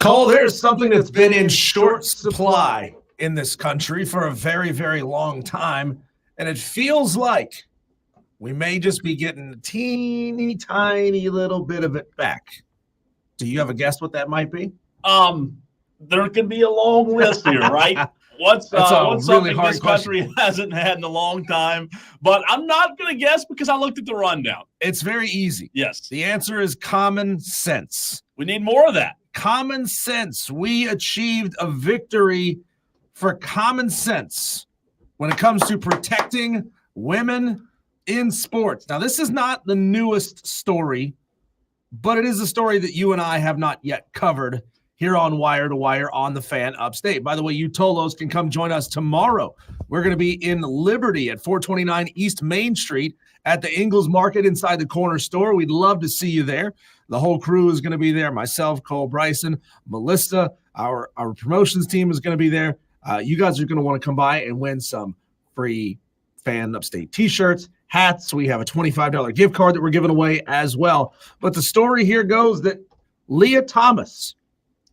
Cole, there's something that's been in short supply in this country for a very, very long time, and it feels like we may just be getting a teeny tiny little bit of it back. Do you have a guess what that might be? There could be a long list here, right? What's really something hard this country hasn't had in a long time? But I'm not going to guess because I looked at the rundown. It's very easy. Yes. The answer is common sense. We need more of that. Common sense. We achieved a victory for common sense when it comes to protecting women in sports. Now, this is not the newest story, but it is a story that you and I have not yet covered here on Wire to Wire on the Fan Upstate. By the way, you Tolos can come join us tomorrow. We're going to be in Liberty at 429 East Main Street at the Ingles Market inside the corner store. We'd love to see you there. The whole crew is going to be there. Myself, Cole Bryson, Melissa, our promotions team is going to be there. You guys are going to want to come by and win some free Fan Upstate t-shirts, hats. We have a $25 gift card that we're giving away as well. But the story here goes that Leah Thomas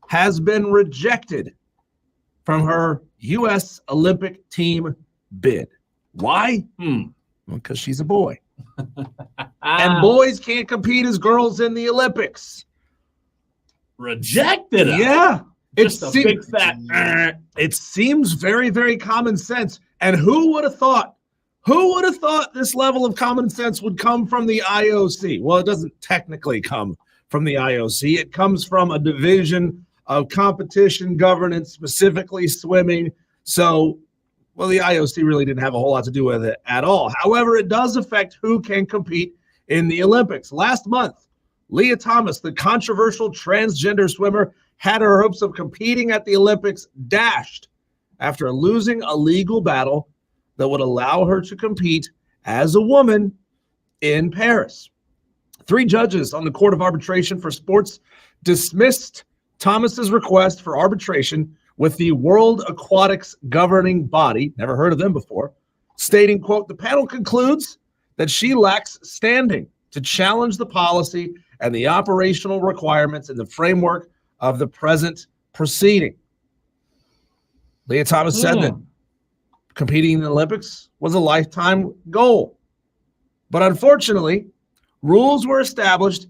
has been rejected from her U.S. Olympic team bid. Why? Because she's a boy. And boys can't compete as girls in the Olympics. Rejected us. Yeah. Just a big fat. It seems very, very common sense. And who would have thought? Who would have thought this level of common sense would come from the IOC? Well, it doesn't technically come from the IOC. It comes from a division of competition governance, specifically swimming. So, well, the IOC really didn't have a whole lot to do with it at all. However, it does affect who can compete in the Olympics. Last month, Leah Thomas, the controversial transgender swimmer, had her hopes of competing at the Olympics dashed after losing a legal battle that would allow her to compete as a woman in Paris. 3 judges on the Court of Arbitration for Sports dismissed Thomas's request for arbitration with the World Aquatics governing body, never heard of them before, stating, quote, the panel concludes that she lacks standing to challenge the policy and the operational requirements in the framework of the present proceeding. Leah Thomas said that competing in the Olympics was a lifetime goal. But unfortunately, rules were established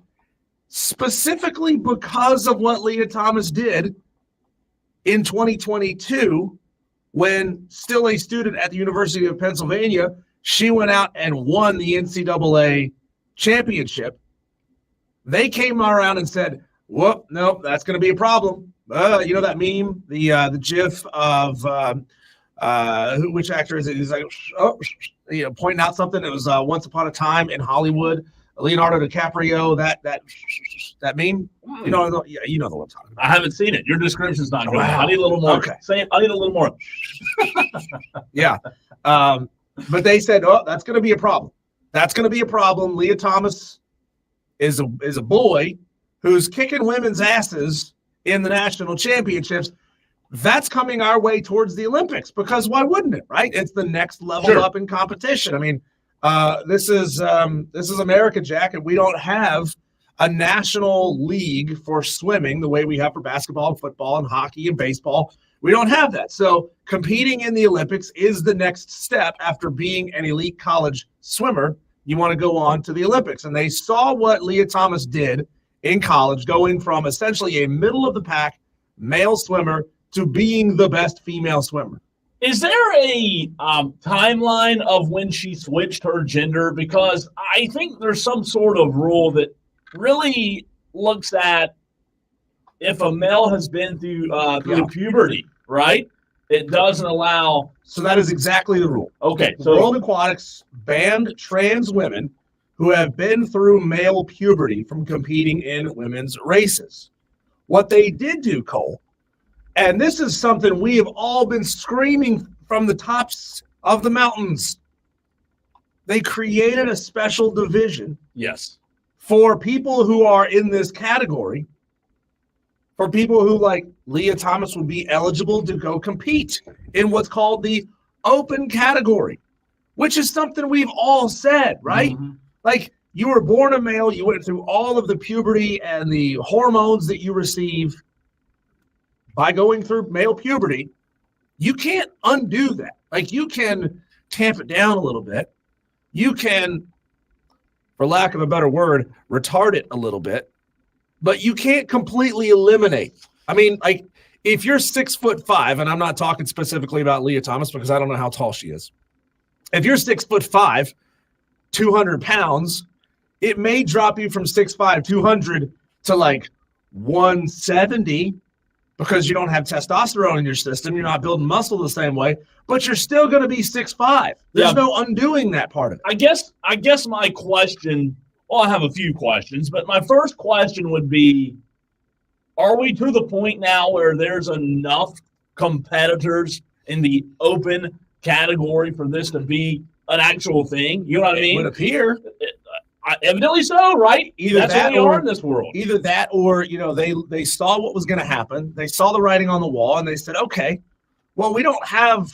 specifically because of what Leah Thomas did in 2022 when, still a student at the University of Pennsylvania, she went out and won the NCAA championship. They came around and said, whoop, no, that's going to be a problem. You know that meme, the GIF of which actor is it? He's like, pointing out something. It was Once Upon a Time in Hollywood. Leonardo DiCaprio. That meme. You know the one I'm talking about. I haven't seen it. Your description's not good. I need a little more. Okay. Say it. I need a little more. Yeah. But they said, oh, that's going to be a problem. That's going to be a problem. Leah Thomas is a boy who's kicking women's asses in the national championships. That's coming our way towards the Olympics because why wouldn't it, right? It's the next level up in competition. I mean, this is America, Jack, and we don't have a national league for swimming the way we have for basketball and football and hockey and baseball. We don't have that. So competing in the Olympics is the next step after being an elite college swimmer. You want to go on to the Olympics. And they saw what Leah Thomas did in college, going from essentially a middle-of-the-pack male swimmer to being the best female swimmer. Is there a timeline of when she switched her gender? Because I think there's some sort of rule that really looks at if a male has been through puberty, right? It doesn't allow. So that is exactly the rule. Okay. So World Aquatics banned trans women who have been through male puberty from competing in women's races. What they did do, Cole, and this is something we have all been screaming from the tops of the mountains, they created a special division. Yes. For people who are in this category, for people who, like Leah Thomas, would be eligible to go compete in what's called the open category, which is something we've all said, right? Mm-hmm. Like, you were born a male, you went through all of the puberty and the hormones that you receive by going through male puberty. You can't undo that. Like, you can tamp it down a little bit. You can, for lack of a better word, retard it a little bit, but you can't completely eliminate. I mean, like, if you're 6'5", and I'm not talking specifically about Leah Thomas because I don't know how tall she is. If you're 6'5", 200 pounds, it may drop you from 6'5", 200 to like 170 because you don't have testosterone in your system. You're not building muscle the same way, but you're still going to be 6'5". There's no undoing that part of it. I guess my question, well, I have a few questions, but my first question would be, are we to the point now where there's enough competitors in the open category for this to be an actual thing? You know what I mean? It would appear. Evidently so, right? Either that's that what we or, are in this world. Either that or, they saw what was going to happen. They saw the writing on the wall, and they said, okay, well, we don't have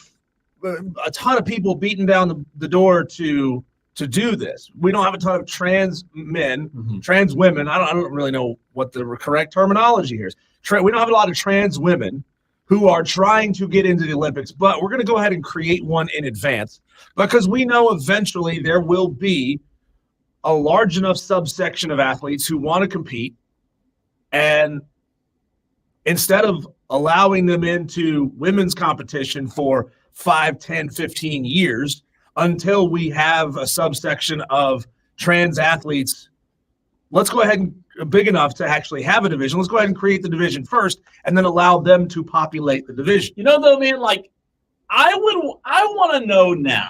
a ton of people beating down the door to do this. We don't have a ton of trans men, trans women. I don't really know what the correct terminology here is. We don't have a lot of trans women who are trying to get into the Olympics, but we're going to go ahead and create one in advance because we know eventually there will be a large enough subsection of athletes who want to compete, and instead of allowing them into women's competition for 5, 10, 15 years until we have a subsection of trans athletes, let's go ahead and big enough to actually have a division. Let's go ahead and create the division first and then allow them to populate the division. You know, though, man, like I want to know now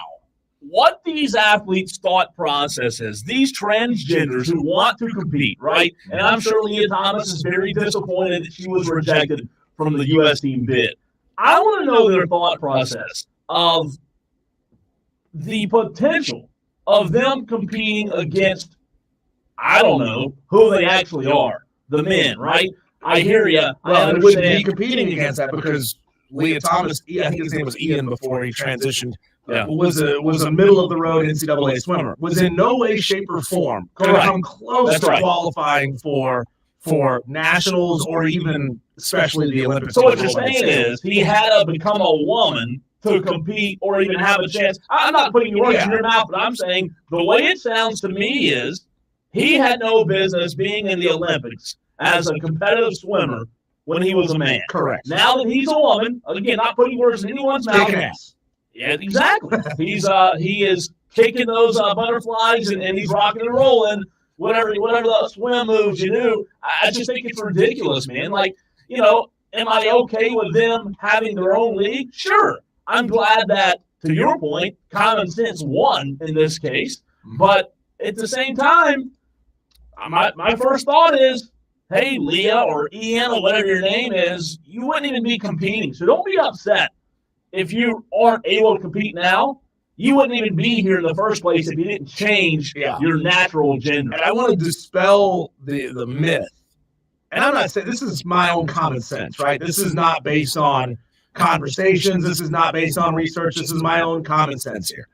what these athletes' thought process is, these transgenders who want to compete, right? And I'm sure Leah Thomas is very disappointed that she was rejected from the U.S. team bid. I want to know their thought process of the potential of them competing against, I don't know, who they actually are, the men, right? I hear you. Well, they wouldn't be competing against that because Leah Thomas, I think his name was Ian before he transitioned, was a middle of the road NCAA swimmer. Was in no way, shape, or form going to come close to qualifying for nationals or even especially the Olympics. So what you're saying is he had to become a woman to compete or even have a chance. I'm not putting words in your mouth, but I'm saying the way it sounds to me is he had no business being in the Olympics as a competitive swimmer when he was a man. Correct. Now that he's a woman, again, not putting words in anyone's mouth. Yeah, exactly. He is kicking those butterflies and he's rocking and rolling whatever the swim moves you do. I just think it's ridiculous, man. Like, you know, am I okay with them having their own league? Sure. I'm glad that, to your point, common sense won in this case. But at the same time, my first thought is, hey, Leah or Ian or whatever your name is, you wouldn't even be competing. So don't be upset if you aren't able to compete now. You wouldn't even be here in the first place if you didn't change your natural gender. And I want to dispel the myth. And I'm not saying, this is my own common sense, right? This is not based on conversations. This is not based on research. This is my own common sense here.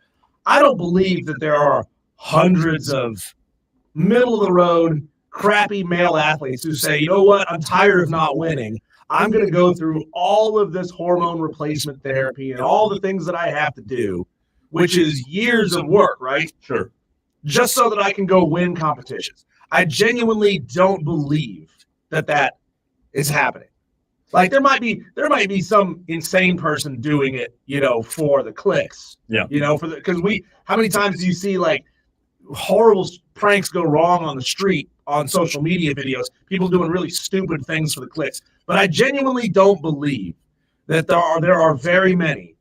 I don't believe that there are hundreds of middle-of-the-road, crappy male athletes who say, you know what, I'm tired of not winning. I'm going to go through all of this hormone replacement therapy and all the things that I have to do, which is years of work, right? Sure. Just so that I can go win competitions. I genuinely don't believe that is happening. Like there might be some insane person doing it, you know, for the clicks. Yeah. You know, because how many times do you see like horrible pranks go wrong on the street on social media videos, people doing really stupid things for the clicks. But I genuinely don't believe that there are very many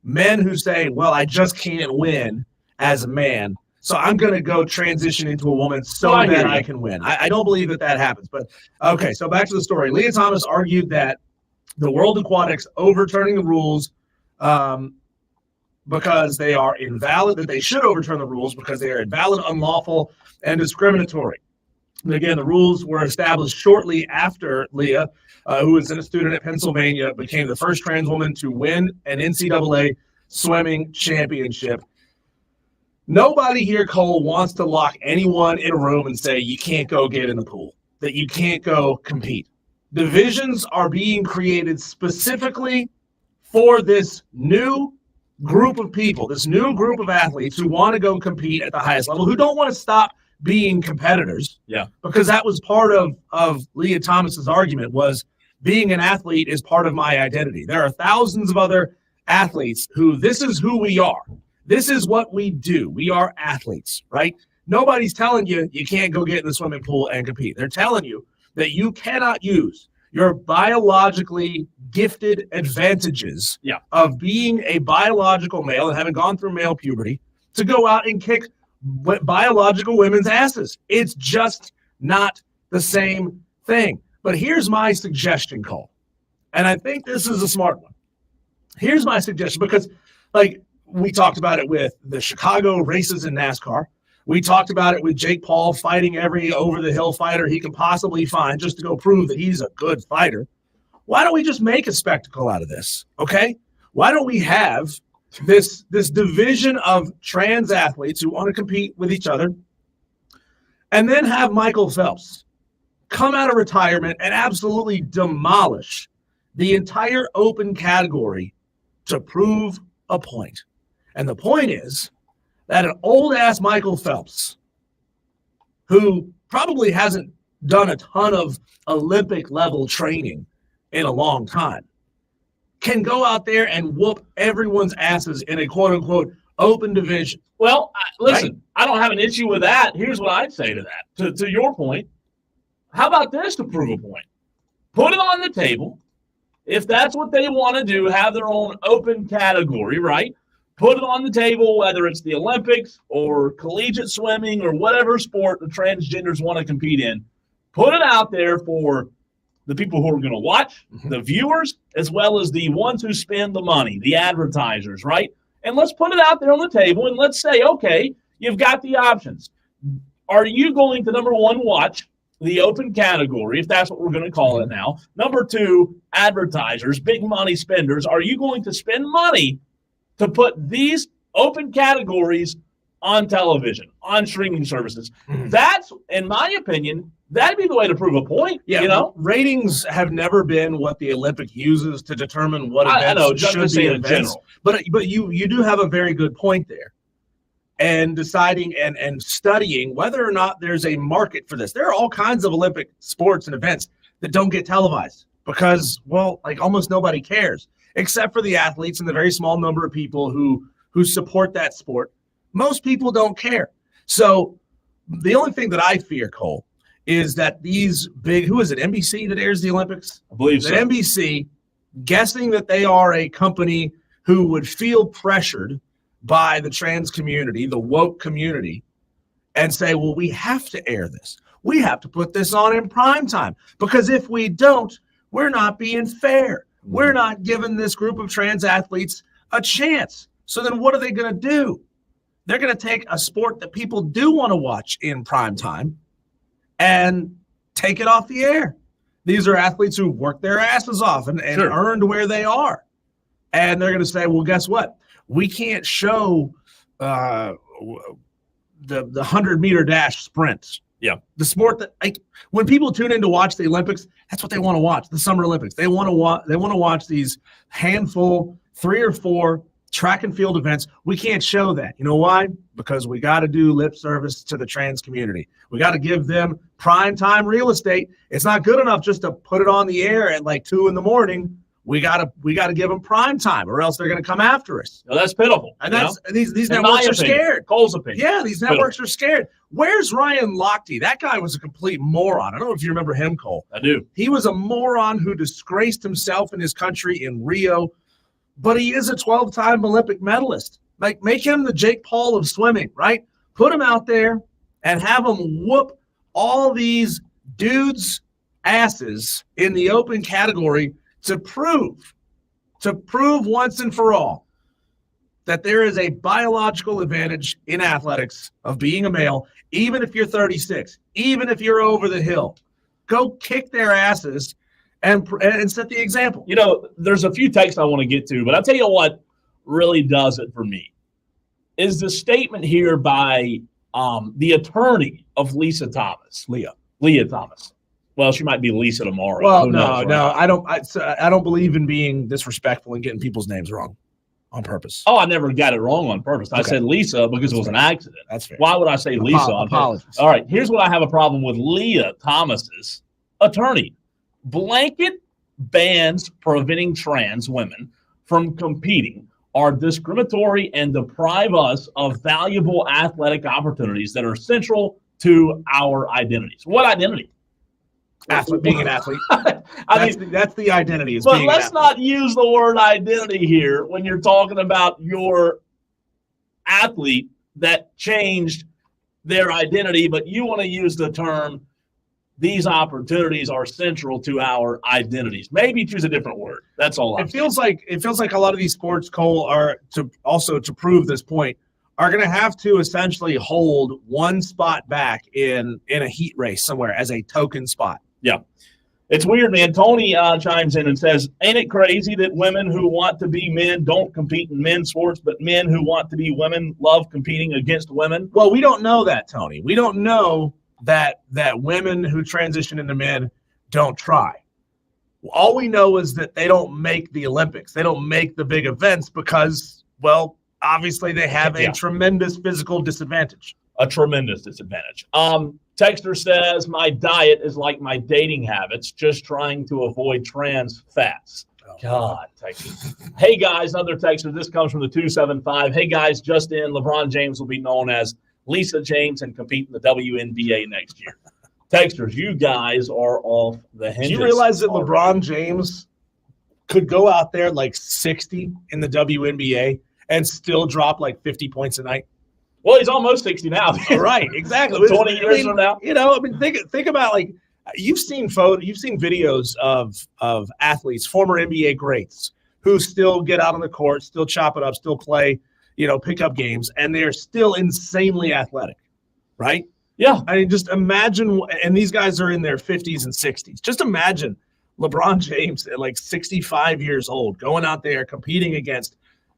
men who say, well, I just can't win as a man, so I'm going to go transition into a woman so that I can win. I don't believe that happens. But, okay, so back to the story. Leah Thomas argued that the World Aquatics overturning the rules because they are invalid, that they should overturn the rules because they are invalid, unlawful, and discriminatory. And again, the rules were established shortly after Leah, who was a student at Pennsylvania, became the first trans woman to win an NCAA swimming championship. Nobody here, Cole, wants to lock anyone in a room and say you can't go get in the pool, that you can't go compete. Divisions are being created specifically for this new group of people, this new group of athletes who want to go compete at the highest level, who don't want to stop being competitors. Yeah. Because that was part of Leah Thomas's argument, was being an athlete is part of my identity. There are thousands of other athletes who, this is who we are. This is what we do. We are athletes, right? Nobody's telling you you can't go get in the swimming pool and compete. They're telling you that you cannot use your biologically gifted advantages of being a biological male and having gone through male puberty to go out and kick biological women's asses. It's just not the same thing. But here's my suggestion, Cole, and I think this is a smart one. Here's my suggestion, because like we talked about it with the Chicago races in NASCAR. We talked about it with Jake Paul fighting every over-the-hill fighter he can possibly find just to go prove that he's a good fighter. Why don't we just make a spectacle out of this, okay? Why don't we have this division of trans athletes who want to compete with each other, and then have Michael Phelps come out of retirement and absolutely demolish the entire open category to prove a point. And the point is that an old-ass Michael Phelps who probably hasn't done a ton of Olympic level training in a long time, can go out there and whoop everyone's asses in a quote unquote open division. Well, listen, Right. I don't have an issue with that. Here's what I'd say to that. To your point, how about this to prove a point? Put it on the table. If that's what they want to do, have their own open category, right? Put it on the table, whether it's the Olympics or collegiate swimming or whatever sport the transgenders want to compete in. Put it out there for the people who are going to watch, the viewers, as well as the ones who spend the money, the advertisers, right? And let's put it out there on the table and let's say, okay, you've got the options. Are you going to, number one, watch the open category, if that's what we're going to call it now? Number two, advertisers, big money spenders. Are you going to spend money to put these open categories on television, on streaming services? That's, in my opinion, that'd be the way to prove a point. Yeah, you know, ratings have never been what the Olympic uses to determine what events I know, just should saying be in events. general. But you do have a very good point there. And deciding and studying whether or not there's a market for this. There are all kinds of Olympic sports and events that don't get televised because, well, like almost nobody cares, except for the athletes and the very small number of people who support that sport. Most people don't care. So the only thing that I fear, Cole, is that these big, who is it, NBC that airs the Olympics? I believe That so. NBC, guessing that they are a company who would feel pressured by the trans community, the woke community, and say, well, we have to air this. We have to put this on in prime time because if we don't, we're not being fair. We're not giving this group of trans athletes a chance. So then what are they going to do? They're going to take a sport that people do want to watch in prime time and take it off the air. These are athletes who worked their asses off and Sure. earned where they are. And they're going to say, well, guess what? We can't show the 100-meter dash sprint. Yeah. The sport that, like, when people tune in to watch the Olympics, that's what they want to watch, the Summer Olympics. They want to watch these handful, 3 or 4 track and field events. We can't show that. You know why? Because we got to do lip service to the trans community. We got to give them prime time real estate. It's not good enough just to put it on the air at like 2 a.m. We gotta give them prime time, or else they're gonna come after us. No, that's pitiful. And that's these In networks my are opinion, scared. Cole's opinion. Yeah, these networks are scared. Where's Ryan Lochte? That guy was a complete moron. I don't know if you remember him, Cole. I do. He was a moron who disgraced himself and his country in Rio, but he is a 12-time Olympic medalist. Like, make him the Jake Paul of swimming, right? Put him out there and have him whoop all these dudes' asses in the open category to prove once and for all that there is a biological advantage in athletics of being a male, even if you're 36, even if you're over the hill. Go kick their asses and set the example. You know, there's a few takes I want to get to, but I'll tell you what really does it for me is the statement here by the attorney of Leah Thomas. Leah Thomas. Well, she might be Lisa tomorrow. Well, Who knows, no, right? I don't believe in being disrespectful and getting people's names wrong on purpose. Oh, I never got it wrong on purpose. I said Lisa because it was an accident. That's fair. Why would I say Lisa on purpose? Apologies. All right, here's what I have a problem with Leah Thomas's attorney. Blanket bans preventing trans women from competing are discriminatory and deprive us of valuable athletic opportunities that are central to our identities. What identity? Athlete, being an athlete. That's the identity. Is But being let's an not use the word identity here when you're talking about your athlete that changed their identity, but you want to use the term, these opportunities are central to our identities. Maybe choose a different word. That's all. It feels like a lot of these sports, Cole, are to prove this point, are going to have to essentially hold one spot back in a heat race somewhere as a token spot. Yeah. It's weird, man. Tony chimes in and says, ain't it crazy that women who want to be men don't compete in men's sports, but men who want to be women love competing against women? Well, we don't know that, Tony. We don't know that women who transition into men don't try. All we know is that they don't make the Olympics. They don't make the big events because, well, obviously they have a tremendous physical disadvantage. A tremendous disadvantage. Texter says, my diet is like my dating habits, just trying to avoid trans fats. God, Texas. Hey, guys, another texter. This comes from the 275. Hey, guys, just in, LeBron James will be known as Lisa James and compete in the WNBA next year. Texters, you guys are off the hinges. Do you realize that LeBron James could go out there like 60 in the WNBA and still drop like 50 points a night? Well, he's almost 60 now. Right, exactly. 20 years from now. You know, I mean, think about like you've seen videos of athletes, former NBA greats, who still get out on the court, still chop it up, still play, pickup games, and they're still insanely athletic, right? Yeah. I mean, just imagine, and these guys are in their 50s and 60s. Just imagine LeBron James at like 65 years old going out there competing against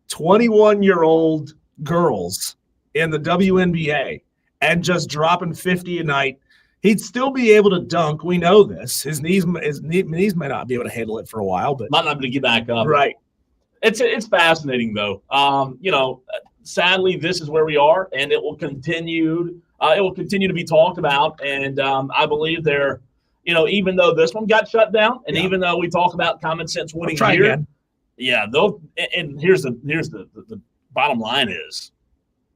21-year-old girls in the WNBA and just dropping 50 a night. He'd still be able to dunk. We know this. His knees might not be able to handle it for a while, but might not be able to get back up. Right. It's fascinating though. Sadly, this is where we are, and it will continue. It will continue to be talked about, and I believe they're, even though this one got shut down, and even though we talk about common sense winning here, again. Yeah, they'll. And here's the bottom line is,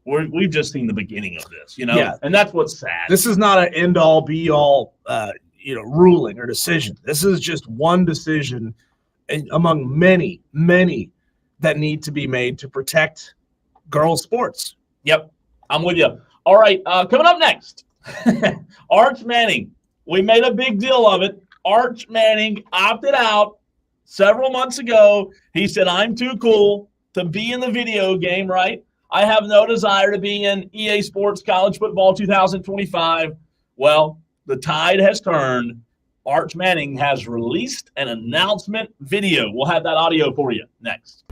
we've just seen the beginning of this, Yeah. and that's what's sad. This is not an end-all, be-all, ruling or decision. This is just one decision among many, many that need to be made to protect girls' sports. Yep, I'm with you. All right, coming up next, Arch Manning. We made a big deal of it. Arch Manning opted out several months ago. He said, I'm too cool to be in the video game, right? I have no desire to be in EA Sports College Football 2025. Well, the tide has turned. Arch Manning has released an announcement video. We'll have that audio for you next.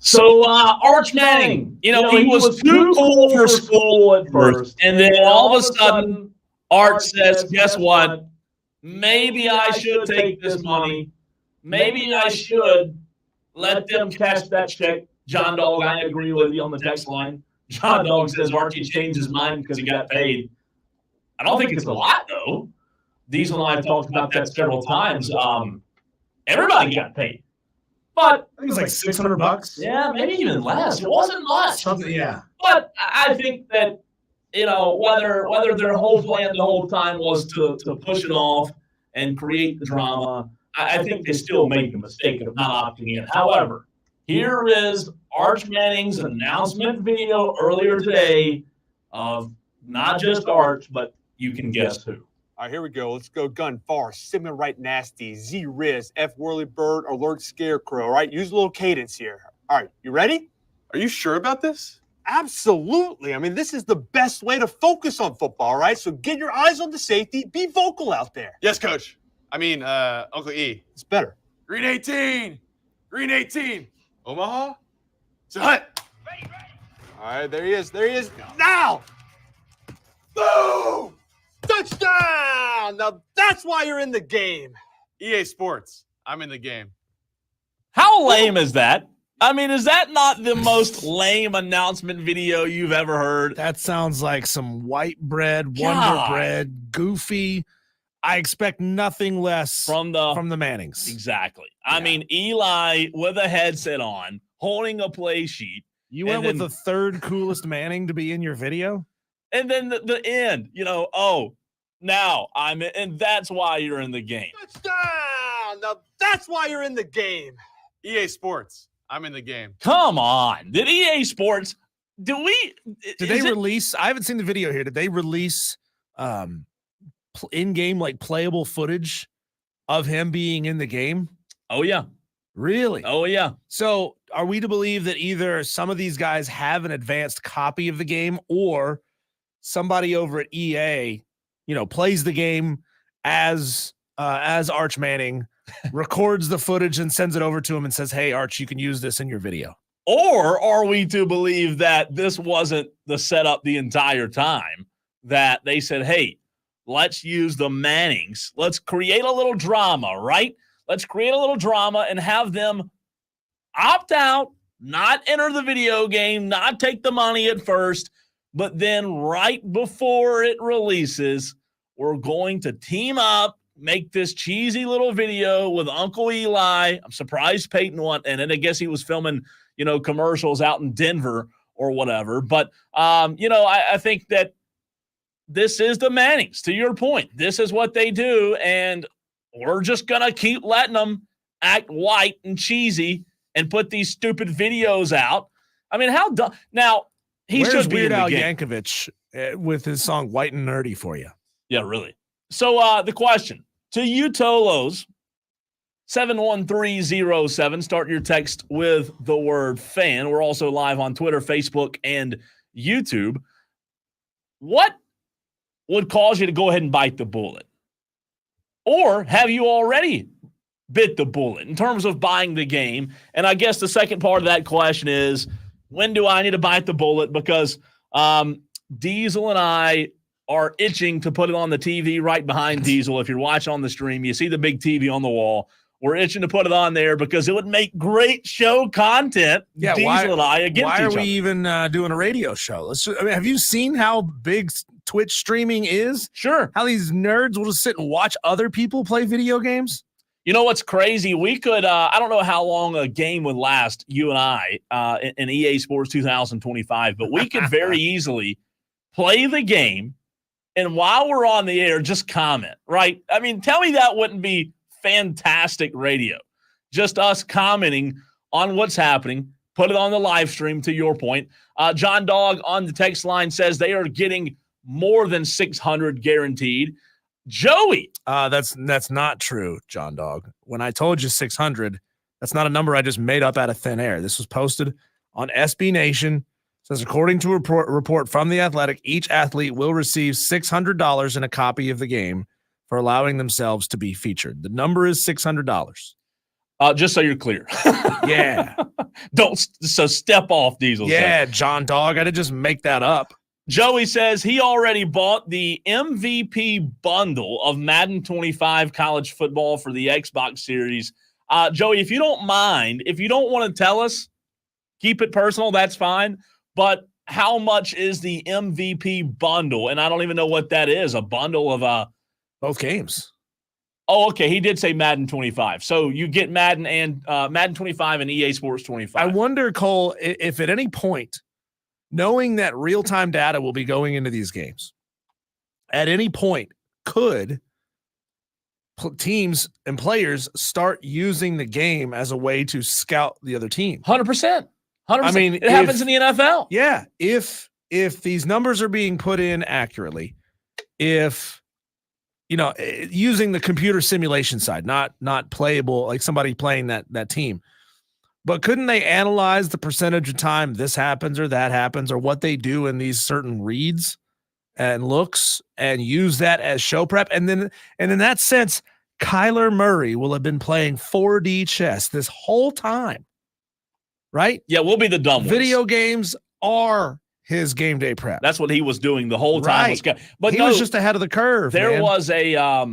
So Arch Manning, he was too cool for school at first, and then all of a sudden, Arch says, "Guess what? Maybe I should take this money. Maybe I should let them cash that check." John Dog, I agree with you on the text line. John Dog says Archie changed his mind because he got paid. I don't think it's a lot, though. Diesel and I have talked about that several times. Everybody got paid. But I think it was like $600. Yeah, maybe even less. It wasn't much. Something, yeah. But I think that, whether their whole plan the whole time was to push it off and create the drama, I think they still made the mistake of not opting in. However, here is Arch Manning's announcement video earlier today of not just Arch, but you can guess who. All right, here we go. Let's go gun far, Simon right nasty, Z Riz, F Whirly Bird, Alert Scarecrow. All right, use a little cadence here. All right, you ready? Are you sure about this? Absolutely. I mean, this is the best way to focus on football, right? So get your eyes on the safety, be vocal out there. Yes, Coach. I mean, Uncle E. It's better. Green 18. Green 18. Omaha. Hut. All right, there he is. There he is. Now! Boom! Touchdown! Now that's why you're in the game. EA Sports. I'm in the game. How lame is that? I mean, is that not the most lame announcement video you've ever heard? That sounds like some white bread, Wonder Bread, goofy. I expect nothing less from the Mannings. Exactly. Yeah. I mean, Eli with a headset on, holding a play sheet. You went with the third coolest Manning to be in your video? And then the end, now I'm in, and that's why you're in the game. Touchdown! Now that's why you're in the game. EA Sports. I'm in the game. Come on. Did EA Sports, did they release, I haven't seen the video here. Did they release in-game, like, playable footage of him being in the game? Oh, yeah. Really? Oh, yeah. So are we to believe that either some of these guys have an advanced copy of the game, or somebody over at EA, plays the game as Arch Manning, records the footage and sends it over to him and says, "Hey, Arch, you can use this in your video"? Or are we to believe that this wasn't the setup the entire time, that they said, "Hey, let's use the Mannings. Let's create a little drama, right? Let's create a little drama and have them opt out, not enter the video game, not take the money at first, but then right before it releases, we're going to team up, make this cheesy little video with Uncle Eli." I'm surprised Peyton went in it. I guess he was filming, commercials out in Denver or whatever. But, I think that this is the Mannings, to your point. This is what they do, and we're just going to keep letting them act white and cheesy and put these stupid videos out. I mean, how dumb. Now, he should be Weird in the Al game. Yankovic with his song White and Nerdy for you. Yeah, really. So the question to you, Tolos, 71307, start your text with the word fan. We're also live on Twitter, Facebook, and YouTube. What would cause you to go ahead and bite the bullet? Or have you already bit the bullet in terms of buying the game? And I guess the second part of that question is, when do I need to bite the bullet? Because Diesel and I are itching to put it on the TV right behind Diesel. If you're watching on the stream, you see the big TV on the wall. We're itching to put it on there because it would make great show content. Yeah, Diesel and I against each other. Why are we even doing a radio show? Have you seen how big Twitch streaming is? Sure. How these nerds will just sit and watch other people play video games? You know what's crazy? We could, I don't know how long a game would last, you and I, in EA Sports 2025, but we could very easily play the game, and while we're on the air, just comment, right? I mean, tell me that wouldn't be fantastic radio. Just us commenting on what's happening, put it on the live stream, to your point. John Dog on the text line says they are getting more than 600 guaranteed. Joey. That's not true, John Dog. When I told you 600, that's not a number I just made up out of thin air. This was posted on SB Nation. It says, according to a report from The Athletic, each athlete will receive $600 in a copy of the game for allowing themselves to be featured. The number is $600. Just so you're clear. Yeah. So step off, Diesel. Yeah, John Dog. I didn't just make that up. Joey says he already bought the MVP bundle of Madden 25 college football for the Xbox series. Joey, if you don't mind, if you don't want to tell us, keep it personal, that's fine. But how much is the MVP bundle? And I don't even know what that is, a bundle of both games. Oh, okay. He did say Madden 25. So you get Madden and Madden 25 and EA Sports 25. I wonder, Cole, if at any point, knowing that real-time data will be going into these games, at any point could teams and players start using the game as a way to scout the other team? 100%. 100%. I mean, it happens in the NFL. Yeah. If these numbers are being put in accurately, if using the computer simulation side, not playable, like somebody playing that team. But couldn't they analyze the percentage of time this happens or that happens or what they do in these certain reads and looks and use that as show prep? And in that sense, Kyler Murray will have been playing 4D chess this whole time, right? Yeah, we'll be the dumb ones. Video games are his game day prep. That's what he was doing the whole time. Right. But he was just ahead of the curve. There was a, I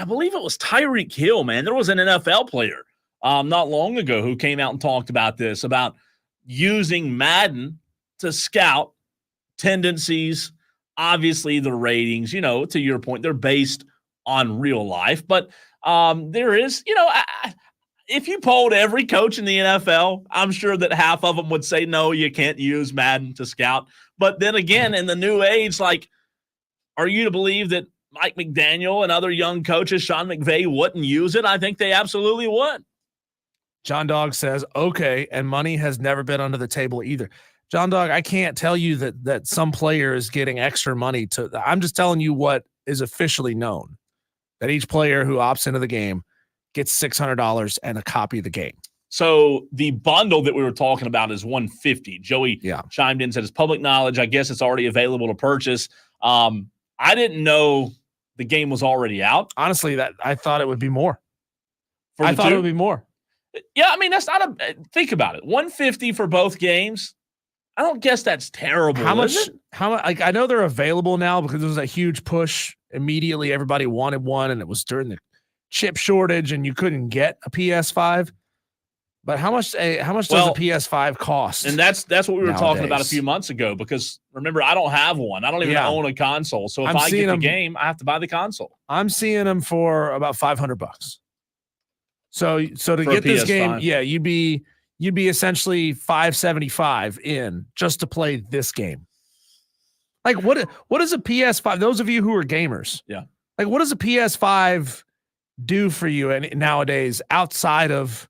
believe it was Tyreek Hill, man. There was an NFL player not long ago who came out and talked about this, about using Madden to scout tendencies. Obviously, the ratings, to your point, they're based on real life. But there is, if you polled every coach in the NFL, I'm sure that half of them would say, no, you can't use Madden to scout. But then again, in the new age, like, are you to believe that Mike McDaniel and other young coaches, Sean McVay, wouldn't use it? I think they absolutely would. John Dog says, okay, and money has never been under the table either. John Dog, I can't tell you that some player is getting extra money I'm just telling you what is officially known, that each player who opts into the game gets $600 and a copy of the game. So the bundle that we were talking about is $150. Joey chimed in and said it's public knowledge. I guess it's already available to purchase. I didn't know the game was already out. Honestly, I thought it would be more. I thought it would be more. Yeah, I mean, that's not think about it. $150 for both games. I don't guess that's terrible. How much? Like, I know they're available now because there was a huge push. Immediately, everybody wanted one, and it was during the chip shortage, and you couldn't get a PS5. But how much does a PS5 cost? And that's what we were talking about a few months ago, because remember, I don't have one. I don't even own a console. So if I get the game, I have to buy the console. I'm seeing them for about $500. So to get this game, you'd be essentially $575 in just to play this game. Like, what is a PS5? Those of you who are gamers, like, what does a PS5 do for you nowadays outside of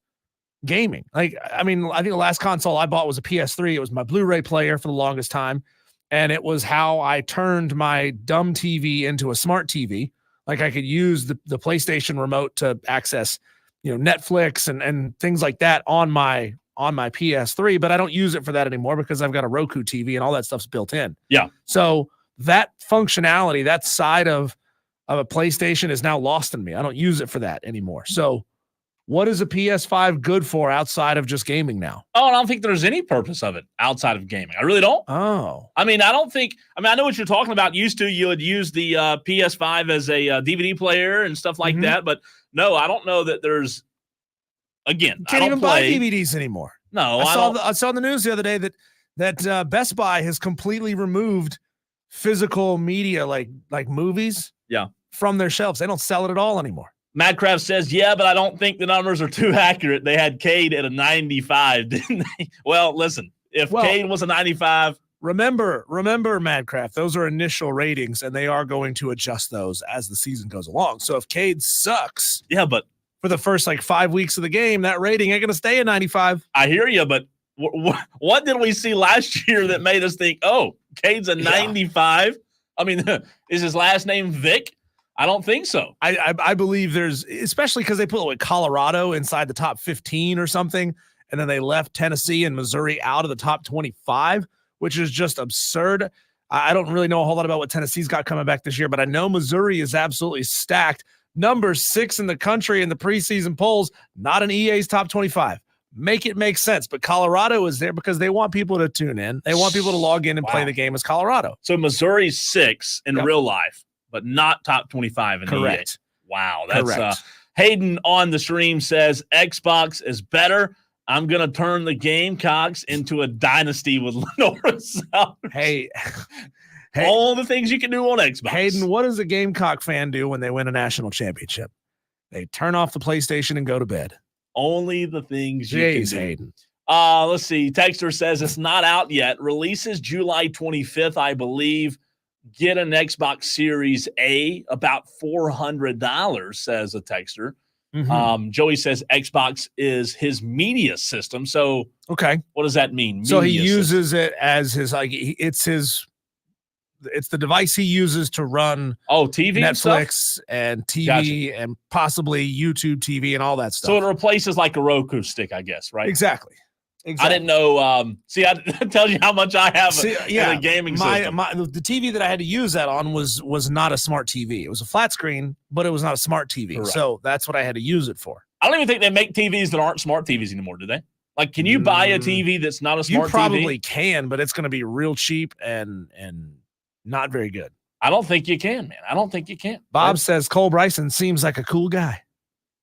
gaming? Like, I mean, I think the last console I bought was a PS3. It was my Blu-ray player for the longest time, and it was how I turned my dumb TV into a smart TV. Like, I could use the PlayStation remote to access, Netflix and things like that on my PS3, but I don't use it for that anymore because I've got a Roku TV and all that stuff's built in. Yeah. So that functionality, that side of a PlayStation is now lost in me. I don't use it for that anymore. So what is a PS5 good for outside of just gaming now? Oh, I don't think there's any purpose of it outside of gaming. I really don't. Oh. I mean, I know what you're talking about. You would use the PS5 as a DVD player and stuff like that, but no, I don't know that there's, again, you can't even buy DVDs anymore. No, I saw the news the other day that Best Buy has completely removed physical media like movies from their shelves. They don't sell it at all anymore. Madcraft says, but I don't think the numbers are too accurate. They had Cade at a 95, didn't they? Well, listen, if Cade was a 95. Remember, Madcraft, those are initial ratings, and they are going to adjust those as the season goes along. So if Cade sucks, but for the first 5 weeks of the game, that rating ain't going to stay at 95. I hear you, but what did we see last year that made us think, Cade's a 95? I mean, is his last name Vic? I don't think so. I believe there's, especially because they put Colorado inside the top 15 or something, and then they left Tennessee and Missouri out of the top 25, which is just absurd. I don't really know a whole lot about what Tennessee's got coming back this year, but I know Missouri is absolutely stacked. Number 6 in the country in the preseason polls, not in EA's top 25. make it make sense. But Colorado is there because they want people to tune in. They want people to log in and play the game as Colorado. So Missouri's 6 in real life, but not top 25 in Correct. EA. Wow. That's Correct. Hayden on the stream says Xbox is better. I'm going to turn the Gamecocks into a dynasty with Lenora South. Hey, all the things you can do on Xbox. Hayden, what does a Gamecock fan do when they win a national championship? They turn off the PlayStation and go to bed. Only the things you can do. Hayden. Let's see. Texter says it's not out yet. Releases July 25th, I believe. Get an Xbox Series A, about $400, says a texter. Mm-hmm. Joey says Xbox is his media system. So, okay, what does that mean? So he uses it as his it's the device he uses to run TV, Netflix and TV and possibly YouTube TV and all that stuff. So it replaces like a Roku stick, I guess, right? Exactly. I didn't know. See, that tells you how much I have in a gaming system. The TV that I had to use that on was not a smart TV. It was a flat screen, but it was not a smart TV. Correct. So that's what I had to use it for. I don't even think they make TVs that aren't smart TVs anymore, do they? Like, can you buy a TV that's not a smart TV? You probably can, but it's going to be real cheap and not very good. I don't think you can, man. I don't think you can. Bob says Cole Bryson seems like a cool guy.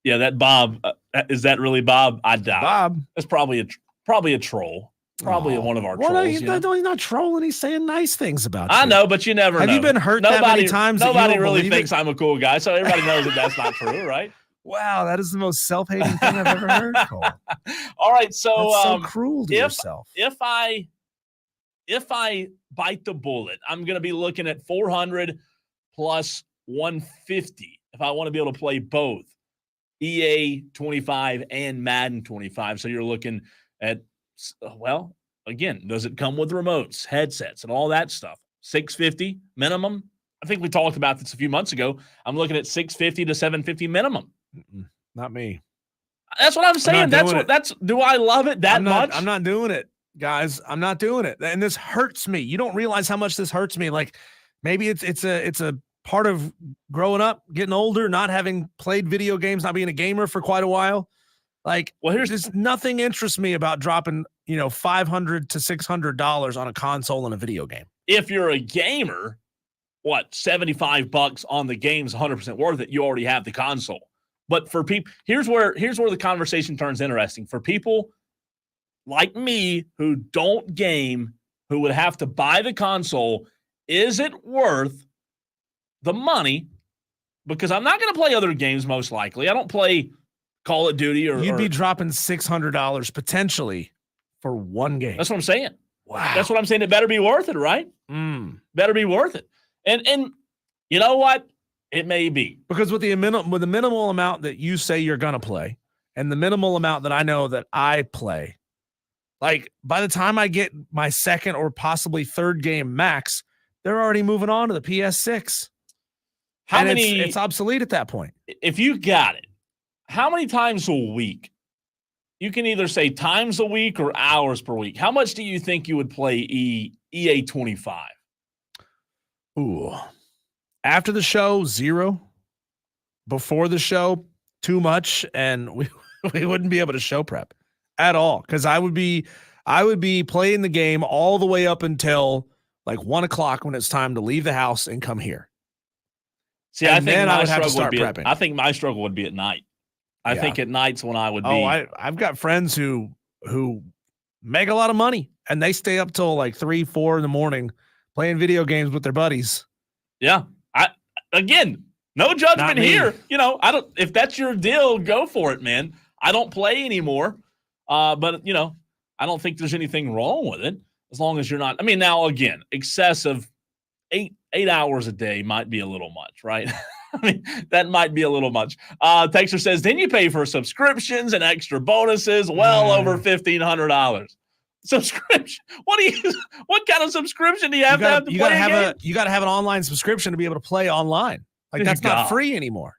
Yeah, that Bob. Is that really Bob? I doubt. Bob. That's probably a troll. Probably one of our trolls. He's not trolling. He's saying nice things about you. I know, but you never know. Have you been hurt that many times? Nobody really thinks I'm a cool guy, so everybody knows that that's not true, right? Wow, that is the most self-hating thing I've ever heard, Cole. All right, so that's so cruel to yourself. If I bite the bullet, I'm going to be looking at 400 plus 150 if I want to be able to play both EA 25 and Madden 25. So you're looking at, well, again, does it come with remotes, headsets, and all that stuff? 650 minimum. I think we talked about this a few months ago. I'm looking at 650 to 750 minimum. Not me. That's what I'm saying. Do I love it that much? I'm not doing it, guys. I'm not doing it. And this hurts me. You don't realize how much this hurts me. Like maybe it's a part of growing up, getting older, not having played video games, not being a gamer for quite a while. Like, well, there's nothing interests me about dropping, $500 to $600 on a console and a video game. If you're a gamer, what, $75 on the game's 100% worth it. You already have the console. But for people, here's where the conversation turns interesting. For people like me who don't game, who would have to buy the console, is it worth the money? Because I'm not going to play other games most likely. I don't play Call of Duty or... You'd be dropping $600 potentially for one game. That's what I'm saying. Wow. That's what I'm saying. It better be worth it, right? Better be worth it. And you know what? It may be. Because with the minimal amount that you say you're going to play and the minimal amount that I know that I play, like by the time I get my second or possibly third game max, they're already moving on to the PS6. It's obsolete at that point. If you got it, how many times a week? You can either say times a week or hours per week. How much do you think you would play EA 25? Ooh. After the show, 0. Before the show, too much, and we wouldn't be able to show prep at all because I would be playing the game all the way up until like 1 o'clock when it's time to leave the house and come here. See, I think I would have to start prepping. I think my struggle would be at night. I think at nights when I would be. I've got friends who make a lot of money and they stay up till like 3, 4 in the morning playing video games with their buddies. Yeah. Again, no judgment here. If that's your deal, go for it, man. I don't play anymore. But I don't think there's anything wrong with it as long as you're not. I mean, now again, excessive 8 hours a day might be a little much, right? I mean, that might be a little much. Texter says, then you pay for subscriptions and extra bonuses, well over $1,500. Subscription? What kind of subscription do you have to have to play a game? You got to have an online subscription to be able to play online. Like that's not free anymore.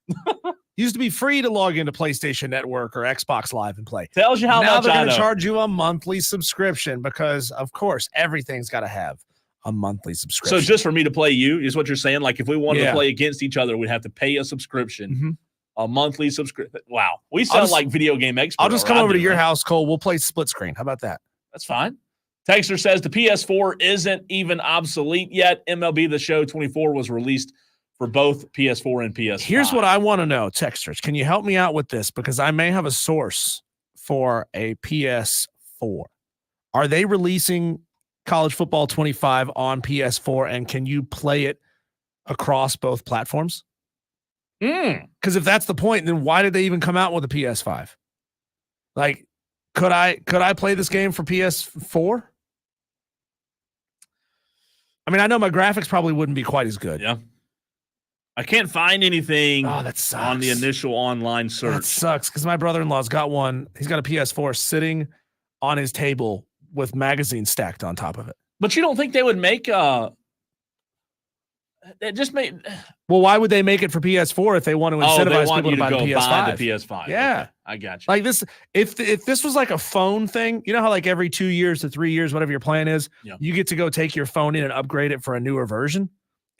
Used to be free to log into PlayStation Network or Xbox Live and play. Tells you how now much they're going to charge you a monthly subscription because, of course, everything's got to have a monthly subscription. So just for me to play you is what you're saying? Like if we wanted to play against each other, we'd have to pay a subscription. a monthly subscription. Wow, we sound like video game experts. I'll just come over to your right? house, Cole. We'll play split screen. How about that? That's fine. Texter says the PS4 isn't even obsolete yet. MLB The Show 24 was released for both PS4 and PS5. Here's what I want to know, texters. Can you help me out with this? Because I may have a source for a PS4. Are they releasing College Football 25 on PS4, and can you play it across both platforms? Because if that's the point, then why did they even come out with a PS5? Like, could I play this game for PS4? I mean, I know my graphics probably wouldn't be quite as good. Yeah. I can't find anything that sucks. on the initial online search. That sucks because my brother-in-law's got one. He's got a PS4 sitting on his table with magazines stacked on top of it. But you don't think they would make it just made. Well, why would they make it for PS4 if they want to incentivize people to buy the PS5? Buy the PS5. Yeah, okay. I got you. Like this, if this was like a phone thing, you know how like every 2 years to 3 years, whatever your plan is, you get to go take your phone in and upgrade it for a newer version.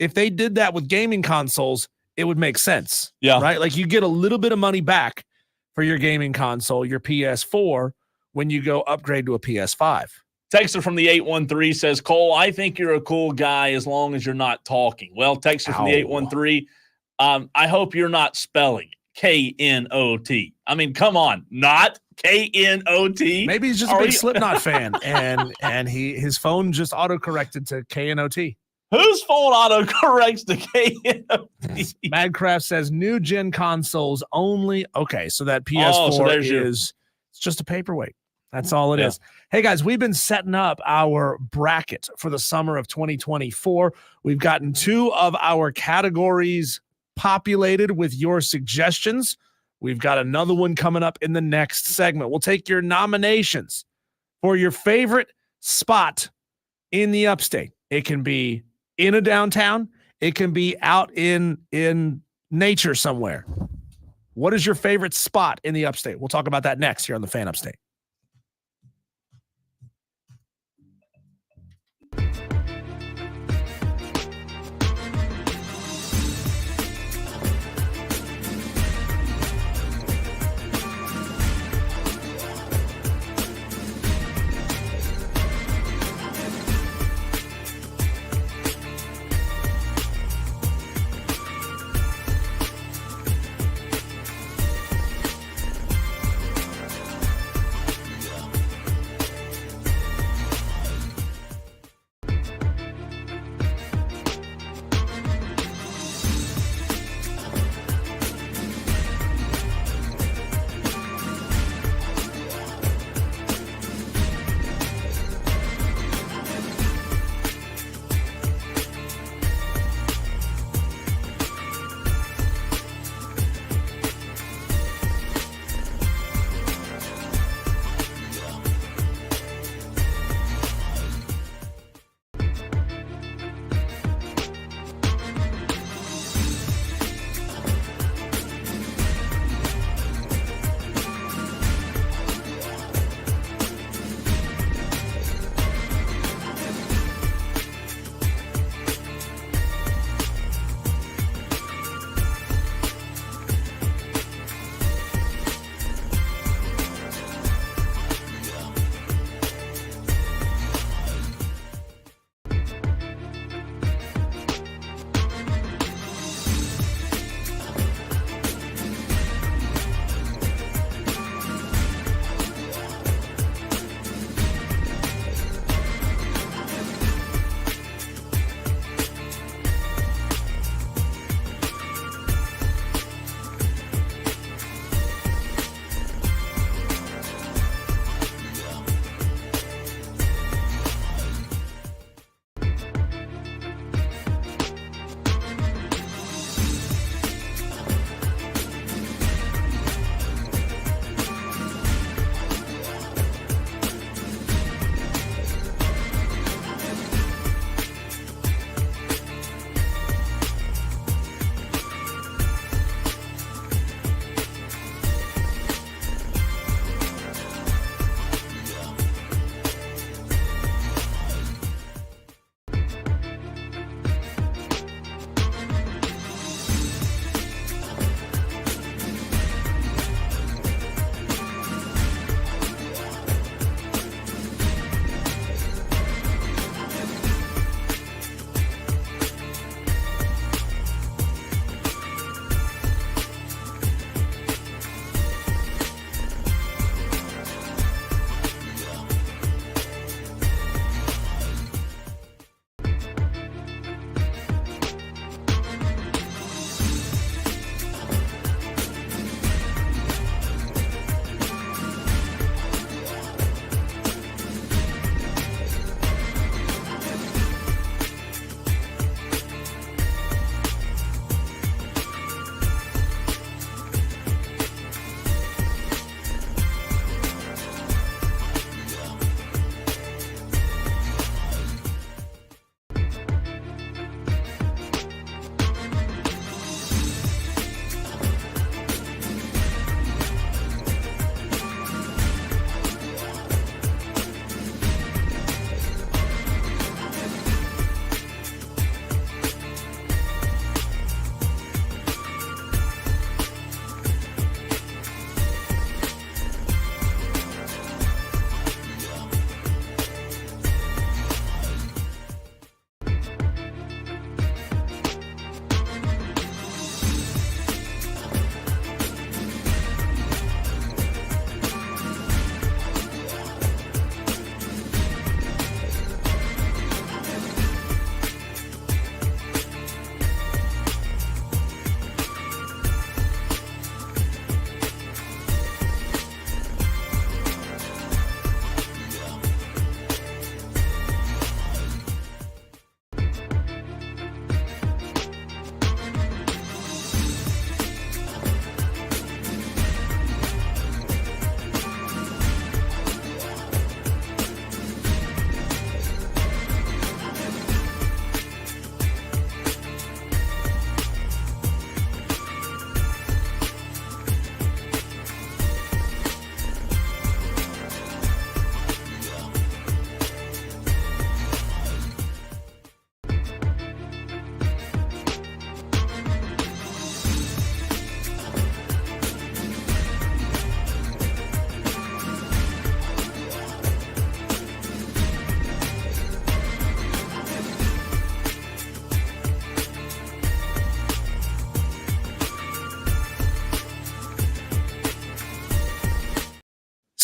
If they did that with gaming consoles, it would make sense. Yeah, right. Like you get a little bit of money back for your gaming console, your PS4, when you go upgrade to a PS5. Texter from the 813 says, Cole, I think you're a cool guy as long as you're not talking. Well, Texter from the 813, I hope you're not spelling it. K-N-O-T. I mean, come on, not K-N-O-T. Maybe he's just a big Slipknot fan, and his phone just auto-corrected to K-N-O-T. Whose phone auto-corrects to K-N-O-T? Madcraft says new gen consoles only. Okay, so that PS4 it's just a paperweight. That's all it is. Hey, guys, we've been setting up our bracket for the summer of 2024. We've gotten 2 of our categories populated with your suggestions. We've got another one coming up in the next segment. We'll take your nominations for your favorite spot in the upstate. It can be in a downtown. It can be out in nature somewhere. What is your favorite spot in the upstate? We'll talk about that next here on the Fan Upstate.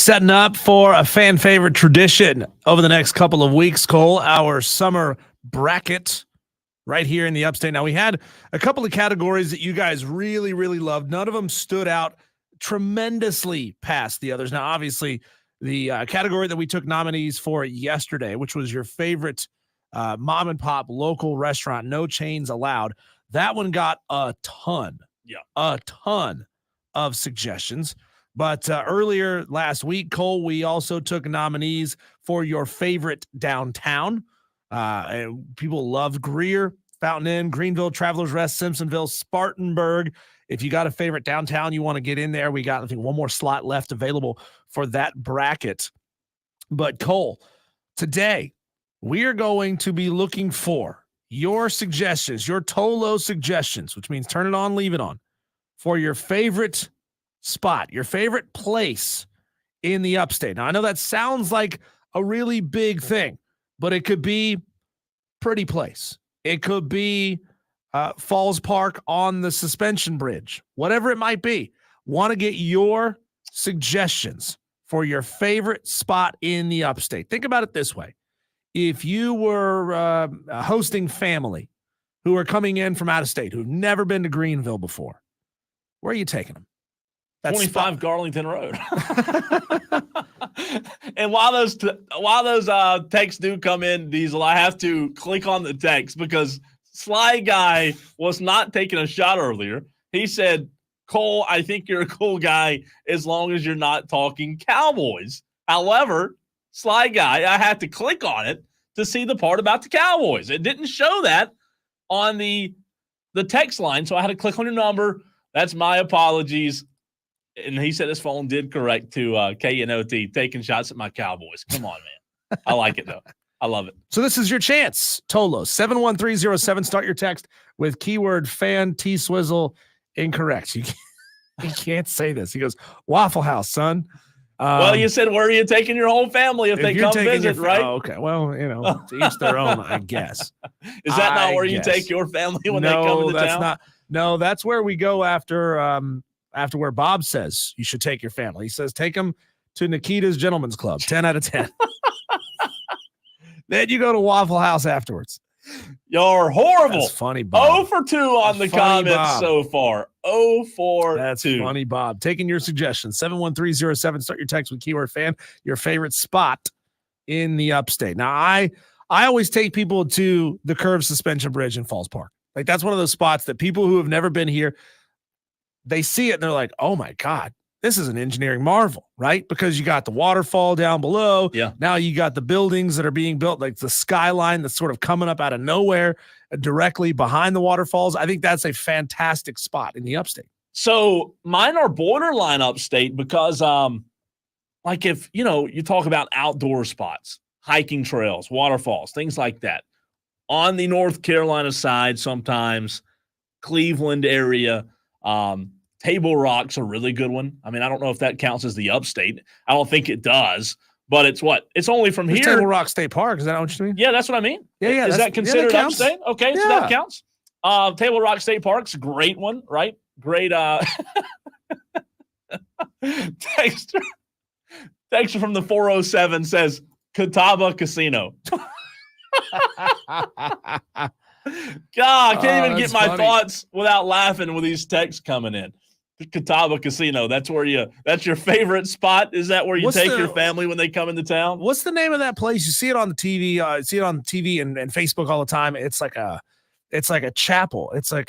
setting up for a fan favorite tradition over the next couple of weeks, Cole, our summer bracket right here in the Upstate. Now, we had a couple of categories that you guys really, really loved. None of them stood out tremendously past the others. Now, obviously, the category that we took nominees for yesterday, which was your favorite mom and pop local restaurant, no chains allowed, that one got a ton of suggestions. But earlier last week, Cole, we also took nominees for your favorite downtown. And people loved Greer, Fountain Inn, Greenville, Travelers Rest, Simpsonville, Spartanburg. If you got a favorite downtown you want to get in there, we got, I think, one more slot left available for that bracket. But Cole, today we are going to be looking for your suggestions, your Tolo suggestions, which means turn it on, leave it on, for your favorite spot, your favorite place in the Upstate. Now, I know that sounds like a really big thing, but it could be pretty place. It could be Falls Park on the suspension bridge, whatever it might be. Want to get your suggestions for your favorite spot in the Upstate. Think about it this way. If you were hosting family who are coming in from out of state, who've never been to Greenville before, where are you taking them? That's 25 Garlington Road. And while those texts do come in, Diesel, I have to click on the text because Sly Guy was not taking a shot earlier. He said, Cole, I think you're a cool guy as long as you're not talking Cowboys. However, Sly Guy, I had to click on it to see the part about the Cowboys. It didn't show that on the text line, so I had to click on your number. That's my apologies. And he said his phone did correct to KNOT, taking shots at my Cowboys. Come on, man. I like it, though. I love it. So this is your chance. Tolo, 71307. Start your text with keyword fan T-Swizzle incorrect. You can't say this. He goes, Waffle House, son. Well, you said, where are you taking your whole family if they come visit, right? Oh, okay. Well, to each their own, I guess. Is that not where you take your family when they come into town? No, that's where we go after where Bob says you should take your family. He says, take them to Nikita's Gentleman's Club, 10 out of 10. Then you go to Waffle House afterwards. You're horrible. That's funny, Bob. 0 for 2 on the comments Bob. So far. 0 for That's 2. Funny, Bob. Taking your suggestions. 71307. Start your text with keyword fan. Your favorite spot in the Upstate. Now, I always take people to the curved suspension bridge in Falls Park. Like, that's one of those spots that people who have never been here, they see it and they're like, oh my God, this is an engineering marvel, right? Because you got the waterfall down below. Yeah. Now you got the buildings that are being built, like the skyline that's sort of coming up out of nowhere directly behind the waterfalls. I think that's a fantastic spot in the Upstate. So mine are borderline Upstate because, like if, you talk about outdoor spots, hiking trails, waterfalls, things like that. On the North Carolina side, sometimes Cleveland area, Table Rock's a really good one. I mean, I don't know if that counts as the Upstate. I don't think it does, but it's what? It's only from here. Table Rock State Park. Is that what you mean? Yeah, that's what I mean. Yeah. Is that considered that Upstate? Okay, so that counts. Table Rock State Park's a great one, right? Great. Texter from the 407 says Catawba Casino. God, I can't even get my thoughts without laughing with these texts coming in. The Catawba Casino. That's your favorite spot? Is that where you take your family when they come into town? What's the name of that place? You see it on the TV. See it on TV and Facebook all the time. It's like a chapel. It's like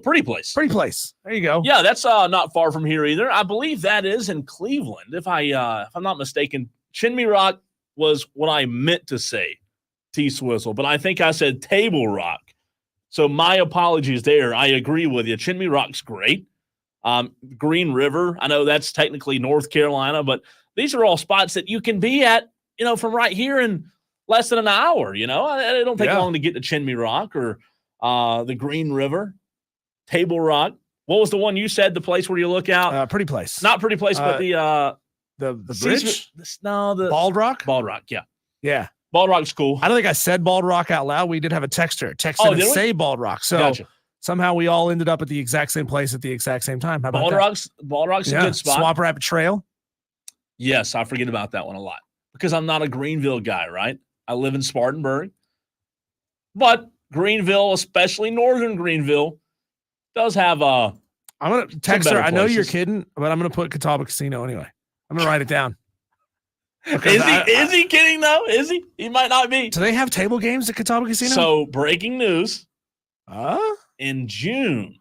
Pretty Place. Pretty Place. There you go. Yeah, that's not far from here either. I believe that is in Cleveland. If I'm not mistaken, Chinmay Rock was what I meant to say. T-Swizzle, but I think I said Table Rock. So my apologies there. I agree with you. Chinmay Rock's great. Green River, I know that's technically North Carolina, but these are all spots that you can be at, from right here in less than an hour. It don't take long to get to Chinmay Rock or the Green River, Table Rock. What was the one you said? The place where you look out? Pretty Place. Not Pretty Place, but the bridge. The Bald Rock. Bald Rock. Yeah. Yeah. Bald Rock's cool. I don't think I said Bald Rock out loud. We did have a texter and say Bald Rock. So gotcha. Somehow we all ended up at the exact same place at the exact same time. How about Bald Rock's a good spot. Swamp Rabbit Trail. Yes, I forget about that one a lot because I'm not a Greenville guy, right? I live in Spartanburg. But Greenville, especially northern Greenville, does have I'm gonna text her. better I know you're places. kidding, but I'm gonna put Catawba Casino anyway. I'm gonna write it down. Is he kidding though? Is he? He might not be. Do they have table games at Catawba Casino? So breaking news. Huh? In June,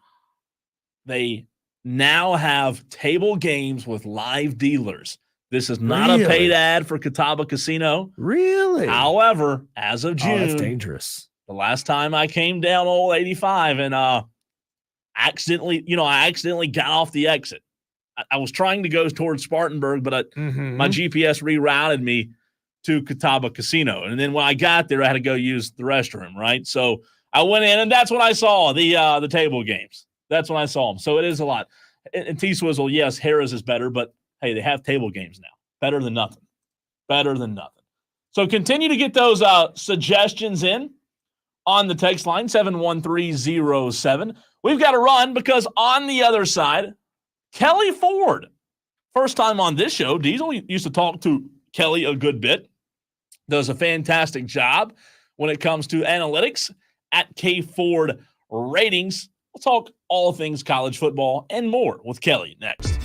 they now have table games with live dealers. This is not a paid ad for Catawba Casino. Really? However, as of June, that's dangerous. the last time I came down old 85 and accidentally got off the exit. I was trying to go towards Spartanburg, but my GPS rerouted me to Catawba Casino. And then when I got there, I had to go use the restroom, right? So I went in, and that's when I saw the table games. That's when I saw them. So it is a lot. And T-Swizzle, yes, Harrah's is better, but hey, they have table games now. Better than nothing. Better than nothing. So continue to get those suggestions in on the text line, 71307. We've got to run because on the other side, Kelly Ford. First time on this show. Diesel used to talk to Kelly a good bit. Does a fantastic job when it comes to analytics at K Ford Ratings. We'll talk all things college football and more with Kelly next.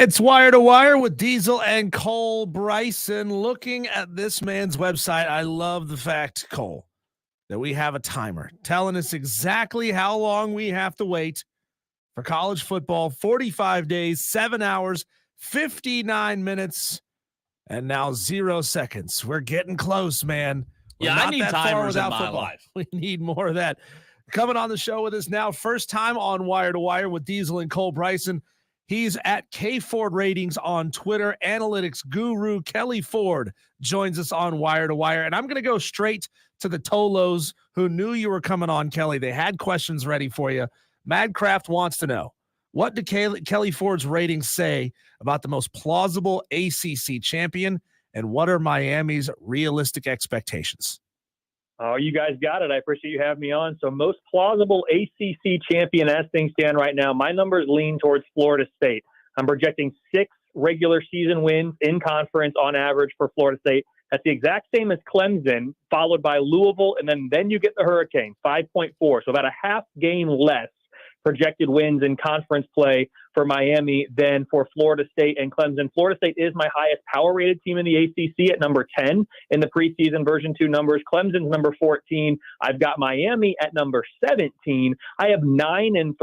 It's Wire to Wire with Diesel and Cole Bryson. Looking at this man's website, I love the fact, Cole, that we have a timer telling us exactly how long we have to wait for college football. 45 days, 7 hours, 59 minutes, and now 0 seconds. We're getting close, man. We're I need timers in my football. life. We need more of that. Coming on the show with us now, first time on Wire to Wire with Diesel and Cole Bryson. He's at K Ford Ratings on Twitter. Analytics guru Kelly Ford joins us on Wire to Wire. And I'm going to go straight to the Tolos who knew you were coming on, Kelly. They had questions ready for you. Madcraft wants to know, what do Kelly Ford's ratings say about the most plausible ACC champion, and what are Miami's realistic expectations? Oh, you guys got it. I appreciate you having me on. So most plausible ACC champion as things stand right now, my numbers lean towards Florida State. I'm projecting 6 regular season wins in conference on average for Florida State. That's the exact same as Clemson, followed by Louisville, and then you get the Hurricanes, 5.4. So about a half game less projected wins in conference play for Miami than for Florida State and Clemson. Florida State is my highest power-rated team in the ACC at number 10 in the preseason version 2 numbers. Clemson's number 14. I've got Miami at number 17. I have 9-3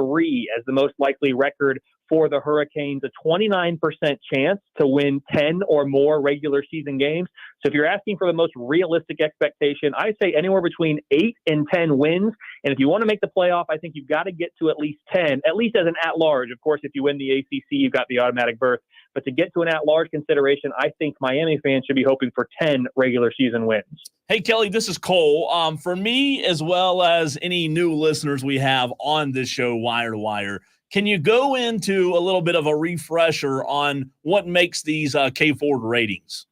as the most likely record for the Hurricanes, a 29% chance to win 10 or more regular season games. So if you're asking for the most realistic expectation, I say anywhere between 8 and 10 wins. And if you want to make the playoff, I think you've got to get to at least 10, at least as an at-large. Of course, if you win the ACC, you've got the automatic berth. But to get to an at-large consideration, I think Miami fans should be hoping for 10 regular season wins. Hey, Kelly, this is Cole. For me, as well as any new listeners we have on this show, Wire to Wire, can you go into a little bit of a refresher on what makes these K Ford ratings?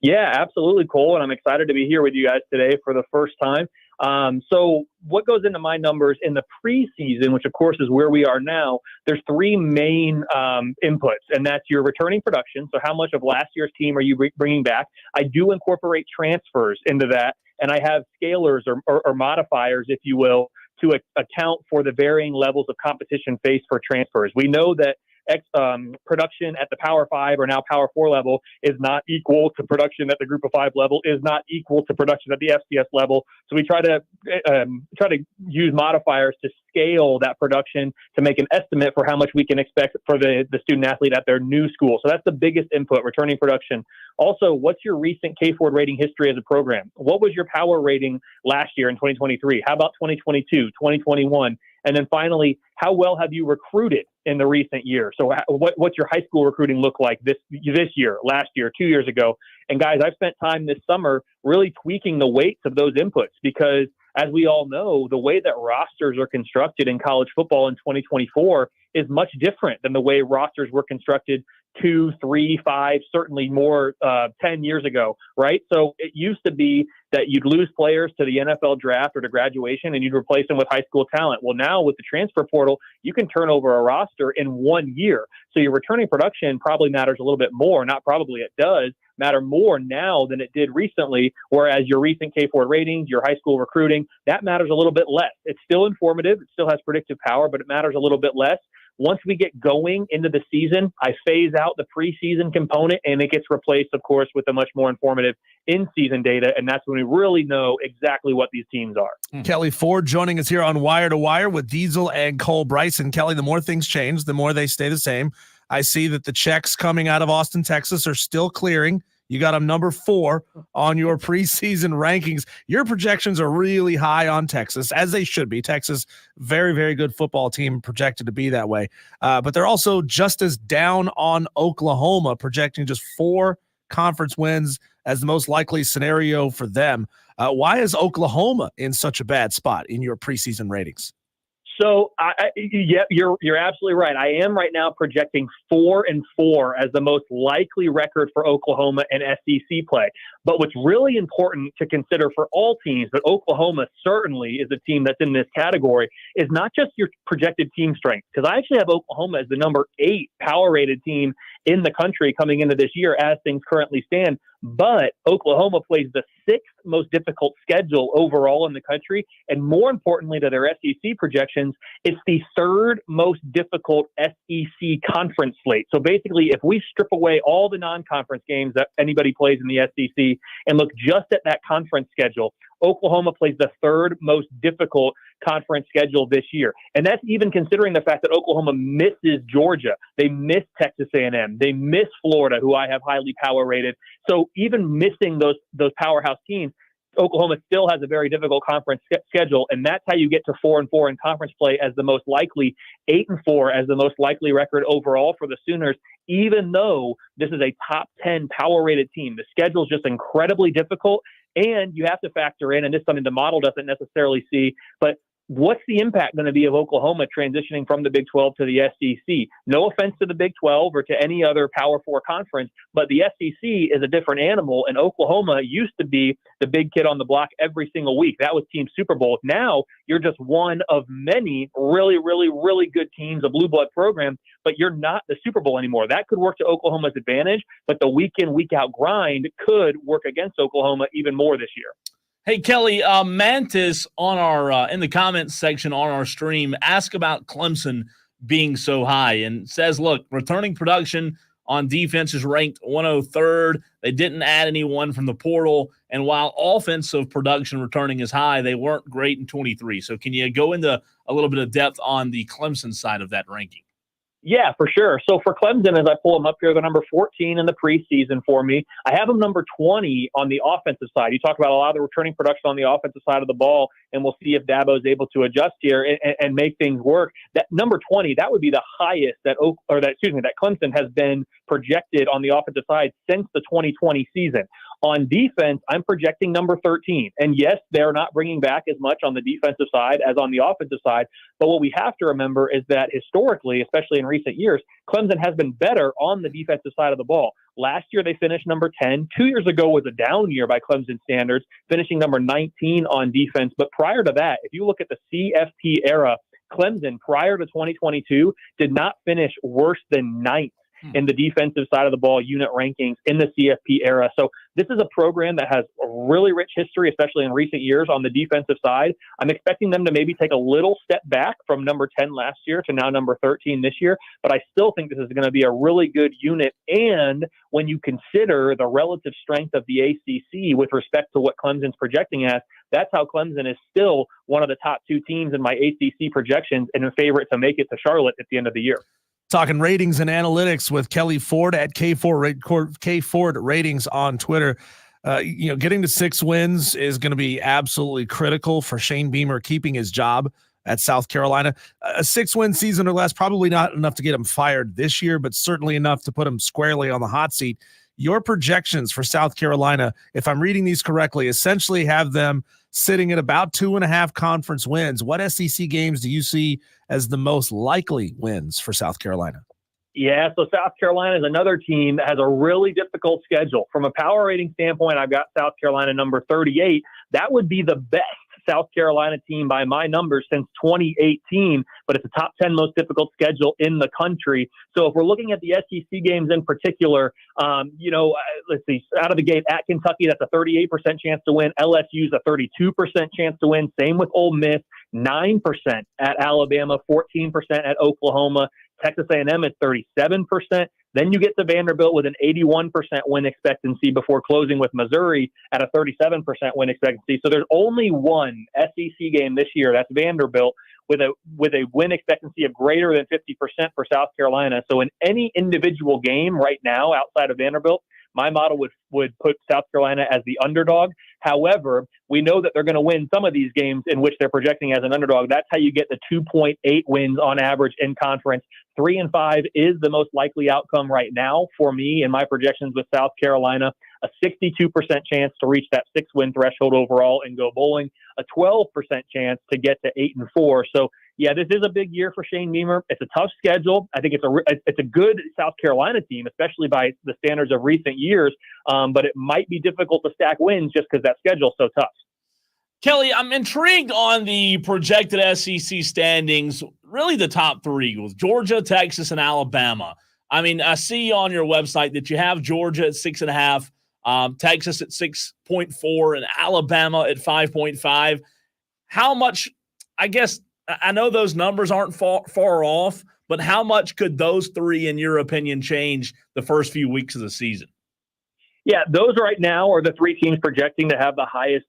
Yeah, absolutely, Cole. And I'm excited to be here with you guys today for the first time. So what goes into my numbers in the preseason, which of course is where we are now, there's 3 main inputs, and that's your returning production. So how much of last year's team are you bringing back? I do incorporate transfers into that, and I have scalars or modifiers, if you will, to account for the varying levels of competition faced for transfers. We know that production at the Power 5 or now Power 4 level is not equal to production at the Group of 5 level, is not equal to production at the FCS level. So we try to use modifiers to scale that production to make an estimate for how much we can expect for the student athlete at their new school. So that's the biggest input, returning production. Also, what's your recent K Ford rating history as a program? What was your power rating last year in 2023? How about 2022, 2021? And then finally, how well have you recruited in the recent year? So what's your high school recruiting look like this year, last year, 2 years ago? And guys, I've spent time this summer really tweaking the weights of those inputs because, as we all know, the way that rosters are constructed in college football in 2024 is much different than the way rosters were constructed 2, 3, 5, certainly more 10 years ago, right? So it used to be that you'd lose players to the NFL draft or to graduation and you'd replace them with high school talent. Well, now with the transfer portal, you can turn over a roster in 1 year. So your returning production probably matters a little bit more. Not probably, it does matter more now than it did recently, whereas your recent K Ford ratings, your high school recruiting, that matters a little bit less. It's still informative. It still has predictive power, but it matters a little bit less. Once we get going into the season, I phase out the preseason component and it gets replaced, of course, with a much more informative in-season data. And that's when we really know exactly what these teams are. Kelly Ford joining us here on Wire to Wire with Diesel and Cole Bryson. Kelly, the more things change, the more they stay the same. I see that the checks coming out of Austin, Texas are still clearing. You got them number 4 on your preseason rankings. Your projections are really high on Texas, as they should be. Texas, very, very good football team, projected to be that way. But they're also just as down on Oklahoma, projecting just 4 conference wins as the most likely scenario for them. Why is Oklahoma in such a bad spot in your preseason ratings? So, yeah, you're absolutely right. I am right now projecting 4-4 as the most likely record for Oklahoma in SEC play. But what's really important to consider for all teams, but Oklahoma certainly is a team that's in this category, is not just your projected team strength. Because I actually have Oklahoma as the number 8 power-rated team in the country coming into this year as things currently stand. But Oklahoma plays the 6th most difficult schedule overall in the country. And more importantly to their SEC projections, it's the 3rd most difficult SEC conference slate. So basically, if we strip away all the non-conference games that anybody plays in the SEC and look just at that conference schedule, Oklahoma plays the 3rd most difficult conference schedule this year. And that's even considering the fact that Oklahoma misses Georgia. They miss Texas A&M. They miss Florida, who I have highly power rated. So even missing those powerhouse teams, Oklahoma still has a very difficult conference schedule, and that's how you get to 4-4 in conference play as the most likely, 8-4 as the most likely record overall for the Sooners, even though this is a top 10 power-rated team. The schedule is just incredibly difficult, and you have to factor in, and this is something the model doesn't necessarily see, but what's the impact going to be of Oklahoma transitioning from the Big 12 to the SEC? No offense to the Big 12 or to any other Power 4 conference, but the SEC is a different animal, and Oklahoma used to be the big kid on the block every single week. That was Team Super Bowl. Now you're just one of many really, really, really good teams, a blue blood program, but you're not the Super Bowl anymore. That could work to Oklahoma's advantage, but the week in, week out grind could work against Oklahoma even more this year. Hey, Kelly, Mantis on our in the comments section on our stream asked about Clemson being so high and says, look, returning production on defense is ranked 103rd. They didn't add anyone from the portal. And while offensive production returning is high, they weren't great in 23. So can you go into a little bit of depth on the Clemson side of that ranking? Yeah, for sure. So for Clemson, as I pull them up here, they're number 14 in the preseason for me. I have them number 20 on the offensive side. You talk about a lot of the returning production on the offensive side of the ball, and we'll see if Dabo is able to adjust here and make things work. That number 20, that would be the highest that Clemson has been projected on the offensive side since the 2020 season. On defense, I'm projecting number 13. And yes, they're not bringing back as much on the defensive side as on the offensive side. But what we have to remember is that historically, especially in recent years, Clemson has been better on the defensive side of the ball. Last year, they finished number 10. 2 years ago was a down year by Clemson standards, finishing number 19 on defense. But prior to that, if you look at the CFP era, Clemson, prior to 2022, did not finish worse than ninth in the defensive side of the ball unit rankings in the CFP era. So this is a program that has a really rich history, especially in recent years on the defensive side. I'm expecting them to maybe take a little step back from number 10 last year to now number 13 this year, but I still think this is going to be a really good unit. And when you consider the relative strength of the ACC with respect to what Clemson's projecting as, that's how Clemson is still one of the top 2 teams in my ACC projections and a favorite to make it to Charlotte at the end of the year. Talking ratings and analytics with Kelly Ford at K Ford Ratings on Twitter. Getting to 6 wins is going to be absolutely critical for Shane Beamer keeping his job at South Carolina. A 6-win season or less, probably not enough to get him fired this year, but certainly enough to put him squarely on the hot seat. Your projections for South Carolina, if I'm reading these correctly, essentially have them sitting at about 2.5 conference wins. What SEC games do you see as the most likely wins for South Carolina? Yeah, so South Carolina is another team that has a really difficult schedule. From a power rating standpoint, I've got South Carolina number 38. That would be the best South Carolina team by my numbers since 2018, but it's a top 10 most difficult schedule in the country. So if we're looking at the SEC games in particular, let's see, out of the gate at Kentucky, that's a 38% chance to win. LSU's a 32% chance to win. Same with Ole Miss, 9% at Alabama, 14% at Oklahoma. Texas A&M is 37%. Then you get to Vanderbilt with an 81% win expectancy before closing with Missouri at a 37% win expectancy. So there's only one SEC game this year, that's Vanderbilt, with a win expectancy of greater than 50% for South Carolina. So in any individual game right now outside of Vanderbilt, my model would put South Carolina as the underdog. However, we know that they're going to win some of these games in which they're projecting as an underdog. That's how you get the 2.8 wins on average in conference. 3-5 is the most likely outcome right now for me in my projections with South Carolina. A 62% chance to reach that 6-win threshold overall and go bowling. A 12% chance to get to 8-4. So yeah, this is a big year for Shane Beamer. It's a tough schedule. I think it's a good South Carolina team, especially by the standards of recent years. But it might be difficult to stack wins just because that schedule's so tough. Kelly, I'm intrigued on the projected SEC standings, really the top 3 with Georgia, Texas, and Alabama. I mean, I see on your website that you have Georgia at 6.5. Texas at 6.4, and Alabama at 5.5. How much, I guess, I know those numbers aren't far off, but how much could those three, in your opinion, change the first few weeks of the season? Yeah, those right now are the three teams projecting to have the highest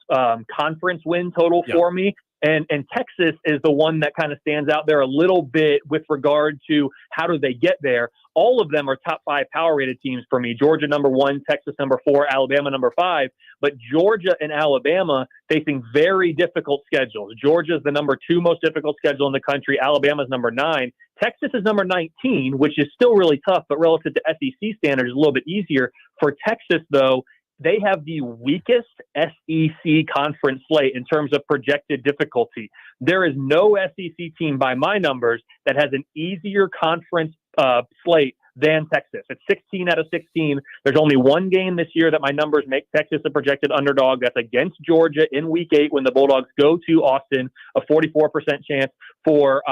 conference win total for me. And Texas is the one that kind of stands out there a little bit with regard to how do they get there. All of them are top 5 power-rated teams for me. Georgia number 1, Texas number 4, Alabama number 5. But Georgia and Alabama facing very difficult schedules. Georgia's the number 2 most difficult schedule in the country. Alabama's number 9. Texas is number 19, which is still really tough, but relative to SEC standards, a little bit easier. For Texas, though, they have the weakest SEC conference slate in terms of projected difficulty. There is no SEC team by my numbers that has an easier conference slate than Texas. It's 16 out of 16. There's only one game this year that my numbers make Texas a projected underdog. That's against Georgia in Week 8 when the Bulldogs go to Austin, a 44% chance for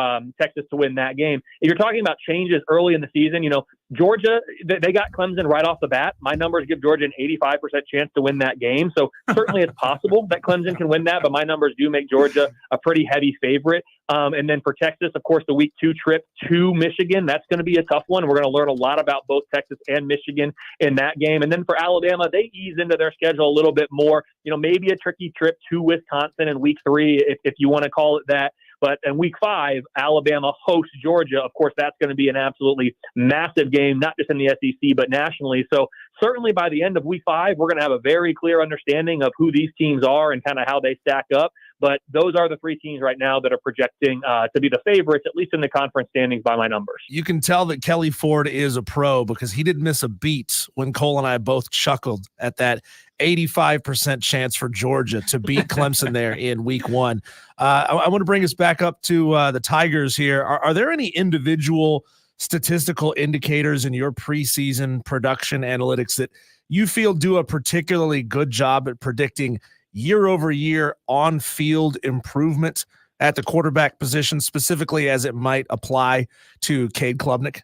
Texas to win that game. If you're talking about changes early in the season, Georgia, they got Clemson right off the bat. My numbers give Georgia an 85% chance to win that game. So certainly it's possible that Clemson can win that, but my numbers do make Georgia a pretty heavy favorite. And then for Texas, of course, the Week 2 trip to Michigan, that's going to be a tough one. We're going to learn a lot about both Texas and Michigan in that game. And then for Alabama, they ease into their schedule a little bit more. Maybe a tricky trip to Wisconsin in Week 3, if you want to call it that. But in Week 5, Alabama hosts Georgia. Of course, that's going to be an absolutely massive game, not just in the SEC, but nationally. So certainly by the end of Week 5, we're going to have a very clear understanding of who these teams are and kind of how they stack up. But those are the three teams right now that are projecting to be the favorites, at least in the conference standings by my numbers. You can tell that Kelly Ford is a pro because he didn't miss a beat when Cole and I both chuckled at that 85% chance for Georgia to beat Clemson there in Week 1. I want to bring us back up to the Tigers here. Are there any individual statistical indicators in your preseason production analytics that you feel do a particularly good job at predicting year-over-year on-field improvement at the quarterback position, specifically as it might apply to Cade Klubnik?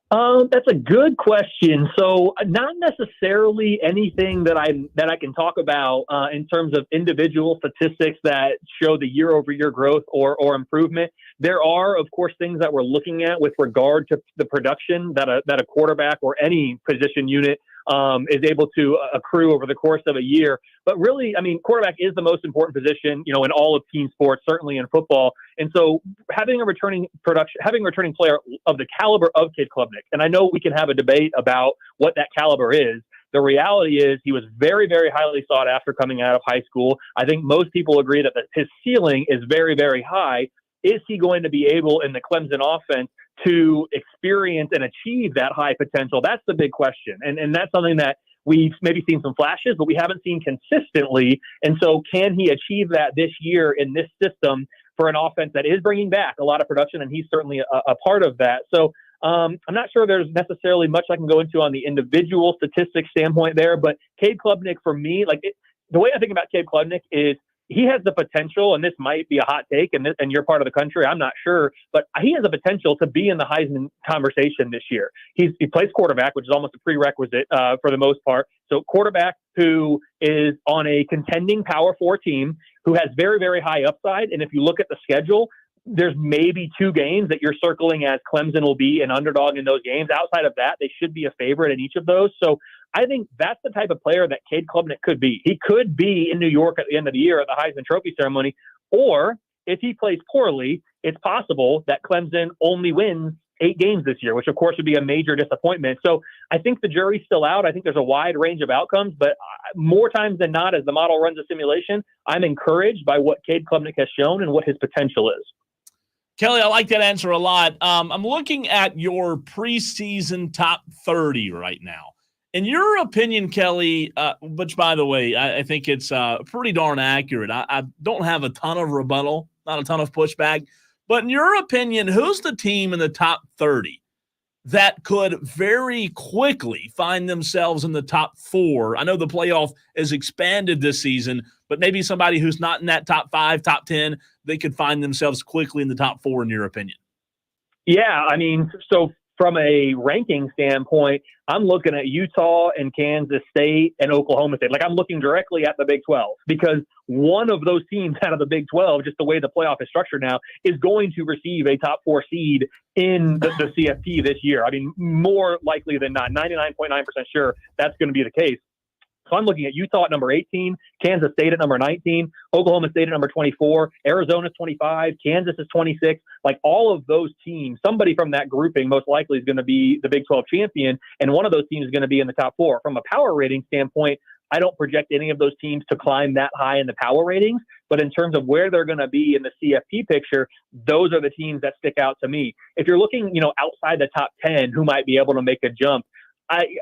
That's a good question. So not necessarily anything that I can talk about in terms of individual statistics that show the year-over-year growth or improvement. There are, of course, things that we're looking at with regard to the production that a quarterback or any position unit is able to accrue over the course of a year. But really, quarterback is the most important position, in all of team sports, certainly in football. And so having a returning player of the caliber of Cade Klubnik, and I know we can have a debate about what that caliber is. The reality is he was very, very highly sought after coming out of high school. I think most people agree that his ceiling is very, very high. Is he going to be able in the Clemson offense to experience and achieve that high potential? That's the big question. And that's something that we've maybe seen some flashes, but we haven't seen consistently. And so can he achieve that this year in this system for an offense that is bringing back a lot of production? And he's certainly a part of that. So I'm not sure there's necessarily much I can go into on the individual statistics standpoint there, but Cade Klubnik for me, the way I think about Cade Klubnik is he has the potential, and this might be a hot take, and you're part of the country, I'm not sure, but he has the potential to be in the Heisman conversation this year. He plays quarterback, which is almost a prerequisite for the most part. So quarterback who is on a contending Power 4 team, who has very, very high upside, and if you look at the schedule, there's maybe 2 games that you're circling as Clemson will be an underdog in those games. Outside of that, they should be a favorite in each of those. So I think that's the type of player that Cade Klubnik could be. He could be in New York at the end of the year at the Heisman Trophy ceremony, or if he plays poorly, it's possible that Clemson only wins 8 games this year, which of course would be a major disappointment. So I think the jury's still out. I think there's a wide range of outcomes, but more times than not, as the model runs a simulation, I'm encouraged by what Cade Klubnik has shown and what his potential is. Kelly, I like that answer a lot. I'm looking at your preseason top 30 right now. In your opinion, Kelly, which, by the way, I think it's pretty darn accurate. I don't have a ton of rebuttal, not a ton of pushback. But in your opinion, who's the team in the top 30 that could very quickly find themselves in the top 4? I know the playoff is expanded this season, but maybe somebody who's not in that top 5, top 10, they could find themselves quickly in the top 4, in your opinion. Yeah, so from a ranking standpoint, I'm looking at Utah and Kansas State and Oklahoma State. Like, I'm looking directly at the Big 12 because one of those teams out of the Big 12, just the way the playoff is structured now, is going to receive a top 4 seed in the CFP this year. I mean, more likely than not, 99.9% sure that's going to be the case. So I'm looking at Utah at number 18, Kansas State at number 19, Oklahoma State at number 24, Arizona's 25, Kansas is 26. Like, all of those teams, somebody from that grouping most likely is going to be the Big 12 champion, and one of those teams is going to be in the top 4. From a power rating standpoint, I don't project any of those teams to climb that high in the power ratings, but in terms of where they're going to be in the CFP picture, those are the teams that stick out to me. If you're looking, outside the top 10, who might be able to make a jump,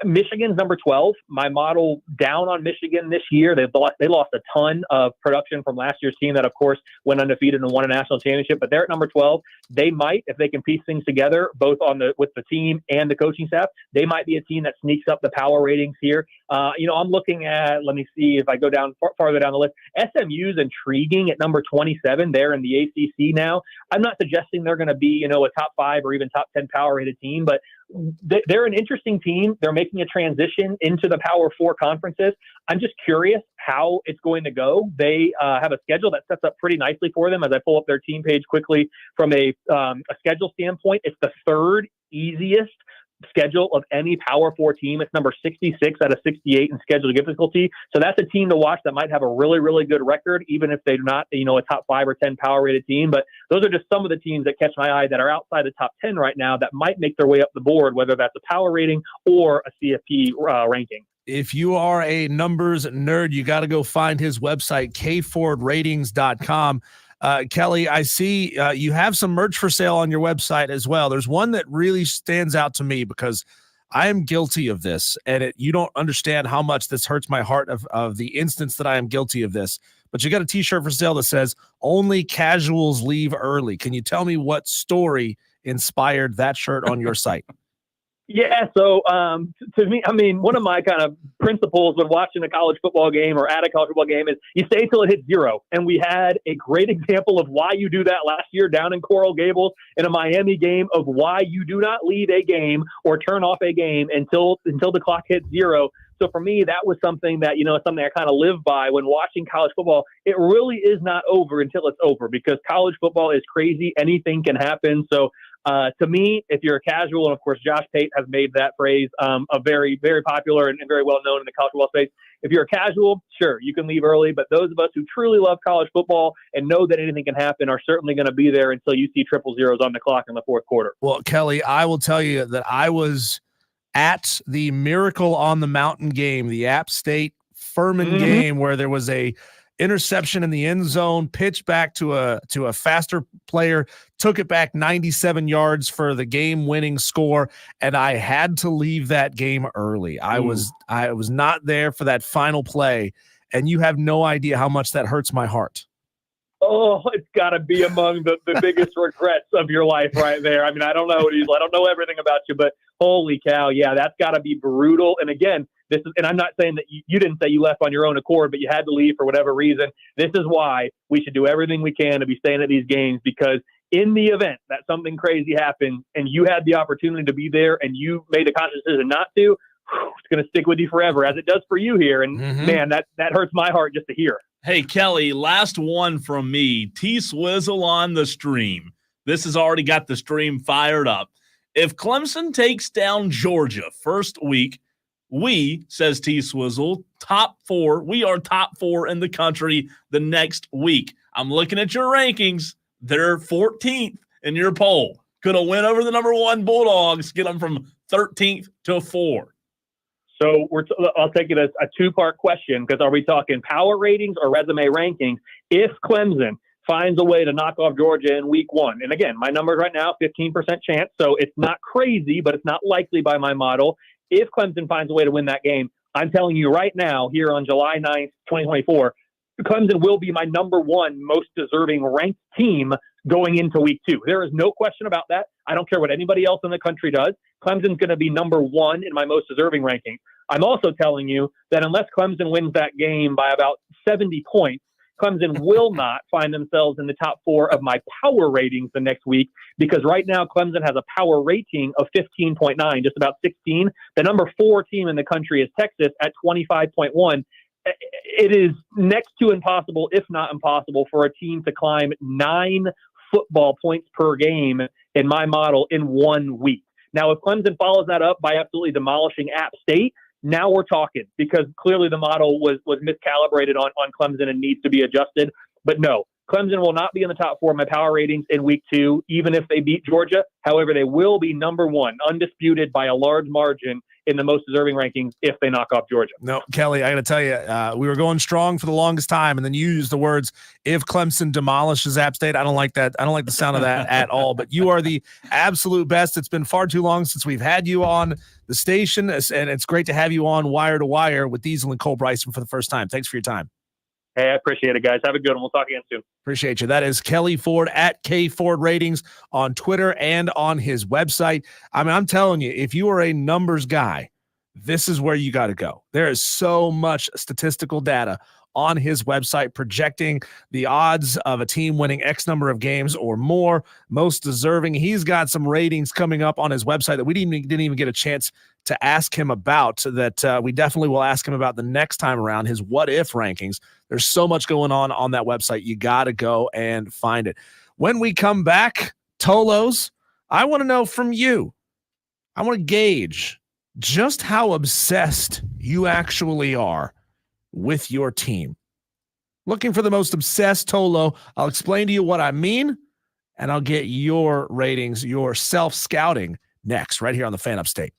Michigan's number 12. My model down on Michigan this year. They lost a ton of production from last year's team that, of course, went undefeated and won a national championship. But they're at number 12. They might, if they can piece things together, both with the team and the coaching staff, they might be a team that sneaks up the power ratings here. I'm looking at, let me see if I go down farther down the list. SMU's intriguing at number 27. They're in the ACC now. I'm not suggesting they're going to be, a top 5 or even top 10 power rated team, but they're an interesting team. They're making a transition into the Power 4 conferences. I'm just curious how it's going to go. They have a schedule that sets up pretty nicely for them. As I pull up their team page quickly from a schedule standpoint, it's the third easiest schedule of any Power 4 team. It's number 66 out of 68 in schedule difficulty. So that's a team to watch that might have a really, really good record, even if they're not, a top 5 or 10 power rated team. But those are just some of the teams that catch my eye that are outside the top 10 right now that might make their way up the board, whether that's a power rating or a CFP ranking. If you are a numbers nerd, you got to go find his website, kfordratings.com. Kelly, I see you have some merch for sale on your website as well. There's one that really stands out to me because I am guilty of this, and you don't understand how much this hurts my heart of the instance that I am guilty of this. But you got a T-shirt for sale that says, "Only casuals leave early." Can you tell me what story inspired that shirt on your site? Yeah, so to me, I mean, one of my kind of principles when watching a college football game or at a college football game is you stay till it hits 0. And we had a great example of why you do that last year down in Coral Gables in a Miami game, of why you do not leave a game or turn off a game until the clock hits 0. So for me, that was something that, something I kind of live by when watching college football. It really is not over until it's over, because college football is crazy. Anything can happen. So to me, if you're a casual, and of course, Josh Pate has made that phrase a very, very popular and very well known in the college football space. If you're a casual, sure, you can leave early. But those of us who truly love college football and know that anything can happen are certainly going to be there until you see triple zeros on the clock in the fourth quarter. Well, Kelly, I will tell you that I was at the Miracle on the Mountain game, the App State Furman game, where there was a interception in the end zone, pitch back to a faster player, took it back 97 yards for the game-winning score, and I had to leave that game early. I was not there for that final play, and you have no idea how much that hurts my heart. Oh, it's got to be among the biggest regrets of your life right there. I mean, I don't know, I don't know everything about you, but holy cow, yeah, that's got to be brutal. And again, and I'm not saying that you didn't say you left on your own accord, but you had to leave for whatever reason. This is why we should do everything we can to be staying at these games, because in the event that something crazy happens and you had the opportunity to be there and you made a conscious decision not to, it's going to stick with you forever, as it does for you here. And man, that hurts my heart just to hear. Hey, Kelly, last one from me. T-Swizzle on the stream. This has already got the stream fired up. If Clemson takes down Georgia first week, says T-Swizzle, top 4. We are top 4 in the country the next week. I'm looking at your rankings. They're 14th in your poll. Could have win over the number 1 Bulldogs, get them from 13th to 4. So I'll take it as a 2-part question, because are we talking power ratings or resume rankings? If Clemson finds a way to knock off Georgia in week 1, and again, my numbers right now, 15% chance, so it's not crazy, but it's not likely by my model. If Clemson finds a way to win that game, I'm telling you right now, here on July 9th, 2024, Clemson will be my number 1 most deserving ranked team going into week 2. There is no question about that. I don't care what anybody else in the country does. Clemson's going to be number 1 in my most deserving ranking. I'm also telling you that unless Clemson wins that game by about 70 points, Clemson will not find themselves in the top 4 of my power ratings the next week, because right now Clemson has a power rating of 15.9, just about 16. The number 4 team in the country is Texas at 25.1. It is next to impossible, if not impossible, for a team to climb 9 football points per game in my model in 1 week. Now, if Clemson follows that up by absolutely demolishing App State, now we're talking, because clearly the model was miscalibrated on Clemson and needs to be adjusted. But no, Clemson will not be in the top 4 of my power ratings in week 2, even if they beat Georgia. However, they will be number 1, undisputed by a large margin in the most deserving rankings if they knock off Georgia. No, Kelly, I got to tell you, we were going strong for the longest time, and then you used the words, if Clemson demolishes App State. I don't like that. I don't like the sound of that at all, but you are the absolute best. It's been far too long since we've had you on the station, and it's great to have you on Wire to Wire with Diesel and Cole Bryson for the first time. Thanks for your time. Hey, I appreciate it, guys. Have a good one. We'll talk again soon. Appreciate you. That is Kelly Ford at K Ford Ratings on Twitter and on his website. I mean, I'm telling you, if you are a numbers guy, this is where you got to go. There is so much statistical data on his website projecting the odds of a team winning X number of games or more, most deserving. He's got some ratings coming up on his website that we didn't even get a chance to ask him about, that we definitely will ask him about the next time around, his what if rankings. There's so much going on that website. You got to go and find it. When we come back, Tolos, I want to know from you. I want to gauge just how obsessed you actually are with your team. Looking for the most obsessed Tolo. I'll explain to you what I mean, and I'll get your ratings, your self-scouting next, right here on the Fan Upstate.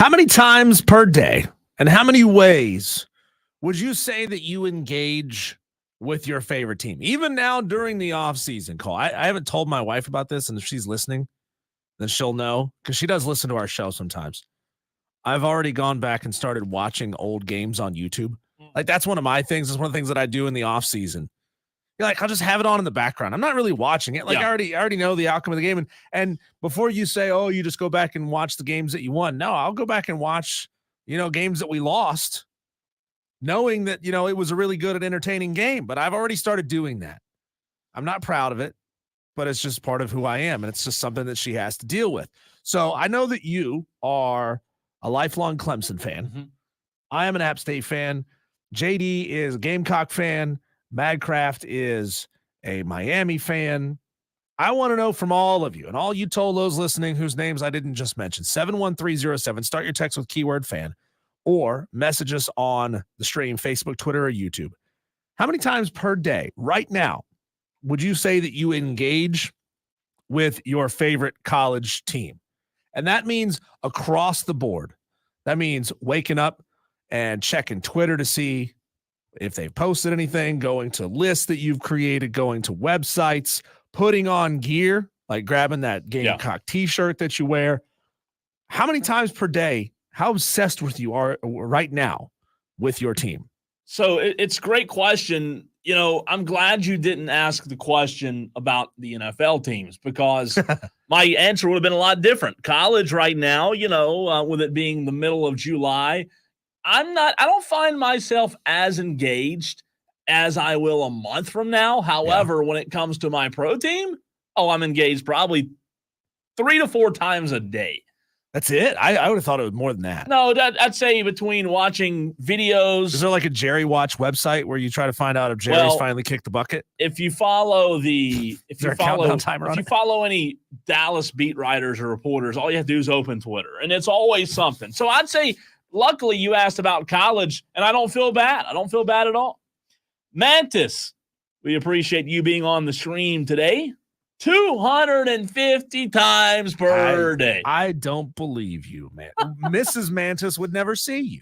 How many times per day and how many ways would you say that you engage with your favorite team? Even now during the off season, Cole. I haven't told my wife about this, and if she's listening, then she'll know because she does listen to our show sometimes. I've already gone back and started watching old games on YouTube. Like that's one of my things. It's one of the things that I do in the off season. Like I'll just have it on in the background. I'm not really watching it. Like I already know the outcome of the game. And before you say, oh, you just go back and watch the games that you won. No, I'll go back and watch, games that we lost, knowing that, it was a really good and entertaining game. But I've already started doing that. I'm not proud of it, but it's just part of who I am. And it's just something that she has to deal with. So I know that you are a lifelong Clemson fan. Mm-hmm. I am an App State fan. JD is a Gamecock fan. Madcraft is a Miami fan. I want to know from all of you and all you Tolos listening whose names I didn't just mention. 71307. Start your text with keyword fan or message us on the stream, Facebook, Twitter, or YouTube. How many times per day right now would you say that you engage with your favorite college team? And that means across the board. That means waking up and checking Twitter to see if they've posted anything, going to lists that you've created, going to websites, putting on gear, like grabbing that Gamecock t-shirt that you wear. How many times per day, how obsessed with you are right now with your team? So it's a great question. I'm glad you didn't ask the question about the NFL teams because my answer would have been a lot different. College right now, with it being the middle of July, I don't find myself as engaged as I will a month from now. However, when it comes to my pro team, I'm engaged probably 3 to 4 times a day. That's it? I would have thought it was more than that. No, I'd say between watching videos. Is there like a Jerry Watch website where you try to find out if Jerry's finally kicked the bucket? If you follow if you follow any Dallas beat writers or reporters, all you have to do is open Twitter, and it's always something. So I'd say, luckily, you asked about college, and I don't feel bad. I don't feel bad at all. Mantis, we appreciate you being on the stream today. 250 times per day. I don't believe you, man. Mrs. Mantis would never see you.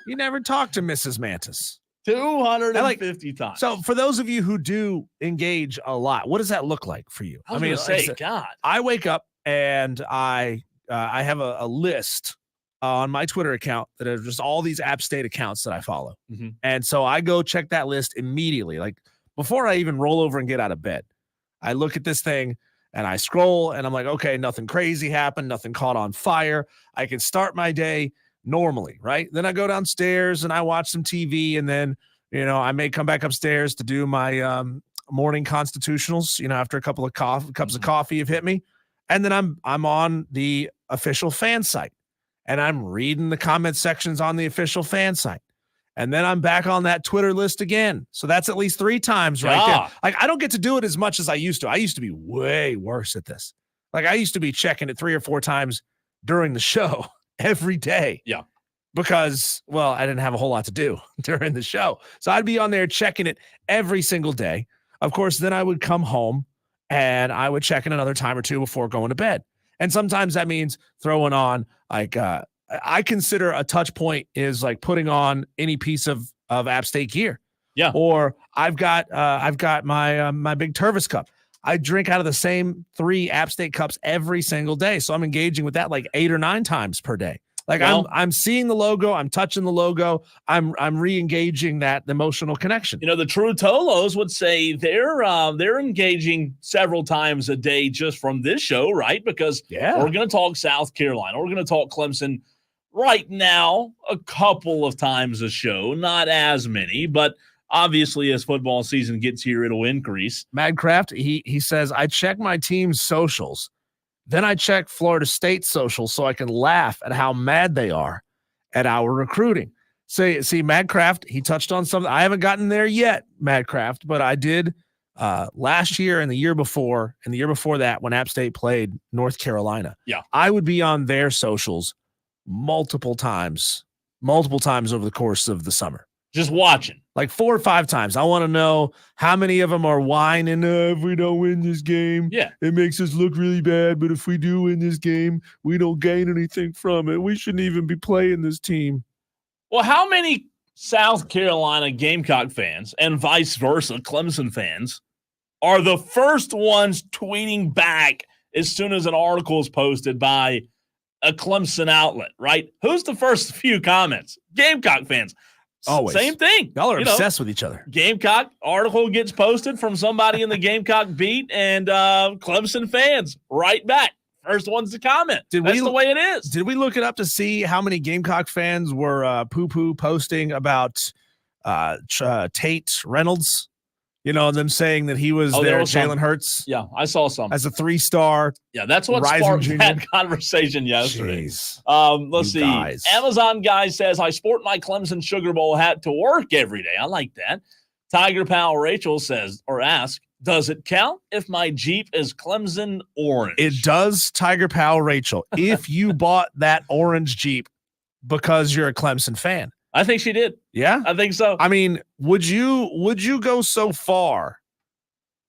You never talk to Mrs. Mantis. 250 times. So for those of you who do engage a lot, what does that look like for you? I mean, God. I wake up and I have a list on my Twitter account that are just all these App State accounts that I follow. Mm-hmm. And so I go check that list immediately. Like before I even roll over and get out of bed, I look at this thing and I scroll and I'm like, okay, nothing crazy happened. Nothing caught on fire. I can start my day normally, right? Then I go downstairs and I watch some TV and then, I may come back upstairs to do my morning constitutionals, after a couple of cups of coffee have hit me. And then I'm on the official fan site and I'm reading the comment sections on the official fan site. And then I'm back on that Twitter list again. So that's at least 3 times right there. Like I don't get to do it as much as I used to. I used to be way worse at this. Like I used to be checking it 3 or 4 times during the show every day. Yeah. Because, I didn't have a whole lot to do during the show. So I'd be on there checking it every single day. Of course, then I would come home and I would check it another time or 2 before going to bed. And sometimes that means throwing on I consider a touch point is like putting on any piece of App State gear. Yeah. Or I've got my my big Tervis cup. I drink out of the same 3 App State cups every single day. So I'm engaging with that like 8 or 9 times per day. Like I'm seeing the logo, I'm touching the logo, I'm re-engaging that emotional connection. The true Tolos would say they're engaging several times a day just from this show, right? Because we're going to talk South Carolina, we're going to talk Clemson right now a couple of times a show, not as many, but obviously as football season gets here, it'll increase. Madcraft, he says, I check my team's socials. Then I check Florida State socials so I can laugh at how mad they are at our recruiting. See, Madcraft, he touched on something. I haven't gotten there yet, Madcraft, but I did last year and the year before that when App State played North Carolina. Yeah. I would be on their socials multiple times over the course of the summer. Just watching. Like 4 or 5 times. I want to know how many of them are whining, if we don't win this game, Yeah. it makes us look really bad. But if we do win this game, we don't gain anything from it. We shouldn't even be playing this team. Well, how many South Carolina Gamecock fans and vice versa, Clemson fans, are the first ones tweeting back as soon as an article is posted by a Clemson outlet, right? Who's the first few comments? Gamecock fans. Always. Same thing. Y'all are obsessed with each other. Gamecock article gets posted from somebody in the Gamecock beat, and Clemson fans right back. First ones to comment. That's the way it is. Did we look it up to see how many Gamecock fans were poo-poo posting about Tate Reynolds? You know, them saying that he was there, Jalen Hurts. Yeah, I saw some. As a 3-star. Yeah, that's what sparked that conversation yesterday. Jeez. Let's see. Guys. Amazon guy says, I sport my Clemson Sugar Bowl hat to work every day. I like that. Tiger Pal Rachel says, or asks, does it count if my Jeep is Clemson orange? It does, Tiger Pal Rachel, if you bought that orange Jeep because you're a Clemson fan. I think she did. Yeah? I think so. I mean, would you go so far,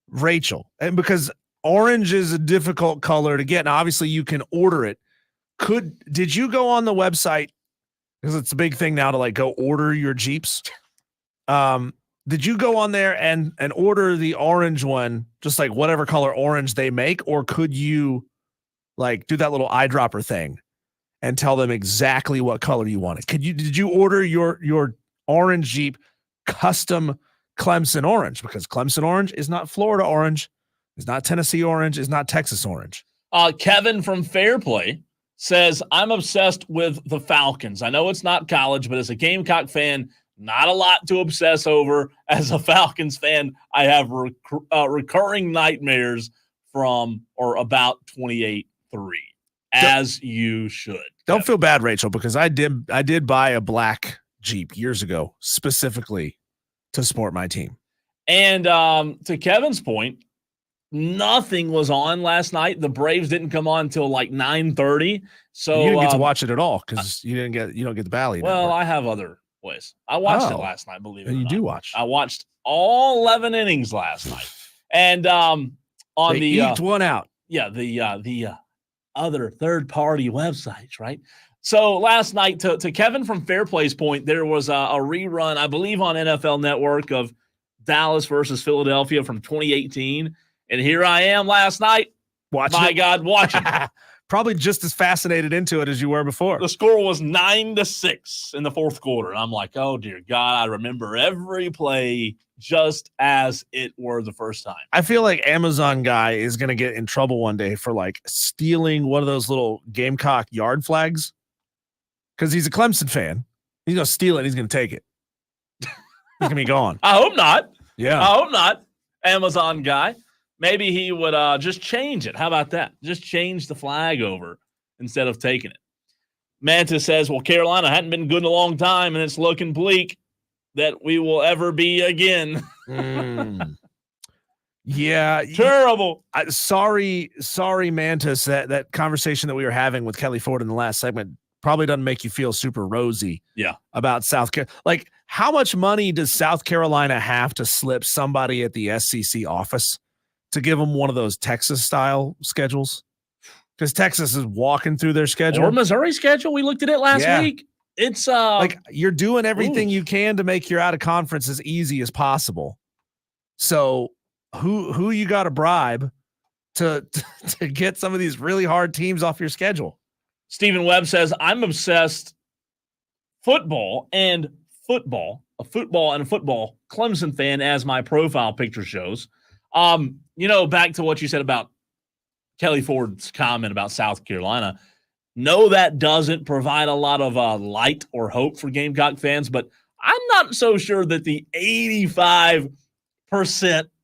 Rachel? And because orange is a difficult color to get, and obviously you can order it. Did you go on the website? Because it's a big thing now to like go order your Jeeps. Did you go on there and order the orange one, just like whatever color orange they make, or could you like do that little eyedropper thing and tell them exactly what color you wanted? Did you order your orange Jeep custom Clemson orange? Because Clemson orange is not Florida orange, is not Tennessee orange, is not Texas orange. Kevin from Fairplay says, I'm obsessed with the Falcons. I know it's not college, but as a Gamecock fan, not a lot to obsess over. As a Falcons fan, I have recurring nightmares from or about 28-3, as you should. Don't feel bad, Rachel, because I did buy a black Jeep years ago specifically to support my team. And to Kevin's point, nothing was on last night. The Braves didn't come on until like 9:30. So you didn't get to watch it at all because you don't get the Bally. Well, network. I have other ways. I watched it last night, believe it or you not. do watch. I watched all 11 innings last night. And on they eked one out. Yeah, the other third-party websites, right? So last night, to Kevin from Fairplay's point, there was a rerun, I believe, on NFL Network of Dallas versus Philadelphia from 2018. And here I am last night. Watching Probably just as fascinated into it as you were before. The score was 9-6 in the fourth quarter. And I'm like, oh, dear God, I remember every play just as it were the first time. I feel like Amazon guy is going to get in trouble one day for like stealing one of those little Gamecock yard flags because he's a Clemson fan. He's going to steal it. And he's going to take it. He's going to be gone. I hope not. Yeah. I hope not. Amazon guy. Maybe he would just change it. How about that? Just change the flag over instead of taking it. Manta says, well, Carolina hadn't been good in a long time, and it's looking bleak that we will ever be again. Yeah. Terrible. Sorry, Mantis. That conversation that we were having with Kelly Ford in the last segment probably doesn't make you feel super rosy about South Carolina. Like, how much money does South Carolina have to slip somebody at the SEC office to give them one of those Texas-style schedules? Because Texas is walking through their schedule. Or Missouri schedule. We looked at it last week. It's like you're doing everything you can to make your out-of-conference as easy as possible. So who you got to bribe to get some of these really hard teams off your schedule? Stephen Webb says, I'm obsessed football and a football Clemson fan, as my profile picture shows. Back to what you said about Kelly Ford's comment about South Carolina. No, that doesn't provide a lot of light or hope for Gamecock fans, but I'm not so sure that the 85%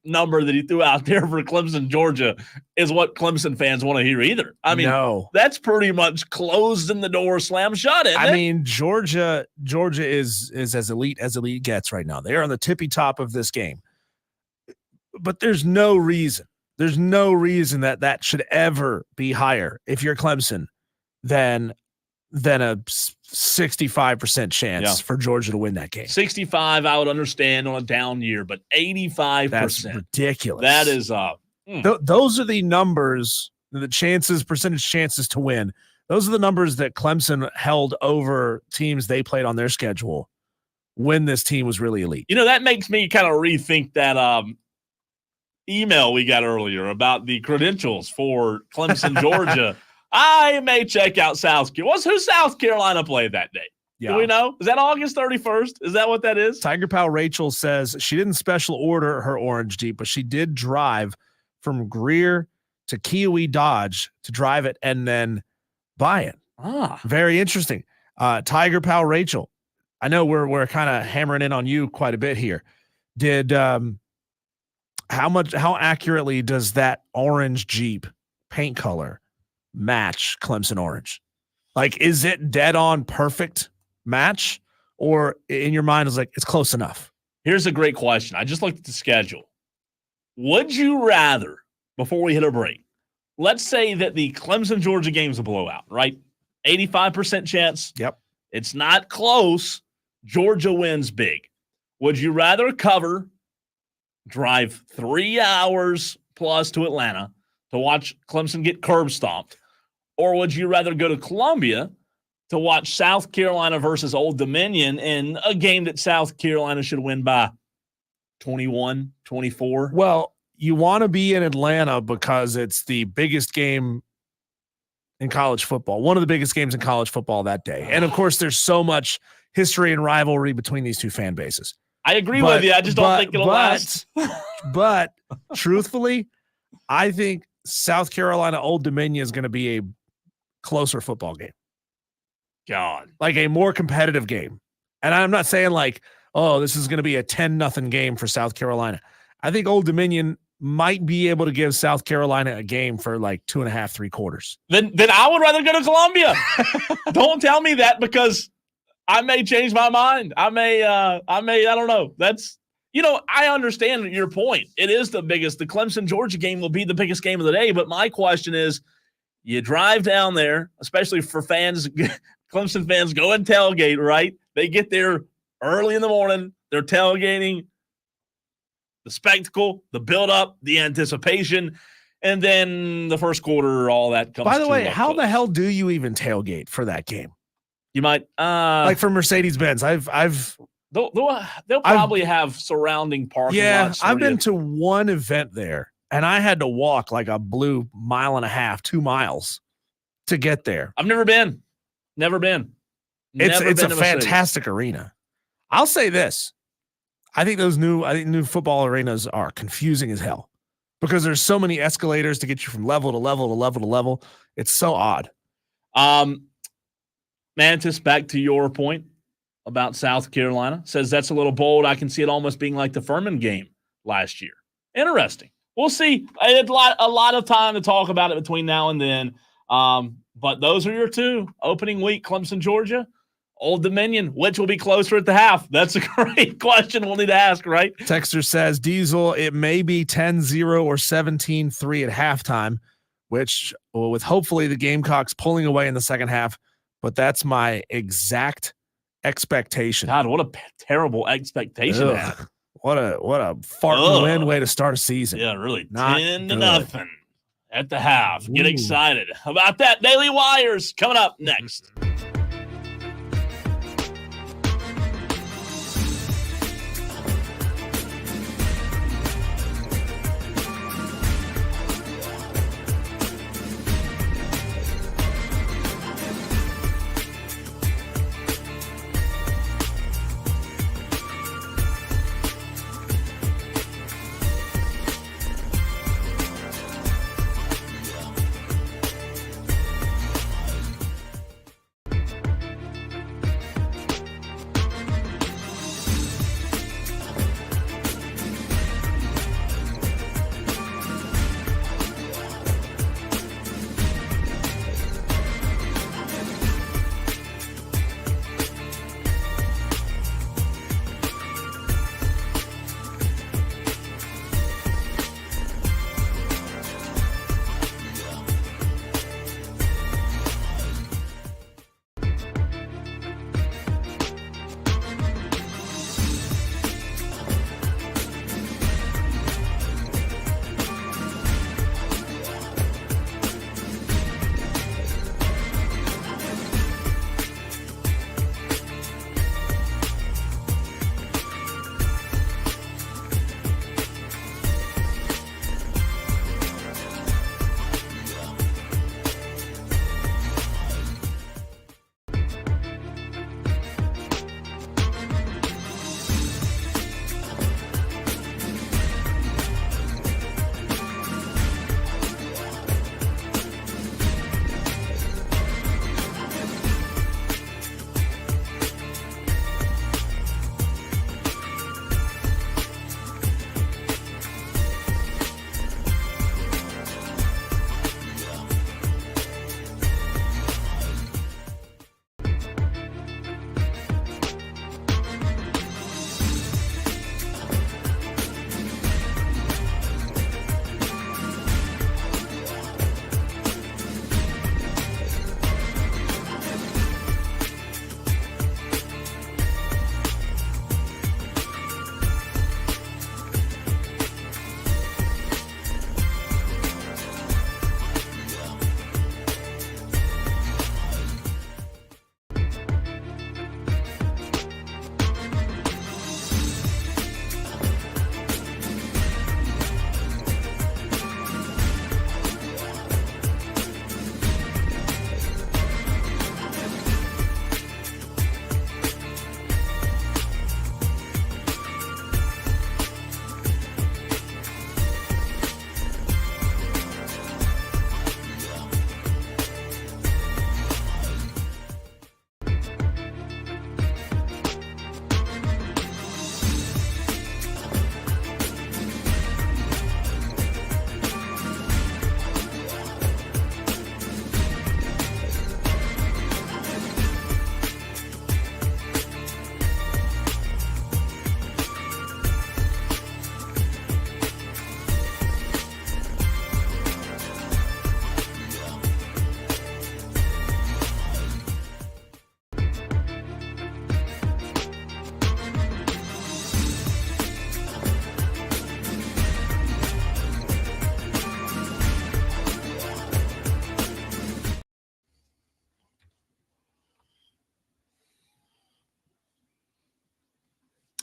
number that he threw out there for Clemson, Georgia is what Clemson fans want to hear either. I mean, no. That's pretty much closed in the door, slam shut, isn't it? I mean, Georgia is as elite gets right now. They are on the tippy top of this game. But there's no reason that should ever be higher if you're Clemson than a 65% chance for Georgia to win that game. 65, I would understand on a down year, but 85%. That's ridiculous. That is those are the numbers, the percentage chances to win. Those are the numbers that Clemson held over teams they played on their schedule when this team was really elite. That makes me kind of rethink that email we got earlier about the credentials for Clemson, Georgia. I may check out South Carolina. Who South Carolina played that day? Yeah. Do we know? Is that August 31st? Is that what that is? Tiger Pal Rachel says she didn't special order her orange Jeep, but she did drive from Greer to Kiwi Dodge to drive it and then buy it. Very interesting. Tiger Pal Rachel, I know we're kind of hammering in on you quite a bit here. Did how accurately does that orange Jeep paint color match Clemson orange? Like, is it dead on perfect match, or in your mind is like it's close enough? Here's a great question. I just looked at the schedule. Would you rather, before we hit a break, let's say that the Clemson Georgia game is a blowout, right? 85% chance. Yep. It's not close. Georgia wins big. Would you rather drive 3 hours plus to Atlanta to watch Clemson get curb stomped? Or would you rather go to Columbia to watch South Carolina versus Old Dominion in a game that South Carolina should win by 21, 24? Well, you want to be in Atlanta because it's the biggest game in college football, one of the biggest games in college football that day. And, of course, there's so much history and rivalry between these two fan bases. I agree with you. I just don't think it'll last. But truthfully, I think South Carolina Old Dominion is going to be a closer football game. God. Like a more competitive game. And I'm not saying like, oh, this is going to be a 10-0 game for South Carolina. I think Old Dominion might be able to give South Carolina a game for like 2.5, 3 quarters. Then I would rather go to Columbia. Don't tell me that, because I may change my mind. I don't know. That's, I understand your point. It is the biggest. The Clemson Georgia game will be the biggest game of the day. But my question is, you drive down there, especially for fans, Clemson fans go and tailgate, right? They get there early in the morning. They're tailgating. The spectacle, the build-up, the anticipation, and then the first quarter, all that comes. By the way, how the hell do you even tailgate for that game? You might like for Mercedes-Benz. They'll probably have surrounding parking lots. I've been to one event there, and I had to walk like a blue 1.5 miles, 2 miles to get there. I've never been. It's a fantastic arena. I'll say this. I think new football arenas are confusing as hell because there's so many escalators to get you from level to level to level to level. It's so odd. Mantis, back to your point about South Carolina, says that's a little bold. I can see it almost being like the Furman game last year. Interesting. We'll see. I had a lot of time to talk about it between now and then. But those are your two. Opening week, Clemson, Georgia. Old Dominion, which will be closer at the half? That's a great question we'll need to ask, right? Texter says, Diesel, it may be 10-0 or 17-3 at halftime, which with hopefully the Gamecocks pulling away in the second half, but that's my exact expectation. God, what a terrible expectation. What a fart in the wind way to start a season. Yeah, really. Not 10-0 at the half. Get excited about that. Daily Wires coming up next.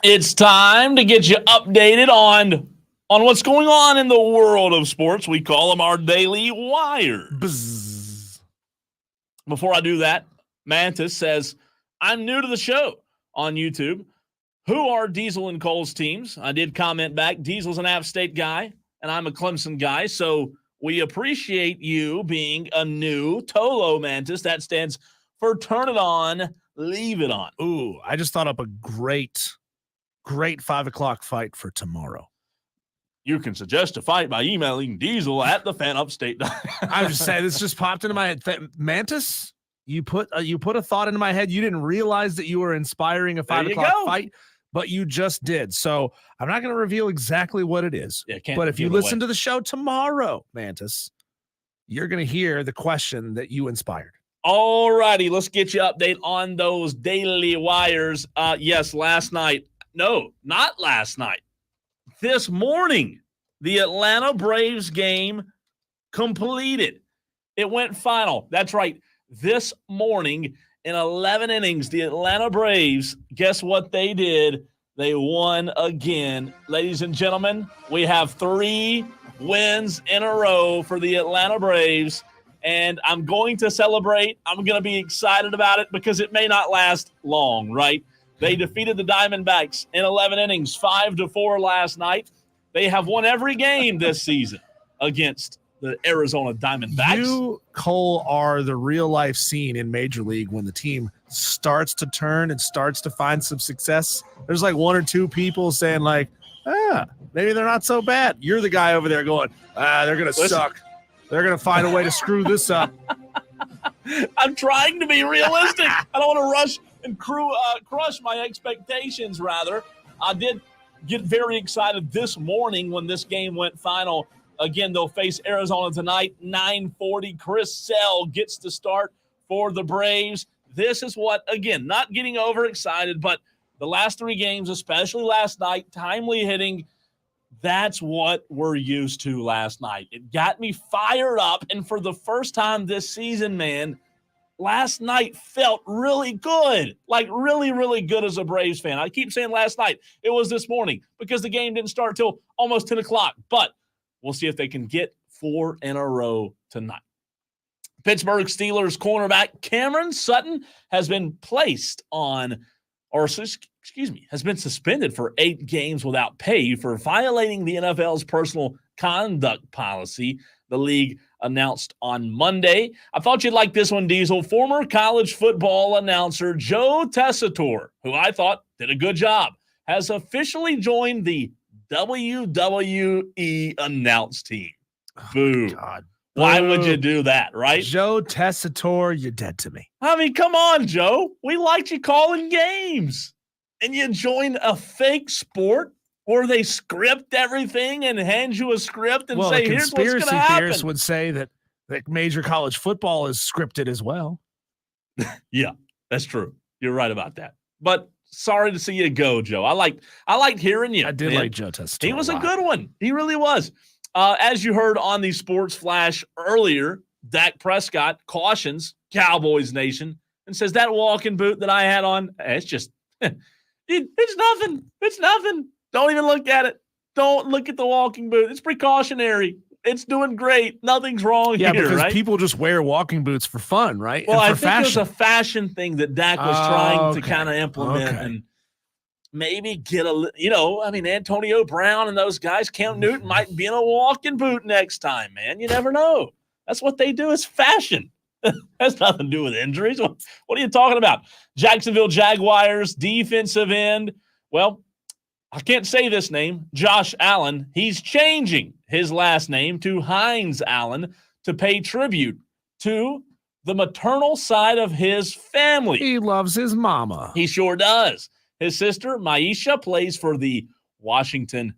It's time to get you updated on what's going on in the world of sports. We call them our daily wires. Bzz. Before I do that, Mantis says, I'm new to the show on YouTube. Who are Diesel and Cole's teams? I did comment back. Diesel's an App State guy, and I'm a Clemson guy, so we appreciate you being a new Tolo Mantis. That stands for Turn It On, Leave It On. Ooh, I just thought up a great 5 o'clock fight for tomorrow. You can suggest a fight by emailing Diesel at thefanupstate. I'm just saying, this just popped into my head. Mantis, you put a thought into my head. You didn't realize that you were inspiring a 5 o'clock fight, but you just did. So I'm not going to reveal exactly what it is. Yeah, but if you listen to the show tomorrow, Mantis, you're going to hear the question that you inspired. All righty, let's get you update on those daily wires. Yes, last night. No, not last night. This morning, the Atlanta Braves game completed. It went final. That's right. This morning, in 11 innings, the Atlanta Braves, guess what they did? They won again. Ladies and gentlemen, we have 3 wins in a row for the Atlanta Braves, and I'm going to celebrate. I'm going to be excited about it because it may not last long, right? They defeated the Diamondbacks in 11 innings, 5-4 last night. They have won every game this season against the Arizona Diamondbacks. You, Cole, are the real-life scene in Major League when the team starts to turn and starts to find some success. There's like 1 or 2 people saying like, maybe they're not so bad. You're the guy over there going, they're going to suck. They're going to find a way to screw this up. I'm trying to be realistic. I don't want to rush and crush my expectations, rather. I did get very excited this morning when this game went final. Again, they'll face Arizona tonight, 9:40. Chris Sale gets to start for the Braves. This is what, again, not getting overexcited, but the last 3 games, especially last night, timely hitting, that's what we're used to last night. It got me fired up, and for the first time this season, man, last night felt really good, like really, really good as a Braves fan. I keep saying last night. It was this morning because the game didn't start till almost 10 o'clock, but we'll see if they can get 4 in a row tonight. Pittsburgh Steelers cornerback Cameron Sutton has been has been suspended for 8 games without pay for violating the NFL's personal conduct policy, the league announced on Monday. I thought you'd like this one, Diesel. Former college football announcer Joe Tessitore, who I thought did a good job, has officially joined the WWE announce team. Boo. God. Why would you do that, right? Joe Tessitore, you're dead to me. I mean, come on, Joe. We liked you calling games. And you join a fake sport where they script everything and hand you a script and say, here's what's going to happen. Conspiracy theorists would say that major college football is scripted as well. Yeah, that's true. You're right about that. But sorry to see you go, Joe. I liked hearing you. I did like Joe Tessitore. He was a good one. He really was. As you heard on the Sports Flash earlier, Dak Prescott cautions Cowboys Nation and says that walking boot that I had on, it's just, it's nothing. It's nothing. Don't even look at it. Don't look at the walking boot. It's precautionary. It's doing great. Nothing's wrong here, because right? people just wear walking boots for fun, right? Well, and for I think fashion. it was a fashion thing that Dak was trying to kind of implement and maybe get Antonio Brown and those guys, Cam Newton might be in a walking boot next time, man. You never know. That's what they do. It's fashion. Has nothing to do with injuries. What are you talking about? Jacksonville Jaguars defensive end. Well, I can't say this name, Josh Allen. He's changing his last name to Hines Allen to pay tribute to the maternal side of his family. He loves his mama. He sure does. His sister, Maisha, plays for the Washington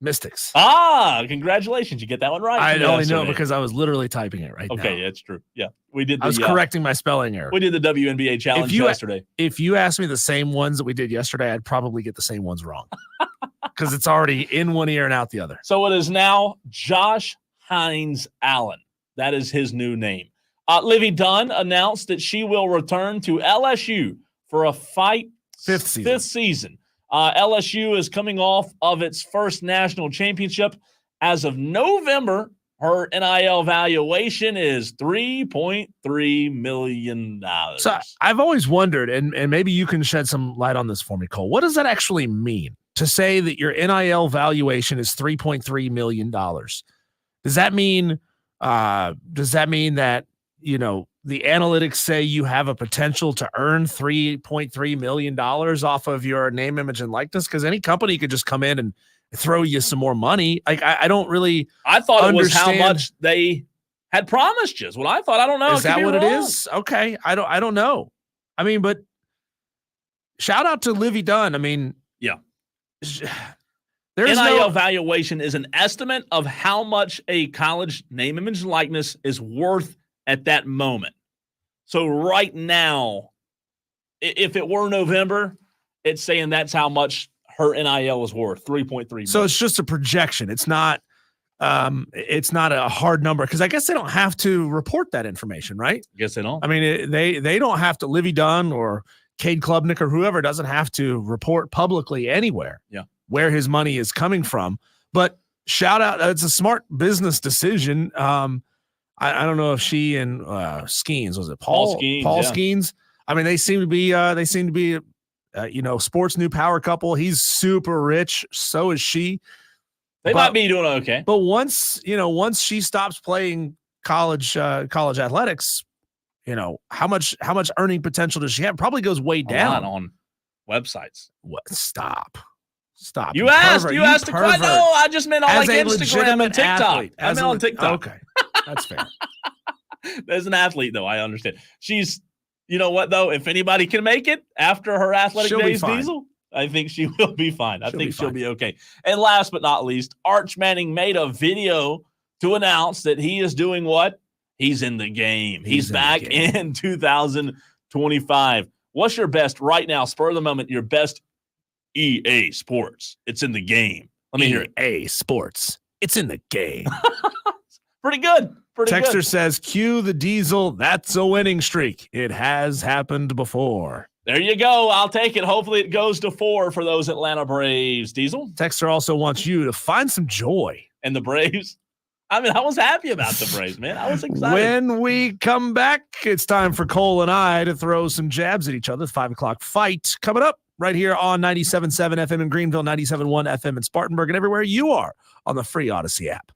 Mystics. Congratulations. You get that one right. I only know because I was literally typing it right now. Okay, that's true. Yeah, we did. I was correcting my spelling error. We did the WNBA challenge yesterday. If you asked me the same ones that we did yesterday, I'd probably get the same ones wrong because it's already in one ear and out the other. So it is now Josh Hines Allen. That is his new name. Livy Dunn announced that she will return to LSU for a fifth season. LSU is coming off of its first national championship. As of November, her NIL valuation is $3.3 million. So I've always wondered, and maybe you can shed some light on this for me, Cole. What does that actually mean to say that your NIL valuation is $3.3 million? Does that mean that, the analytics say you have a potential to earn $3.3 million off of your name, image, and likeness? Because any company could just come in and throw you some more money. Like I don't really. I thought understand. It was how much they had promised you. Is what I thought. I don't know. Is that what it is? Okay, I don't know. I mean, but shout out to Livy Dunn. I mean, yeah. There's NIL valuation is an estimate of how much a college name, image, and likeness is worth at that moment. So right now, if it were November, it's saying that's how much her NIL is worth, $3.3 million. So it's just a projection. It's not a hard number, because I guess they don't have to report that information, right? I guess they don't. I mean, they don't have to. Livy Dunn or Cade Klubnik or whoever doesn't have to report publicly anywhere where his money is coming from. But shout out, it's a smart business decision. I don't know if she and Skeens, was it Paul Skeens? I mean, they seem to be sports new power couple. He's super rich. So is she. They might be doing okay. But once she stops playing college athletics, how much earning potential does she have? Probably goes way down on websites. What? Stop. You asked a question. No, I just meant on like Instagram and TikTok. Athlete, I meant on TikTok. Okay. That's fair. As an athlete, though, I understand. She's, you know what, though? If anybody can make it after her athletic days, Diesel, I think she will be fine. I think she'll be okay. And last but not least, Arch Manning made a video to announce that he is doing what? He's in the game. He's back in 2025. What's your best right now, spur of the moment, your best EA Sports? It's in the game. Let me hear it. EA Sports. It's in the game. Pretty good. Texter says, cue the Diesel. That's a winning streak. It has happened before. There you go. I'll take it. Hopefully it goes to 4 for those Atlanta Braves. Diesel? Texter also wants you to find some joy. And the Braves? I mean, I was happy about the Braves, man. I was excited. When we come back, it's time for Cole and I to throw some jabs at each other. 5 o'clock fight coming up right here on 97.7 FM in Greenville, 97.1 FM in Spartanburg, and everywhere you are on the free Odyssey app.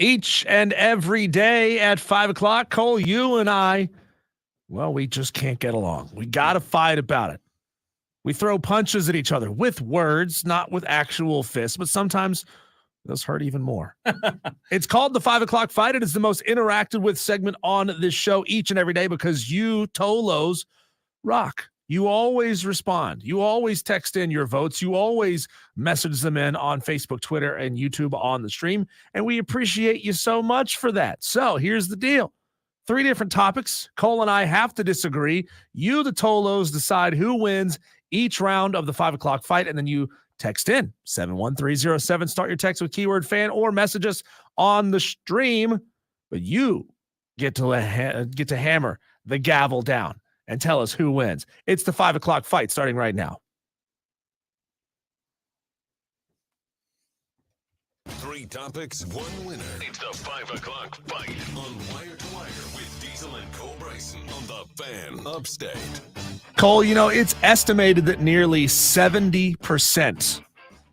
Each and every day at 5 o'clock, Cole, you and I, well, we just can't get along. We got to fight about it. We throw punches at each other with words, not with actual fists, but sometimes those hurt even more. It's called the 5 o'clock fight. It is the most interacted with segment on this show each and every day because you Tolos rock. You always respond. You always text in your votes. You always message them in on Facebook, Twitter, and YouTube on the stream. And we appreciate you so much for that. So here's the deal. 3 different topics. Cole and I have to disagree. You, the Tolos, decide who wins each round of the 5 o'clock fight, and then you text in 71307. Start your text with keyword fan or message us on the stream. But you get to hammer the gavel down and tell us who wins. It's the 5 o'clock fight starting right now. 3 topics, 1 winner. It's the 5 o'clock fight on Wire to Wire with Diesel and Cole Bryson on the Fan Upstate. Cole, you know, it's estimated that nearly 70%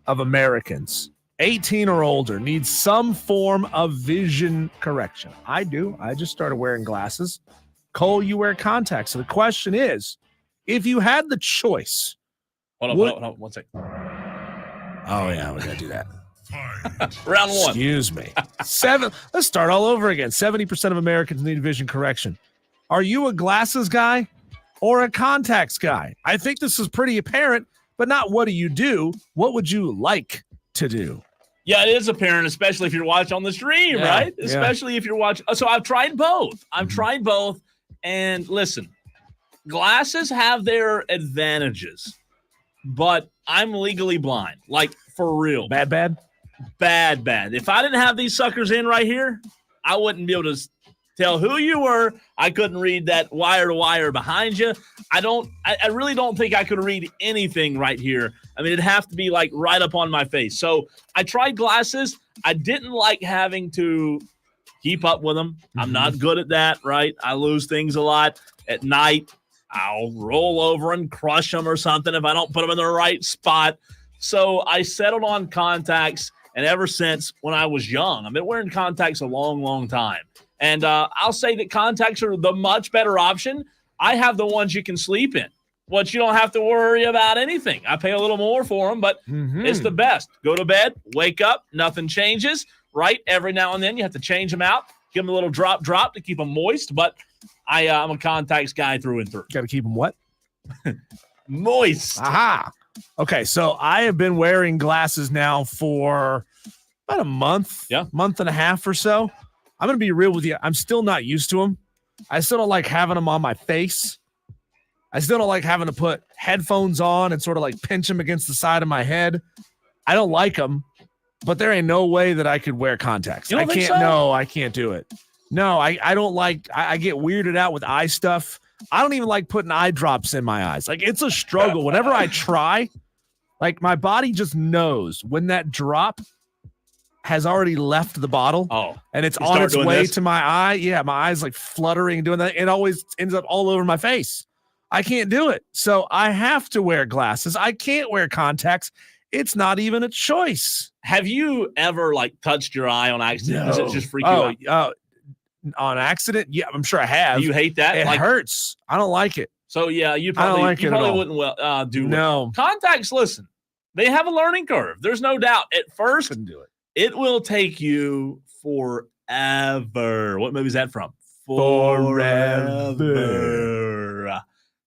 of Americans 18 or older need some form of vision correction. I do. I just started wearing glasses. Cole, you wear contacts. So the question is, if you had the choice. Hold on, 1 second. Oh, yeah, we got to do that. Round 1. Excuse me. Let's start all over again. 70% of Americans need vision correction. Are you a glasses guy or a contacts guy? I think this is pretty apparent, but not what do you do? What would you like to do? Yeah, it is apparent, especially if you're watching on the stream, right? Especially if you're watching. So I've tried both. And listen, glasses have their advantages, but I'm legally blind. Like, for real. Bad. Bad. If I didn't have these suckers in right here, I wouldn't be able to tell who you were. I couldn't read that wire to wire behind you. I really don't think I could read anything right here. I mean, it'd have to be like right up on my face. So I tried glasses. I didn't like having to keep up with them. I'm not good at that, right? I lose things a lot at night. I'll roll over and crush them or something if I don't put them in the right spot. So I settled on contacts, and ever since when I was young, I've been wearing contacts a long, long time. And I'll say that contacts are the much better option. I have the ones you can sleep in, but you don't have to worry about anything. I pay a little more for them, but it's the best. Go to bed, wake up, nothing changes, right? Every now and then you have to change them out, give them a little drop to keep them moist, but I'm a contacts guy through and through. Got to keep them what? Moist. Aha. Okay, so I have been wearing glasses now for about a month, month and a half or so. I'm going to be real with you. I'm still not used to them. I still don't like having them on my face. I still don't like having to put headphones on and sort of like pinch them against the side of my head. I don't like them, but there ain't no way that I could wear contacts. I can't. No, I can't do it. No, I don't like, I get weirded out with eye stuff. I don't even like putting eye drops in my eyes. Like, it's a struggle. Whenever I try, like, my body just knows when that drop has already left the bottle and it's on its way to my eye. Yeah, my eye's like fluttering, doing that. It always ends up all over my face. I can't do it. So I have to wear glasses. I can't wear contacts. It's not even a choice. Have you ever like touched your eye on accident? Does it just freak you out? On accident? Yeah, I'm sure I have. Do you hate that? It hurts. I don't like it. So yeah, you probably wouldn't do it. Contacts, listen, they have a learning curve. There's no doubt. At first, couldn't do it. It will take you forever. What movie is that from? Forever.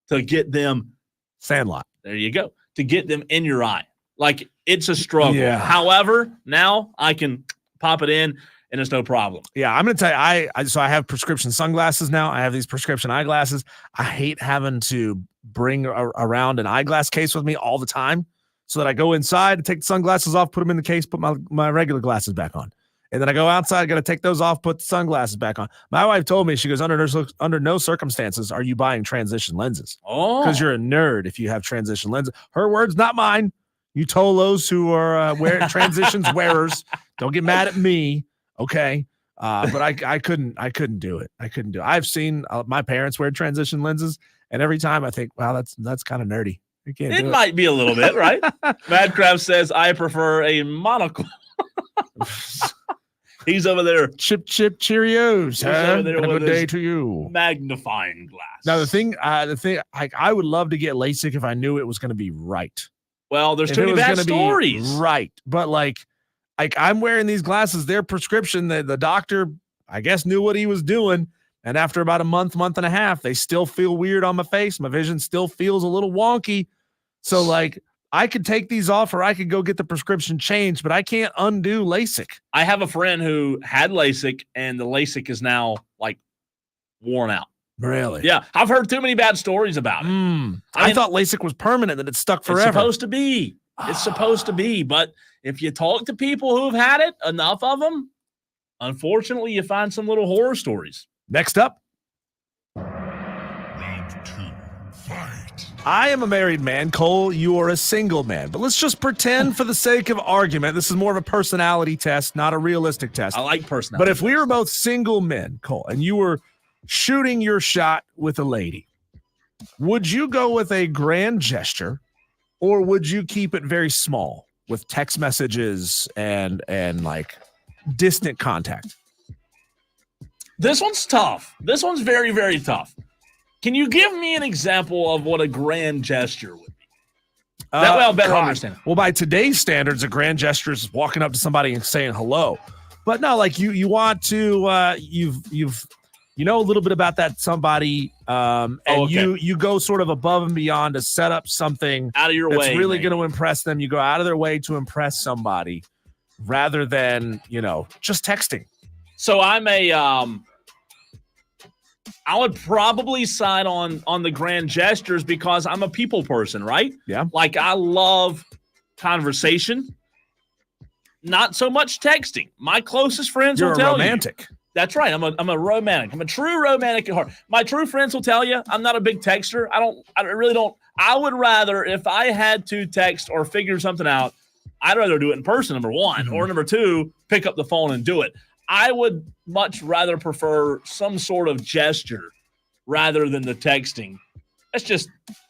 To get them. Sandlot. There you go. To get them in your eye. Like, it's a struggle. Yeah. However, now I can pop it in and it's no problem. Yeah, I'm going to tell you, I have prescription sunglasses now. I have these prescription eyeglasses. I hate having to bring around an eyeglass case with me all the time so that I go inside, take the sunglasses off, put them in the case, put my regular glasses back on. And then I go outside, I got to take those off, put the sunglasses back on. My wife told me, she goes, under no circumstances are you buying transition lenses. Because you're a nerd if you have transition lenses. Her words, not mine. You Tolos who are transitions wearers, don't get mad at me. Okay. But I couldn't do it. I've seen my parents wear transition lenses, and every time I think, wow, that's kind of nerdy. It might be a little bit, right? Madcraft says, I prefer a monocle. He's over there. Chip, Cheerios. He's over there And a with good day his to you. magnifying glass. Now, the thing, I would love to get LASIK if I knew it was going to be right. Well, there's If too it many was bad gonna be stories. right. But like I'm wearing these glasses, their prescription, the doctor, I guess, knew what he was doing. And after about a month and a half, they still feel weird on my face. My vision still feels a little wonky. So like I could take these off or I could go get the prescription changed, but I can't undo LASIK. I have a friend who had LASIK, and the LASIK is now like worn out. Really? Yeah, I've heard too many bad stories about it. I thought LASIK was permanent, that it stuck forever. It's supposed to be. It's supposed to be. But if you talk to people who've had it, enough of them, unfortunately, you find some little horror stories. Next up. Round 2. Fight. I am a married man. Cole, you are a single man. But let's just pretend for the sake of argument, this is more of a personality test, not a realistic test. I like personality. But if we were both single men, Cole, and you were shooting your shot with a lady, would you go with a grand gesture or would you keep it very small with text messages and like distant contact? This one's tough. This one's very, very tough. Can you give me an example of what a grand gesture would be? That way I'll better understand. Well, by today's standards, a grand gesture is walking up to somebody and saying hello. But no, like you want to, you've a little bit about that somebody, and you go sort of above and beyond to set up something Out of your that's way. really going to impress them. You go out of their way to impress somebody rather than, just texting. So I'm I would probably side on the grand gestures because I'm a people person, right? Yeah. Like I love conversation, not so much texting. My closest friends You're will a tell romantic. you. That's right. I'm a romantic. I'm a true romantic at heart. My true friends will tell you I'm not a big texter. I really don't. I would rather, if I had to text or figure something out, I'd rather do it in person, number one, or number two, pick up the phone and do it. I would much rather prefer some sort of gesture rather than the texting. That's just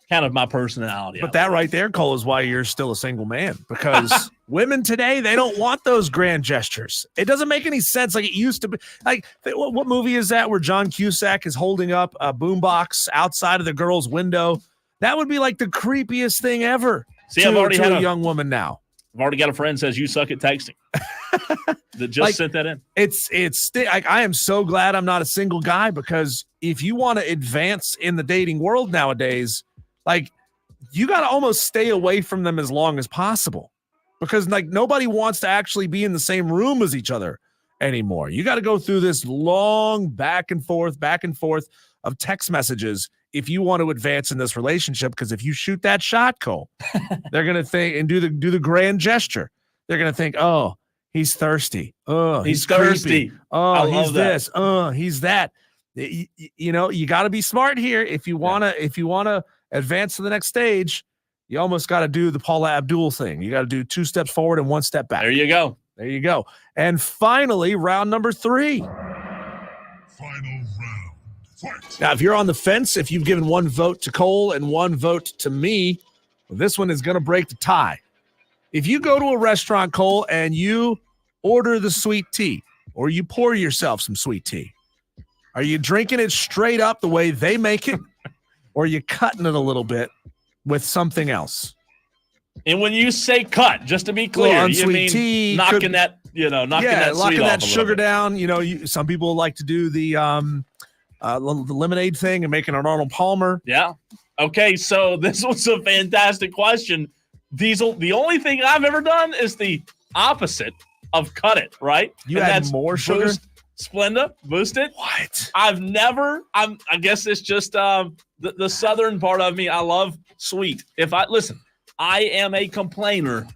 kind of my personality. But that right there, Cole, is why you're still a single man, because women today, they don't want those grand gestures. It doesn't make any sense like it used to be. Like, what movie is that where John Cusack is holding up a boombox outside of the girl's window? That would be like the creepiest thing ever. See, I've already had a young woman now. I've already got a friend says you suck at texting. That just sent that in. I am so glad I'm not a single guy, because if you want to advance in the dating world nowadays, like you got to almost stay away from them as long as possible, because like nobody wants to actually be in the same room as each other anymore. You got to go through this long back and forth of text messages if you want to advance in this relationship. Because if you shoot that shot, Cole, they're gonna think and do the grand gesture. They're gonna think, oh, he's thirsty. Oh, he's thirsty. Creepy. Oh, he's love that. this. Oh, he's that. You got to be smart here if you wanna advance to the next stage. You almost got to do the Paula Abdul thing. You got to do 2 steps forward and 1 step back. There you go. There you go. And finally, round number 3. Final round. Fight. Now, if you're on the fence, if you've given 1 vote to Cole and 1 vote to me, well, this one is going to break the tie. If you go to a restaurant, Cole, and you order the sweet tea, or you pour yourself some sweet tea, are you drinking it straight up the way they make it, or are you cutting it a little bit with something else? And when you say cut, just to be clear, you mean tea, knocking that sweet locking off that a sugar little bit. down. Some people like to do the lemonade thing and making an Arnold Palmer. Yeah. Okay, so this was a fantastic question. Diesel, the only thing I've ever done is the opposite of cut it, right? You and add that's more sugar? Splenda, boost it. What? I guess it's just the southern part of me. I love sweet. I am a complainer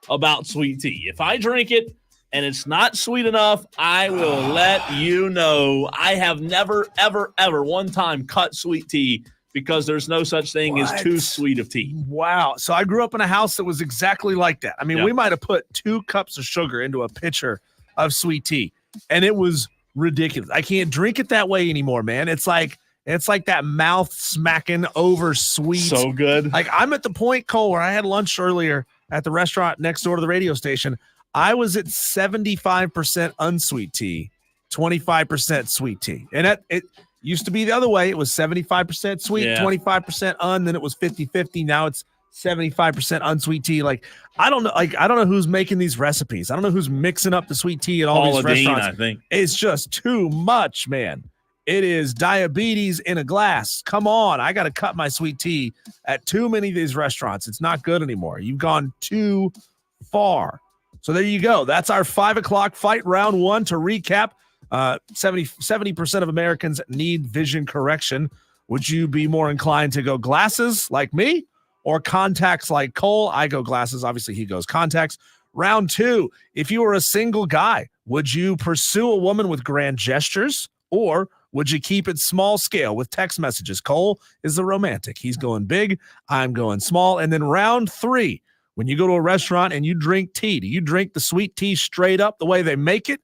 about sweet tea. If I drink it and it's not sweet enough, I will let you know. I have never, ever, ever one time cut sweet tea because there's no such thing as too sweet of tea. Wow. So I grew up in a house that was exactly like that. I mean, we might have put 2 cups of sugar into a pitcher of sweet tea, and it was ridiculous. I can't drink it that way anymore, man. It's like that mouth smacking over sweet. So good. Like I'm at the point, Cole, where I had lunch earlier at the restaurant next door to the radio station. I was at 75% unsweet tea, 25% sweet tea. And it used to be the other way. It was 75% sweet, 25% then it was 50-50. Now it's 75% unsweet tea. Like, I don't know who's making these recipes. I don't know who's mixing up the sweet tea at all these restaurants. I think. It's just too much, man. It is diabetes in a glass. Come on. I got to cut my sweet tea at too many of these restaurants. It's not good anymore. You've gone too far. So there you go. That's our 5 o'clock fight round one. To recap, 70% of Americans need vision correction. Would you be more inclined to go glasses like me or contacts like Cole? I go glasses. Obviously, he goes contacts. Round two, if you were a single guy, would you pursue a woman with grand gestures, or would you keep it small scale with text messages? Cole is the romantic. He's going big. I'm going small. And then round three, when you go to a restaurant and you drink tea, do you drink the sweet tea straight up the way they make it,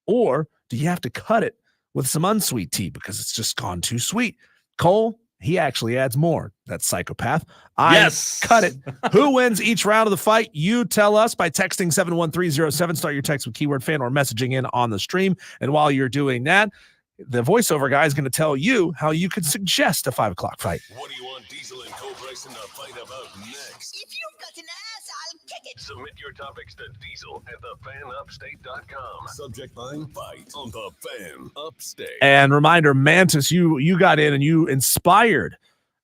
or do you have to cut it with some unsweet tea because it's just gone too sweet? Cole, he actually adds more. That psychopath. Cut it. Who wins each round of the fight? You tell us by texting 71307. Start your text with keyword fan or messaging in on the stream. And while you're doing that, the voiceover guy is going to tell you how you could suggest a 5 o'clock fight. What do you want Diesel and Cole Bryson to fight about next? If you've got an ass, I'll kick it. Submit your topics to Diesel at thefanupstate.com. Subject line fight on the Fan Upstate. And reminder, Mantis, you got in and you inspired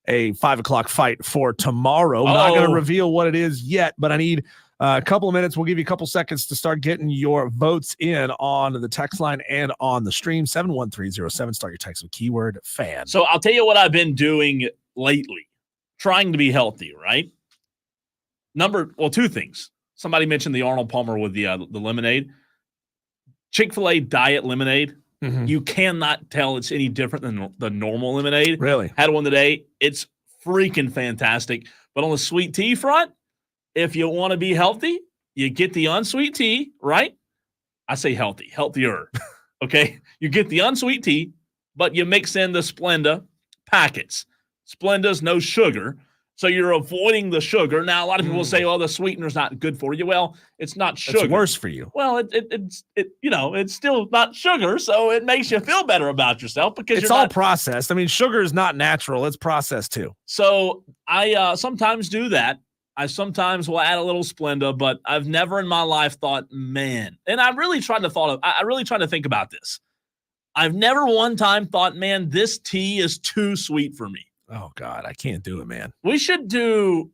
a 5 o'clock fight for tomorrow. I'm not going to reveal what it is yet, but I need a couple of minutes. We'll give you a couple seconds to start getting your votes in on the text line and on the stream. 71307. Start your text with keyword fan. So I'll tell you what I've been doing lately, trying to be healthy, right? Two things. Somebody mentioned the Arnold Palmer with the lemonade. Chick-fil-A diet lemonade. Mm-hmm. You cannot tell it's any different than the normal lemonade. Really? Had one today. It's freaking fantastic. But on the sweet tea front, if you want to be healthy, you get the unsweet tea, right? I say healthy, healthier. Okay? You get the unsweet tea, but you mix in the Splenda packets. Splenda's no sugar, so you're avoiding the sugar. Now, a lot of people say, "Oh, the sweetener's not good for you." Well, it's not sugar. It's worse for you. Well, it's still not sugar, so it makes you feel better about yourself because it's all processed. I mean, sugar is not natural; it's processed too. So I sometimes do that. I sometimes will add a little Splenda, but I've never in my life thought, man, and I really tried to think about this. I've never one time thought, man, this tea is too sweet for me. Oh, God, I can't do it, man. We should do,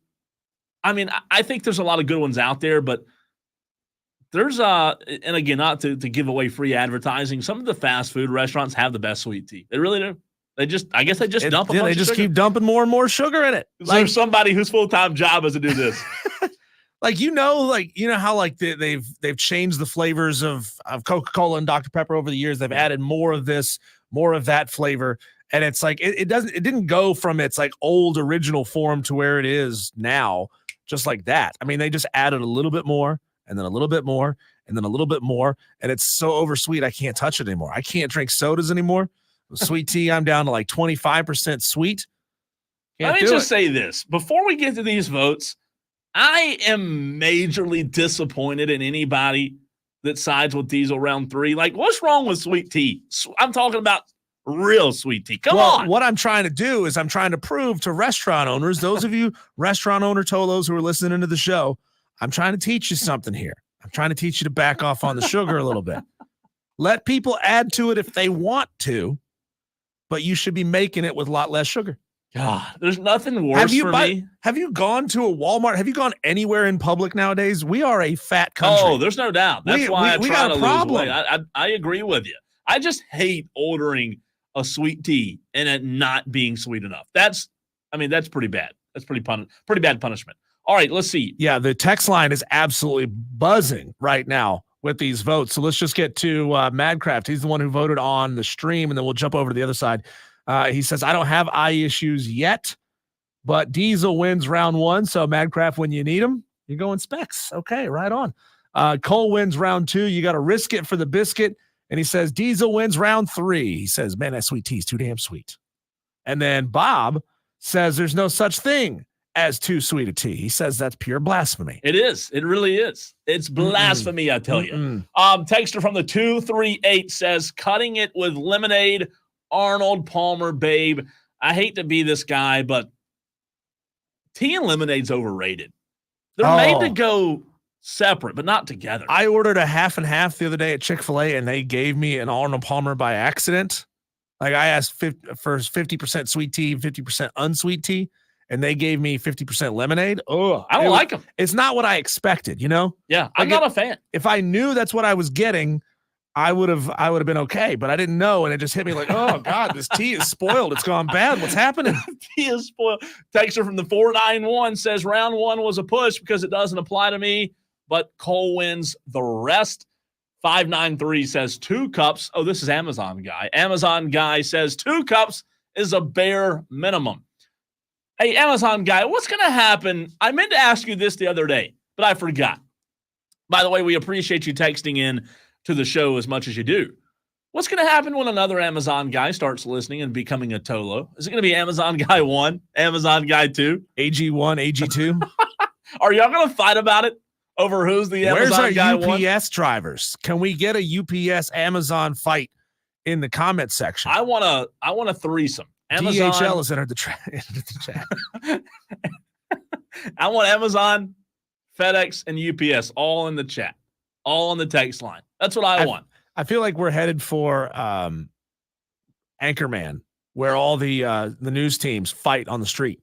I think there's a lot of good ones out there, but there's, and again, not to give away free advertising, some of the fast food restaurants have the best sweet tea. They really do. I guess they just dump a bunch They of just sugar. keep dumping more and more sugar in it. There's somebody whose full-time job is to do this. How they've changed the flavors of Coca-Cola and Dr. Pepper over the years. They've added more of this, more of that flavor. And it's like, it didn't go from its like old original form to where it is now, just like that. I mean, they just added a little bit more and then a little bit more and then a little bit more. And it's so oversweet. I can't touch it anymore. I can't drink sodas anymore. Sweet tea, I'm down to like 25% sweet. Let me just say this. Before we get to these votes, I am majorly disappointed in anybody that sides with Diesel round three. Like, what's wrong with sweet tea? I'm talking about real sweet tea. Come on. What I'm trying to do is I'm trying to prove to restaurant owners, those of you restaurant owner Tolos who are listening to the show, I'm trying to teach you something here. I'm trying to teach you to back off on the sugar a little bit. Let people add to it if they want to, but you should be making it with a lot less sugar. God, there's nothing worse for me. Have you gone to a Walmart? Have you gone anywhere in public nowadays? We are a fat country. Oh, there's no doubt. That's why we try got to a problem. lose weight. I agree with you. I just hate ordering a sweet tea and it not being sweet enough. That's pretty bad. That's pretty bad punishment. All right, let's see. Yeah, the text line is absolutely buzzing right now with these votes. So let's just get to Madcraft. He's the one who voted on the stream, and then we'll jump over to the other side. He says, I don't have eye issues yet, but Diesel wins round one. So Madcraft, when you need him, you're going Specs. Okay, right on. Cole wins round two. You got to risk it for the biscuit. And he says, Diesel wins round three. He says, man, that sweet tea is too damn sweet. And then Bob says there's no such thing as too sweet a tea. He says that's pure blasphemy. It is. It really is. It's blasphemy, I tell you. Texter from the 238 says, cutting it with lemonade, Arnold Palmer, babe. I hate to be this guy, but tea and lemonade's overrated. They're made to go separate, but not together. I ordered a half and half the other day at Chick-fil-A, and they gave me an Arnold Palmer by accident. Like I asked for 50% sweet tea, 50% unsweet tea, and they gave me 50% lemonade. Oh, I don't like them. It's not what I expected, you know? Yeah, I'm not a fan. If I knew that's what I was getting, I would have been okay, but I didn't know, and it just hit me like, oh God, this tea is spoiled. It's gone bad. What's happening? Tea is spoiled. Texter from the 491 says round one was a push because it doesn't apply to me, but Cole wins the rest. 593 says 2 cups. Oh, this is Amazon guy. Amazon guy says 2 cups is a bare minimum. Hey, Amazon guy, what's going to happen? I meant to ask you this the other day, but I forgot. By the way, we appreciate you texting in to the show as much as you do. What's going to happen when another Amazon guy starts listening and becoming a Tolo? Is it going to be Amazon guy 1, Amazon guy 2? AG1, AG2? Are y'all going to fight about it over who's the Amazon guy 1? Where's our UPS drivers? Can we get a UPS Amazon fight in the comment section? I want a threesome. Amazon. DHL has entered the chat. I want Amazon, FedEx, and UPS all in the chat, all on the text line. That's what I want. I feel like we're headed for Anchorman, where all the news teams fight on the street.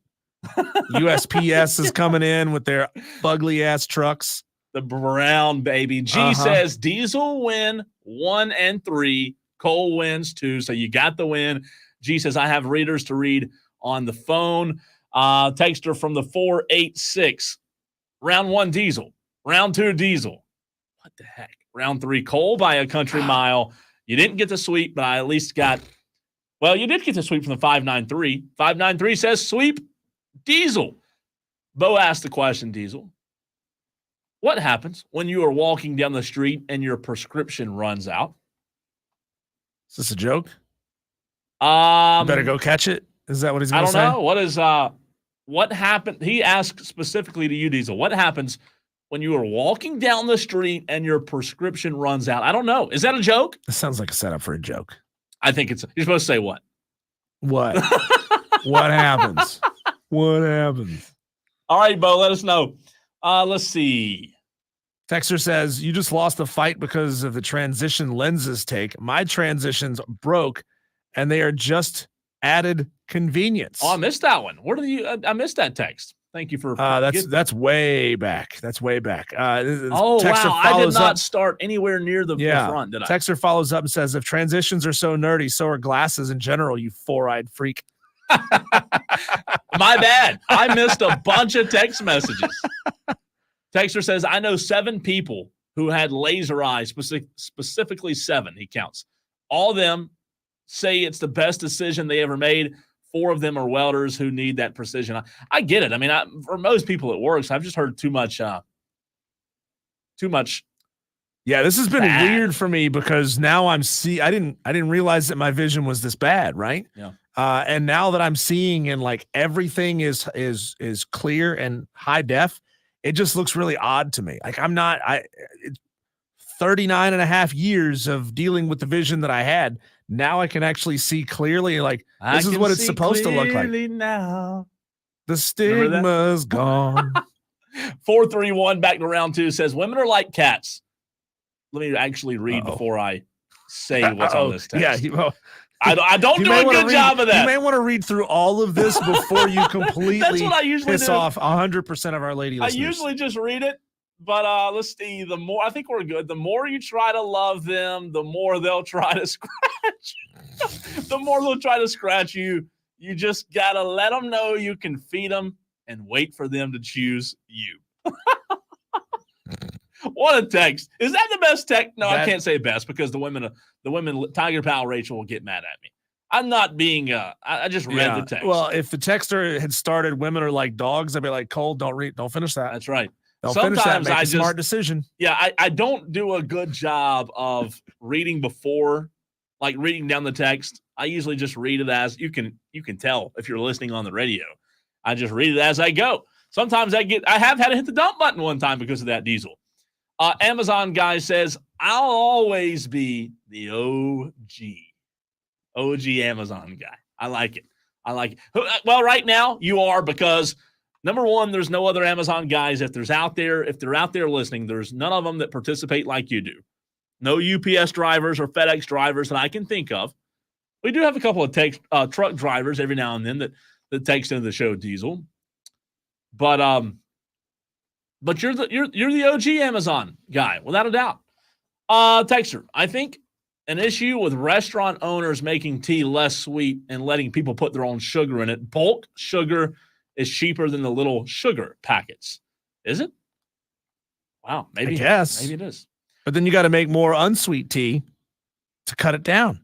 USPS is coming in with their ugly ass trucks. The brown baby. G says Diesel win 1 and 3. Cole wins 2. So you got the win. G says I have readers to read on the phone. Texter from the 486. Round 1 Diesel. Round 2 Diesel. What the heck? Round 3 Cole by a country mile. You didn't get the sweep, but I at least got. Well, you did get the sweep from the 593. 593 says sweep. Diesel. Bo asked the question, Diesel. What happens when you are walking down the street and your prescription runs out? Is this a joke? You better go catch it. Is that what he's going to say? I don't know. What happened? He asked specifically to you, Diesel. What happens when you are walking down the street and your prescription runs out? I don't know. Is that a joke? This sounds like a setup for a joke. I think it's. You're supposed to say what? What? What happens? What happens? All right, Bo, let us know. Let's see. Texter says, you just lost the fight because of the transition lenses take. My transitions broke, and they are just added convenience. Oh, I missed that one. Where did you? I missed that text. Thank you for. That's way back. That's way back. Oh, wow. I did not start anywhere near the front, did I? Texter follows up and says, if transitions are so nerdy, so are glasses in general, you four-eyed freak. My bad. I missed a bunch of text messages. Texter says, I know 7 people who had laser eyes, specifically 7, he counts. All of them say it's the best decision they ever made. 4 of them are welders who need that precision. I get it. I mean, for most people it works. I've just heard too much. Yeah, this has been weird for me because now I didn't realize that my vision was this bad, right? Yeah. And now that I'm seeing and like everything is clear and high def, it just looks really odd to me. Like it's 39 and a half years of dealing with the vision that I had. Now I can actually see clearly. Like this is what it's supposed to look like. Now the stigma's gone. 431 back to round 2 says women are like cats. Let me actually read before I say what's on this text. Yeah, I don't do a good job of that. You may want to read through all of this before you completely That's what I usually piss do. off 100% of our lady listeners. I usually just read it, but let's see. I think we're good. The more you try to love them, the more they'll try to scratch. The more they'll try to scratch you. You just gotta let them know you can feed them and wait for them to choose you. What a text. Is that the best text? No, I can't say best because the women, Tiger Pal Rachel will get mad at me. I'm not being, I just read the text. Well, if the texter had started women are like dogs, I'd be like, Cole, don't finish that. That's right. Don't finish that. Make a smart decision. Yeah, I don't do a good job of reading before, like reading down the text. I usually just read it as you can tell if you're listening on the radio. I just read it as I go. Sometimes I have had to hit the dump button one time because of that, Diesel. Amazon guy says, I'll always be the OG Amazon guy. I like it. Well, right now you are, because number one, there's no other Amazon guys. If they're out there listening, there's none of them that participate like you do. No UPS drivers or FedEx drivers that I can think of. We do have a couple of truck drivers every now and then that text into the show, Diesel. But you're the OG Amazon guy, without a doubt. Texter, I think an issue with restaurant owners making tea less sweet and letting people put their own sugar in it. Bulk sugar is cheaper than the little sugar packets. Is it? Wow, maybe. I guess. Maybe it is. But then you got to make more unsweet tea to cut it down.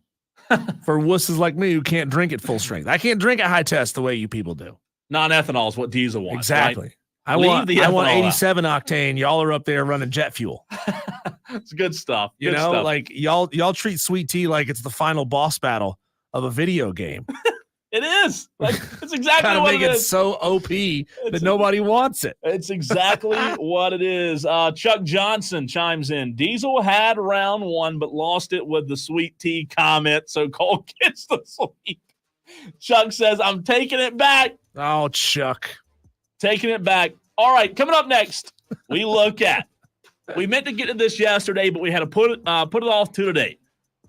For wusses like me who can't drink at full strength. I can't drink at high test the way you people do. Non-ethanol is what Diesel wants. Exactly. Right? I want 87 octane. Y'all are up there running jet fuel. It's good stuff. You know, stuff. like y'all treat sweet tea like it's the final boss battle of a video game. It is. Like, it's exactly what make it it is. so OP that nobody wants it. It's exactly what it is. Chuck Johnson chimes in. Diesel had round one, but lost it with the sweet tea comment, so Cole gets the sweep. Chuck says, I'm taking it back. Oh, Chuck. Taking it back. All right, coming up next, we look at. We meant to get to this yesterday, but we had to put it off to today.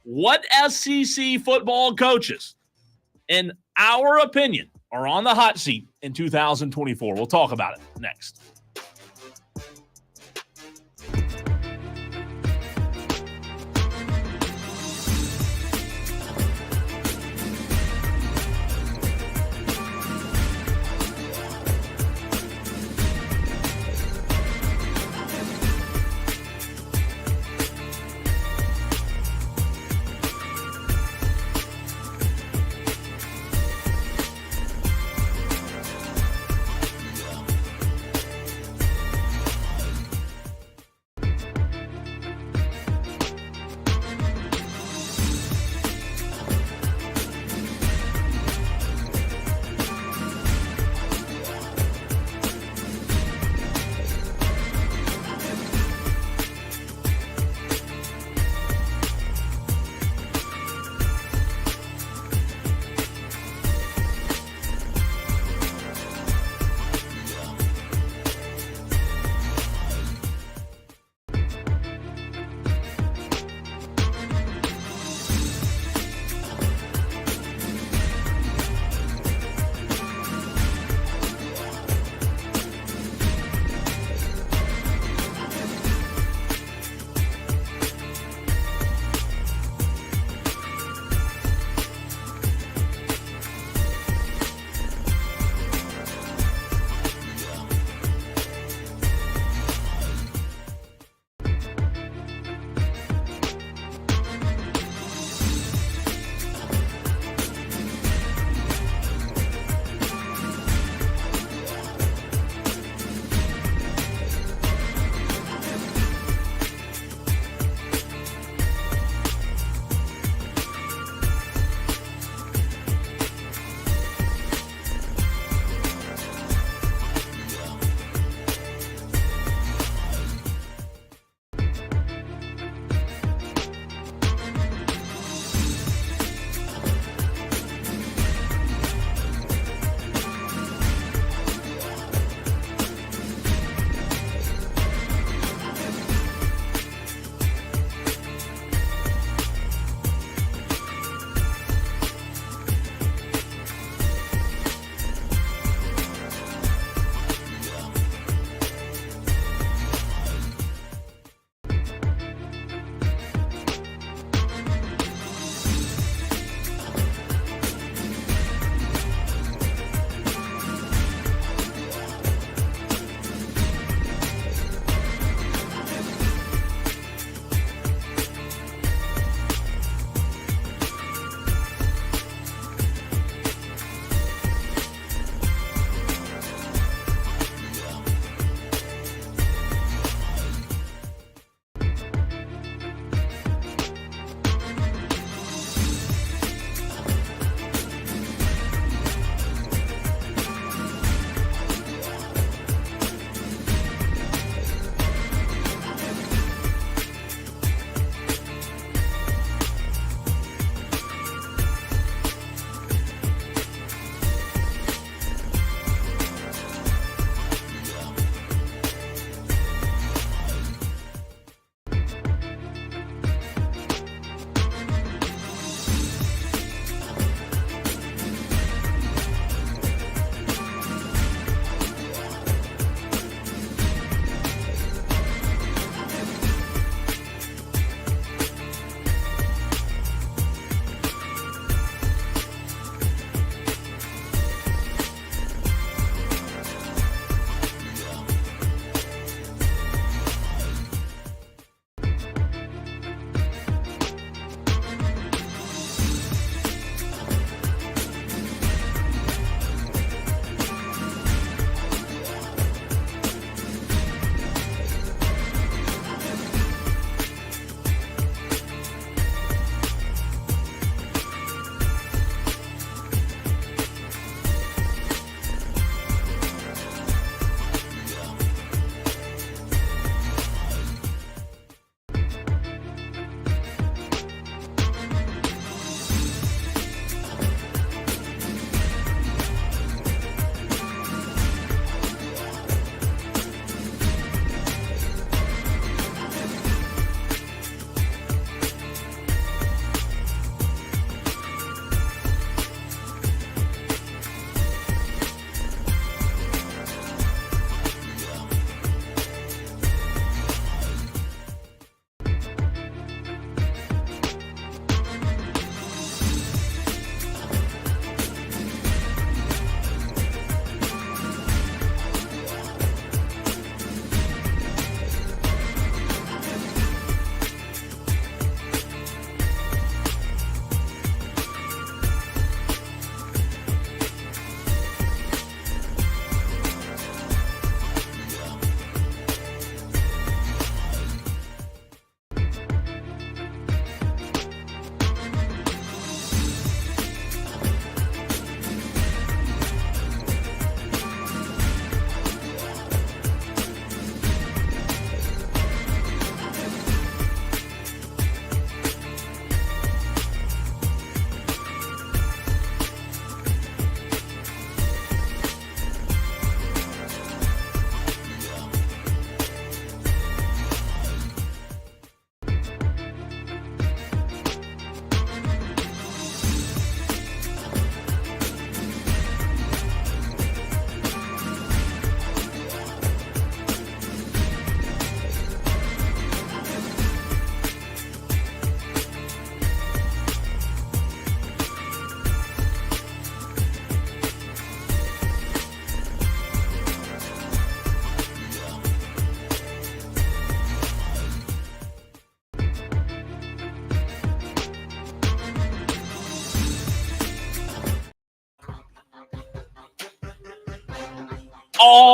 What SEC football coaches, in our opinion, are on the hot seat in 2024? We'll talk about it next.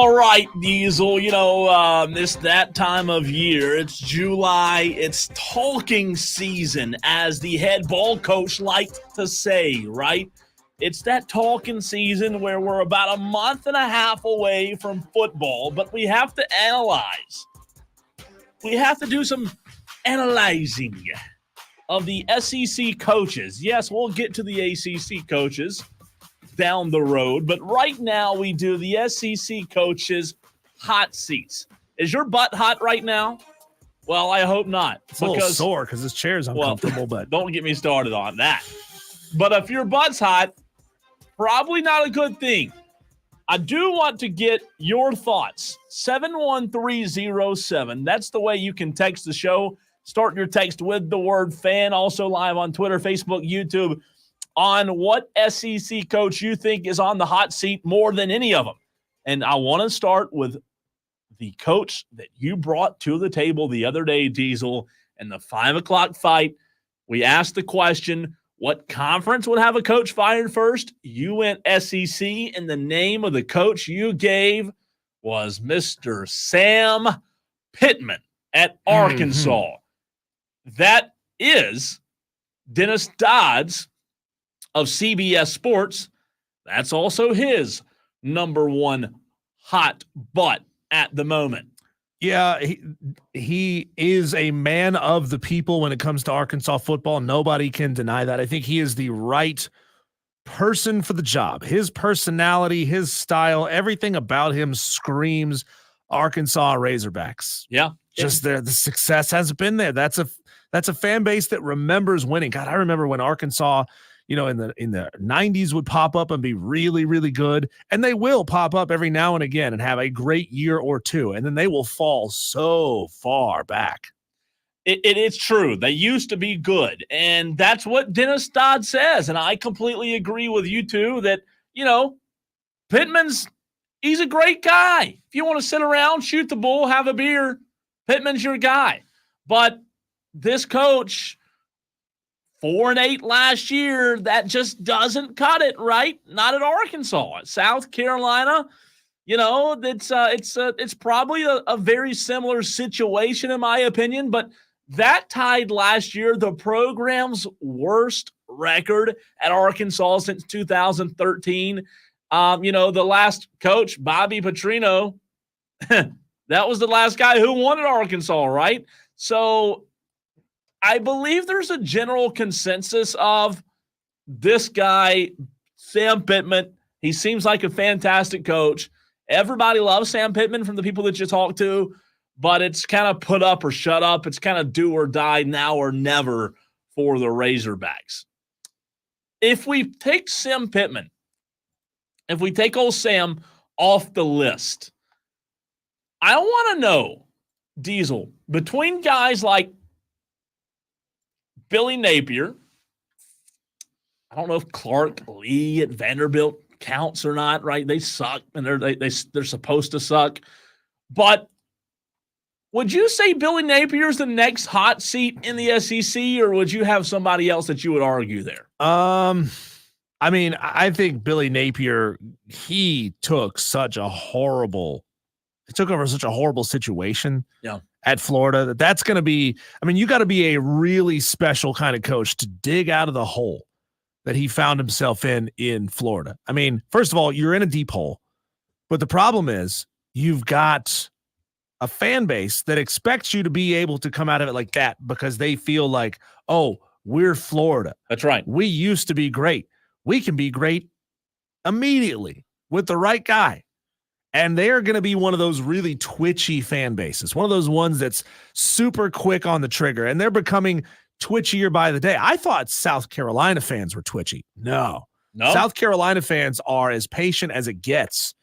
All right, Diesel, it's that time of year. It's July. It's talking season, as the head ball coach liked to say, right? It's that talking season where we're about a month and a half away from football, but we have to analyze. We have to do some analyzing of the SEC coaches. Yes, we'll get to the ACC coaches down the road, but right now we do the SEC coaches hot seats. Is your butt hot right now? Well, I hope not. It's a little sore because this chair is uncomfortable, but don't get me started on that. But if your butt's hot, probably not a good thing. I do want to get your thoughts. 71307. That's the way you can text the show. Start your text with the word fan. Also live on Twitter, Facebook, YouTube, on what SEC coach you think is on the hot seat more than any of them. And I want to start with the coach that you brought to the table the other day, Diesel, in the 5 o'clock fight. We asked the question, what conference would have a coach fired first? You went SEC, and the name of the coach you gave was Mr. Sam Pittman at Arkansas. Mm-hmm. That is Dennis Dodd's of CBS Sports. That's also his number one hot butt at the moment. Yeah, he is a man of the people when it comes to Arkansas football. Nobody can deny that. I think he is the right person for the job. His personality, his style, everything about him screams Arkansas Razorbacks. Yeah. Just the success has been there. That's a fan base that remembers winning. God, I remember when Arkansas, in the 90s would pop up and be really, really good. And they will pop up every now and again and have a great year or two. And then they will fall so far back. It's true. They used to be good. And that's what Dennis Dodd says. And I completely agree with you too that, he's a great guy. If you want to sit around, shoot the bull, have a beer, Pittman's your guy. But this coach, 4-8 last year, that just doesn't cut it, right? Not at Arkansas. At South Carolina, it's probably a very similar situation in my opinion, but that tied last year the program's worst record at Arkansas since 2013. The last coach, Bobby Petrino, that was the last guy who won at Arkansas, right? So I believe there's a general consensus of this guy, Sam Pittman. He seems like a fantastic coach. Everybody loves Sam Pittman from the people that you talk to, but it's kind of put up or shut up. It's kind of do or die, now or never for the Razorbacks. If we take Sam Pittman, if we take old Sam off the list, I want to know, Diesel, between guys like Billy Napier, I don't know if Clark Lee at Vanderbilt counts or not, right? They suck, and they're supposed to suck. But would you say Billy Napier's the next hot seat in the SEC, or would you have somebody else that you would argue there? I think Billy Napier, he took over such a horrible situation. Yeah. At Florida, that's going to be, you got to be a really special kind of coach to dig out of the hole that he found himself in Florida. First of all, you're in a deep hole, but the problem is you've got a fan base that expects you to be able to come out of it like that because they feel like, oh, we're Florida. That's right. We used to be great. We can be great immediately with the right guy. And they're going to be one of those really twitchy fan bases, one of those ones that's super quick on the trigger, and they're becoming twitchier by the day. I thought South Carolina fans were twitchy. No. South Carolina fans are as patient as it gets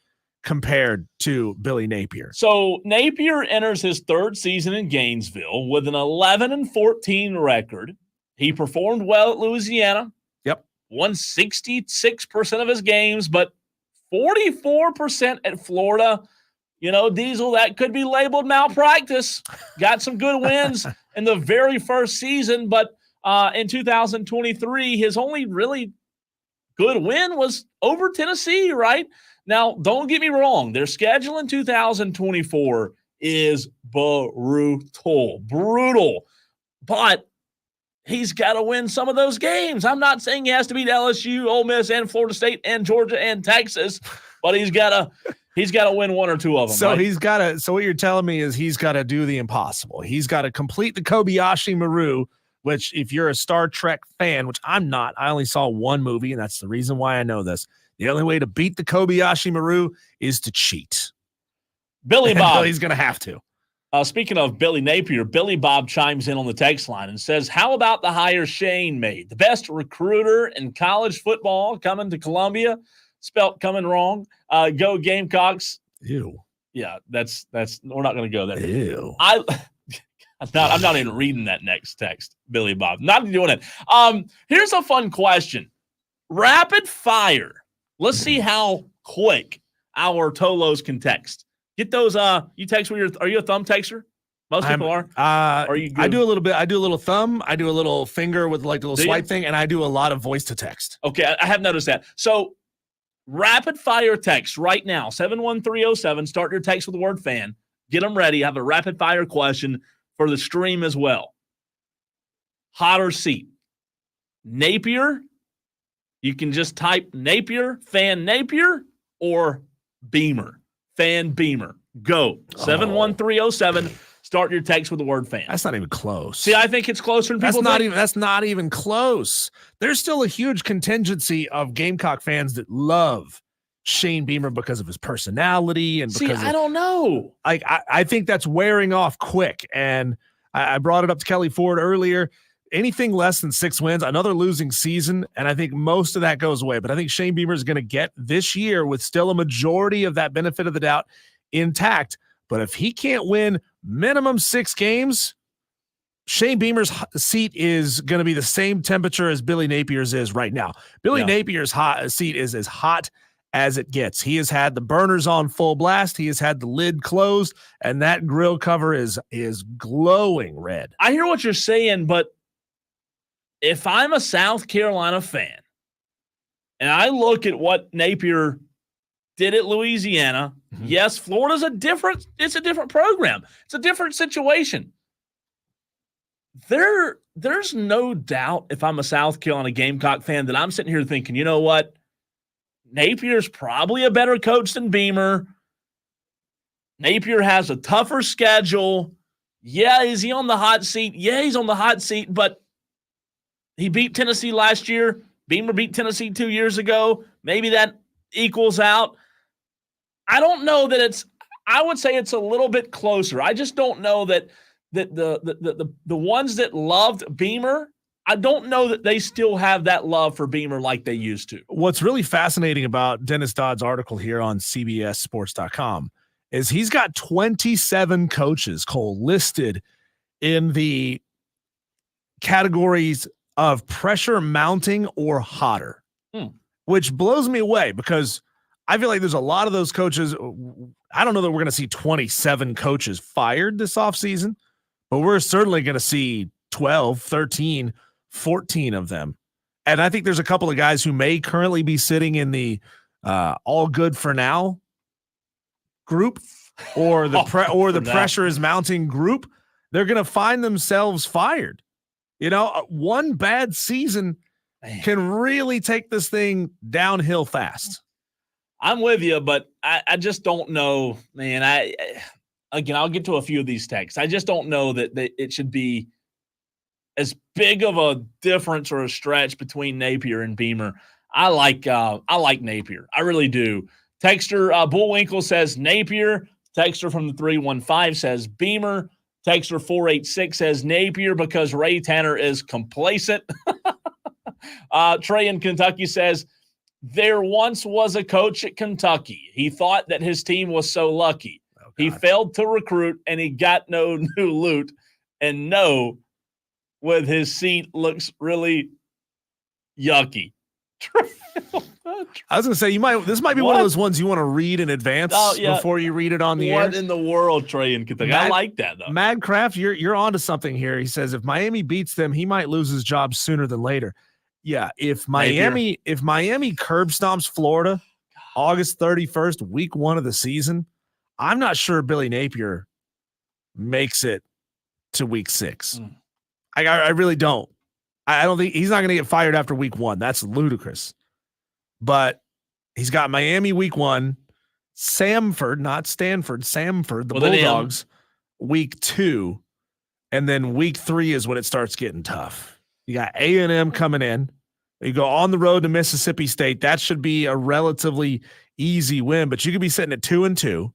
compared to Billy Napier. So Napier enters his third season in Gainesville with an 11-14 record. He performed well at Louisiana. Yep. Won 66% of his games, but 44% at Florida. Diesel, that could be labeled malpractice. Got some good wins in the very first season, but in 2023, his only really good win was over Tennessee, right? Now, don't get me wrong. Their schedule in 2024 is brutal. But he's got to win some of those games. I'm not saying he has to beat LSU, Ole Miss, and Florida State, and Georgia, and Texas, but he's got to win one or two of them. So right? So what you're telling me is he's got to do the impossible. He's got to complete the Kobayashi Maru, which if you're a Star Trek fan, which I'm not, I only saw one movie, and that's the reason why I know this. The only way to beat the Kobayashi Maru is to cheat. Billy Bob. He's going to have to. Speaking of Billy Napier, Billy Bob chimes in on the text line and says, how about the hire Shane made? The best recruiter in college football coming to Columbia. Spelt coming wrong. Go Gamecocks. Ew. Yeah, that's we're not going to go there. Ew. I'm not even reading that next text, Billy Bob. Not doing it. Here's a fun question. Rapid fire. Let's see how quick our Tolos can text. Get those. You text are you a thumb texter? Most people are. Are you good? I do a little bit. I do a little thumb. I do a little finger with like the little swipe thing, and I do a lot of voice to text. Okay, I have noticed that. So, rapid fire text right now, 71307. Start your text with the word fan. Get them ready. I have a rapid fire question for the stream as well. Hotter seat, Napier. You can just type Napier, fan Napier, or Beamer. Fan Beamer. Go. 71307. Start your text with the word fan. That's not even close. See, I think it's closer than people think. That's not even close. There's still a huge contingency of Gamecock fans that love Shane Beamer because of his personality and because I don't know. I think that's wearing off quick. And I brought it up to Kelly Ford earlier. Anything less than 6 wins, another losing season, and I think most of that goes away. But I think Shane Beamer is going to get this year with still a majority of that benefit of the doubt intact. But if he can't win minimum 6 games, Shane Beamer's seat is going to be the same temperature as Billy Napier's is right now. Billy Napier's seat is as hot as it gets. He has had the burners on full blast. He has had the lid closed, and that grill cover is glowing red. I hear what you're saying, but if I'm a South Carolina fan and I look at what Napier did at Louisiana, yes, Florida's a different program. It's a different situation. There's no doubt if I'm a South Carolina Gamecock fan that I'm sitting here thinking, you know what? Napier's probably a better coach than Beamer. Napier has a tougher schedule. Yeah, is he on the hot seat? Yeah, he's on the hot seat, but he beat Tennessee last year. Beamer beat Tennessee 2 years ago. Maybe that equals out. I don't know that I would say it's a little bit closer. I just don't know that the ones that loved Beamer, I don't know that they still have that love for Beamer like they used to. What's really fascinating about Dennis Dodd's article here on CBSSports.com is he's got 27 coaches, Cole, listed in the categories of pressure mounting or hotter, which blows me away because I feel like there's a lot of those coaches. I don't know that we're going to see 27 coaches fired this offseason, but we're certainly going to see 12, 13, 14 of them. And I think there's a couple of guys who may currently be sitting in the all good for now group or the pressure is mounting group. They're going to find themselves fired. You know, one bad season can really take this thing downhill fast. I'm with you, but I just don't know, man. I'll get to a few of these texts. I just don't know that it should be as big of a difference or a stretch between Napier and Beamer. I like Napier. I really do. Texter Bullwinkle says Napier. Texter from the 315 says Beamer. Texter 486 says Napier because Ray Tanner is complacent. Trey in Kentucky says, there once was a coach at Kentucky. He thought that his team was so lucky. He failed to recruit, and he got no new loot. And no, with his seat looks really yucky. I was going to say, this might be one of those ones you want to read in advance before you read it on the air. What in the world, Trey in Kentucky? I like that, though. Madcraft, you're onto something here. He says, if Miami beats them, he might lose his job sooner than later. Yeah, if Miami curb stomps Florida August 31st, week 1 of the season. I'm not sure Billy Napier makes it to week 6. I really don't. I don't think he's not going to get fired after week 1. That's ludicrous. But he's got Miami week 1, Samford, not Stanford, Samford, the Bulldogs, week 2, and then week 3 is when it starts getting tough. You got A&M coming in. You go on the road to Mississippi State. That should be a relatively easy win, but you could be sitting at 2-2.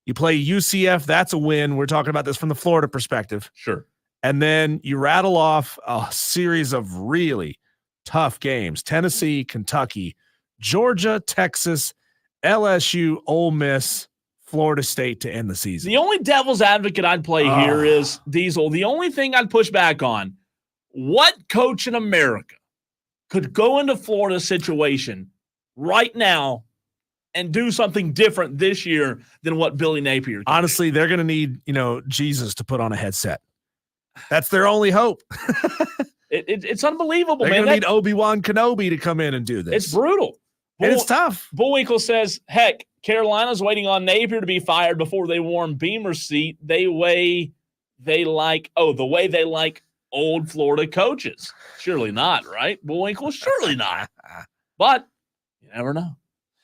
You play UCF. That's a win. We're talking about this from the Florida perspective. Sure. And then you rattle off a series of really tough games. Tennessee, Kentucky, Georgia, Texas, LSU, Ole Miss, Florida State to end the season. The only devil's advocate I'd play here is Diesel. The only thing I'd push back on, what coach in America could go into Florida's situation right now and do something different this year than what Billy Napier did? Honestly, they're going to need, Jesus to put on a headset. That's their only hope. It's unbelievable, they're man. They're going to need Obi-Wan Kenobi to come in and do this. It's brutal. And it's tough. Bullwinkle says, heck, Carolina's waiting on Napier to be fired before they warm Beamer's seat. The way they like old Florida coaches. Surely not, right? Bullwinkle, surely not. But you never know.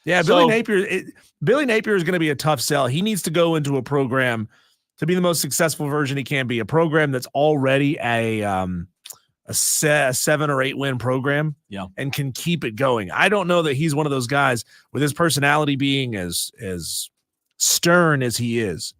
Yeah, Billy Napier is going to be a tough sell. He needs to go into a program to be the most successful version he can be, a program that's already a 7 or 8 win program, and can keep it going. I don't know that he's one of those guys with his personality being as stern as he is.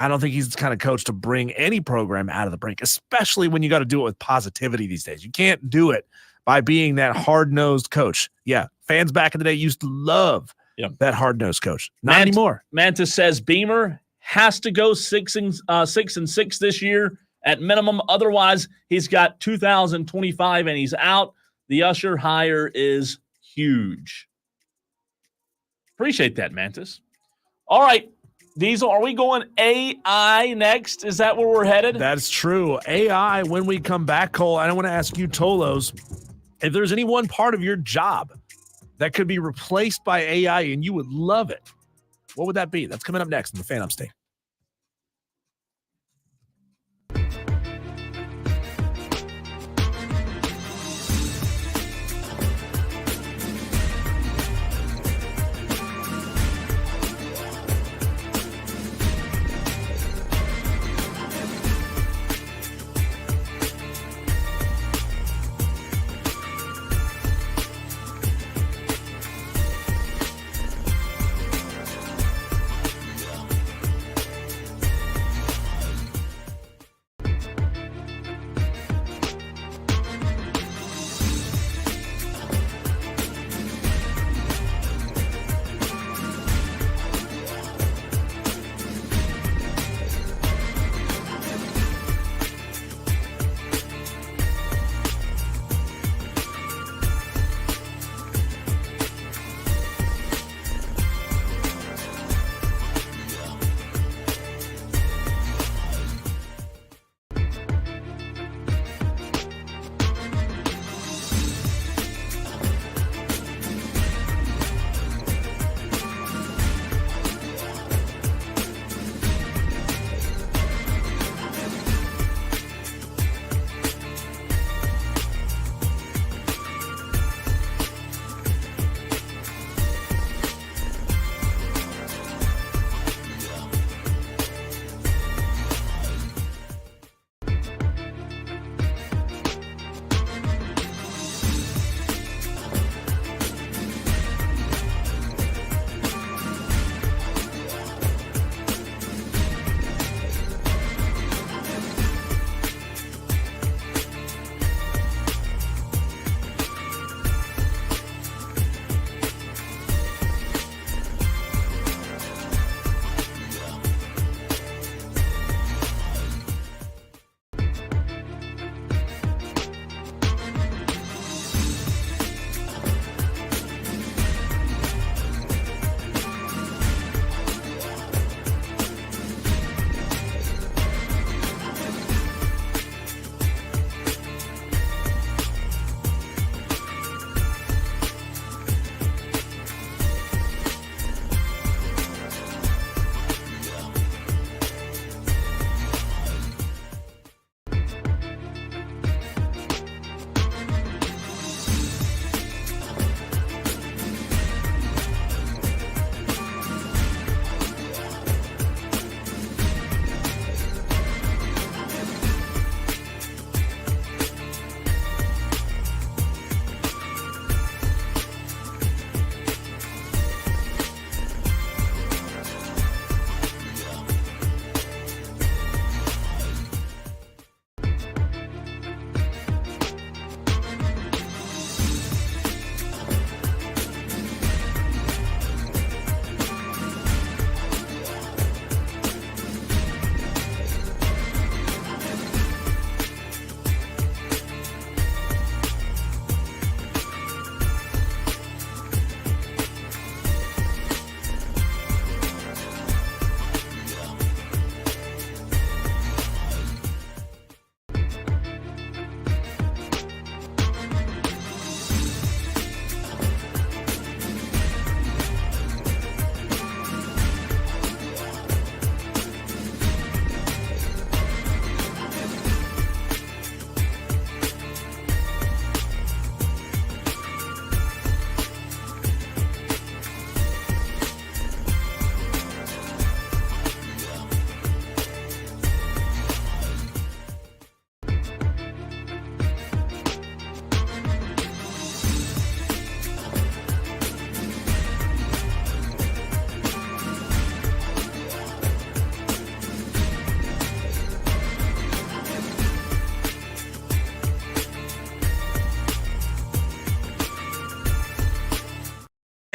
I don't think he's the kind of coach to bring any program out of the brink, especially when you got to do it with positivity these days. You can't do it by being that hard-nosed coach. Yeah, fans back in the day used to love that hard-nosed coach. Not anymore. Mantis says Beamer has to go 6-6 this year at minimum. Otherwise, he's got 2025 and he's out. The Usher hire is huge. Appreciate that, Mantis. All right, Diesel, are we going AI next? Is that where we're headed? That's true. AI, when we come back, Cole, I want to ask you, Tolos, if there's any one part of your job that could be replaced by AI and you would love it, what would that be? That's coming up next in the Fan Upstate.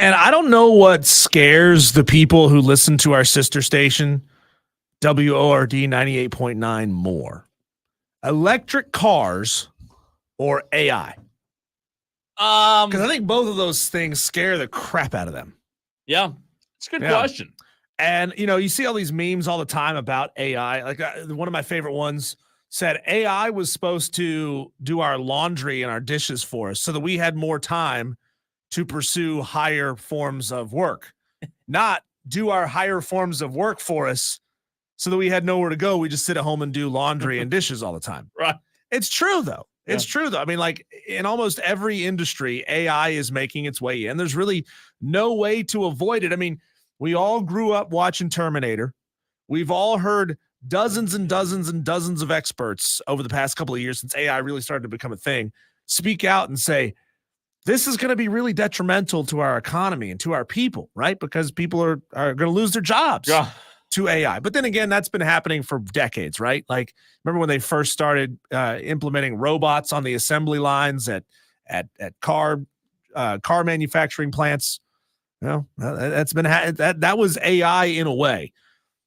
And I don't know what scares the people who listen to our sister station, WORD 98.9 more. Electric cars or AI? Because I think both of those things scare the crap out of them. Yeah, it's a good Yeah. question. And, you see all these memes all the time about AI. Like one of my favorite ones said AI was supposed to do our laundry and our dishes for us so that we had more time to pursue higher forms of work, not do our higher forms of work for us so that we had nowhere to go. We just sit at home and do laundry and dishes all the time. Right. It's true, though. Yeah. It's true, though. I mean, like in almost every industry, AI is making its way in. There's really no way to avoid it. I mean, we all grew up watching Terminator. We've all heard dozens and dozens and dozens of experts over the past couple of years since AI really started to become a thing speak out and say, this is going to be really detrimental to our economy and to our people, right? Because people are going to lose their jobs to AI. But then again, that's been happening for decades, right? Like, remember when they first started implementing robots on the assembly lines at car manufacturing plants? That's been that was AI in a way.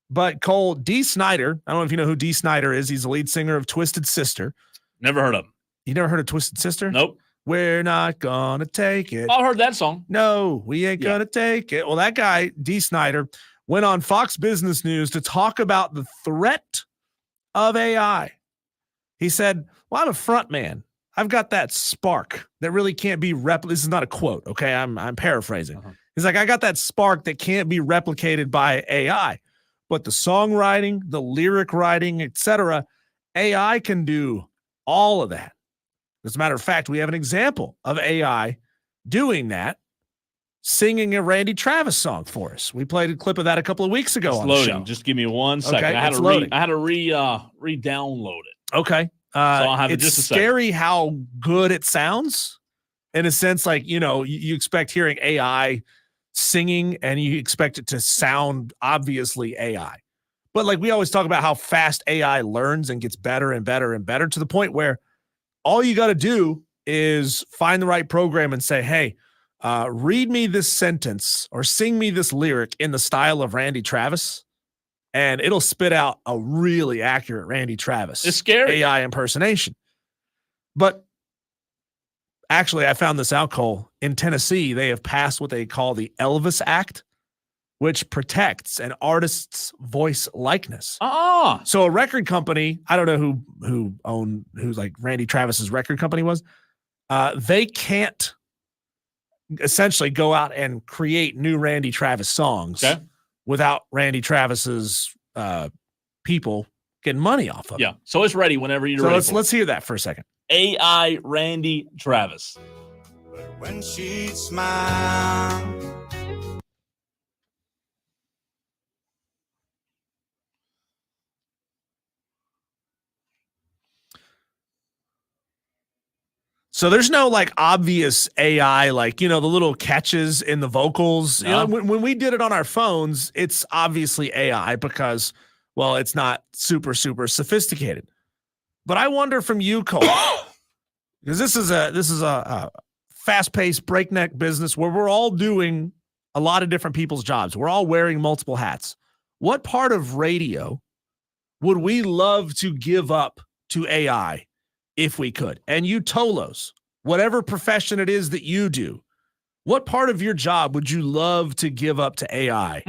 But Cole, Dee Snider, I don't know if you know who Dee Snider is. He's the lead singer of Twisted Sister. Never heard of him. You never heard of Twisted Sister? Nope. We're not gonna take it. I've heard that song. No, we ain't gonna take it. Well, that guy, Dee Snider, went on Fox Business News to talk about the threat of AI. He said, well, I'm a front man. I've got that spark that really can't be replicated. This is not a quote, okay? I'm paraphrasing. He's like, I got that spark that can't be replicated by AI. But the songwriting, the lyric writing, etc., AI can do all of that. As a matter of fact, we have an example of AI doing that, singing a Randy Travis song for us. We played a clip of that a couple of weeks ago on the show. Just give me 1 second. Okay, I had to re-download it. Okay. So I'll have it it's just a second. scary how good it sounds. In a sense, like, you expect hearing AI singing and you expect it to sound obviously AI. But like we always talk about how fast AI learns and gets better and better and better to the point where all you got to do is find the right program and say, hey, read me this sentence or sing me this lyric in the style of Randy Travis, and it'll spit out a really accurate Randy Travis. It's scary. AI impersonation. But actually, I found this out, Cole. In Tennessee, they have passed what they call the Elvis Act, which protects an artist's voice likeness. So a record company, I don't know who's like Randy Travis's record company was, they can't essentially go out and create new Randy Travis songs without Randy Travis's people getting money off of it. Yeah, so it's ready whenever you're ready. So let's hear that for a second. AI Randy Travis. When she smiles. So there's no like obvious AI, like, the little catches in the vocals. When we did it on our phones, it's obviously AI because, well, it's not super, super sophisticated. But I wonder from you, Cole, because this is a fast-paced breakneck business where we're all doing a lot of different people's jobs. We're all wearing multiple hats. What part of radio would we love to give up to AI if we could? And you Tolos, whatever profession it is that you do, what part of your job would you love to give up to AI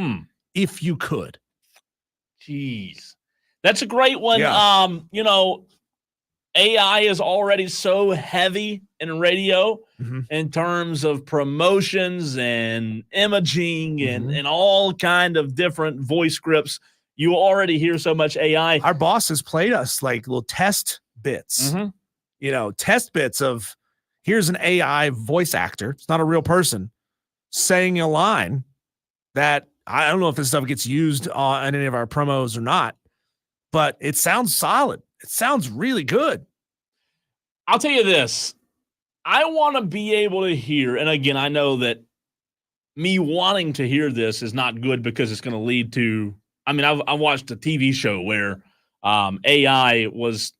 if you could? Jeez. That's a great one. Yeah. AI is already so heavy in radio in terms of promotions and imaging and all kind of different voice scripts. You already hear so much AI. Our boss has played us like little test bits, test bits of here's an AI voice actor. It's not a real person saying a line that I don't know if this stuff gets used on any of our promos or not, but it sounds solid. It sounds really good. I'll tell you this. I want to be able to hear, and again, I know that me wanting to hear this is not good because it's going to lead to, I watched a TV show where AI was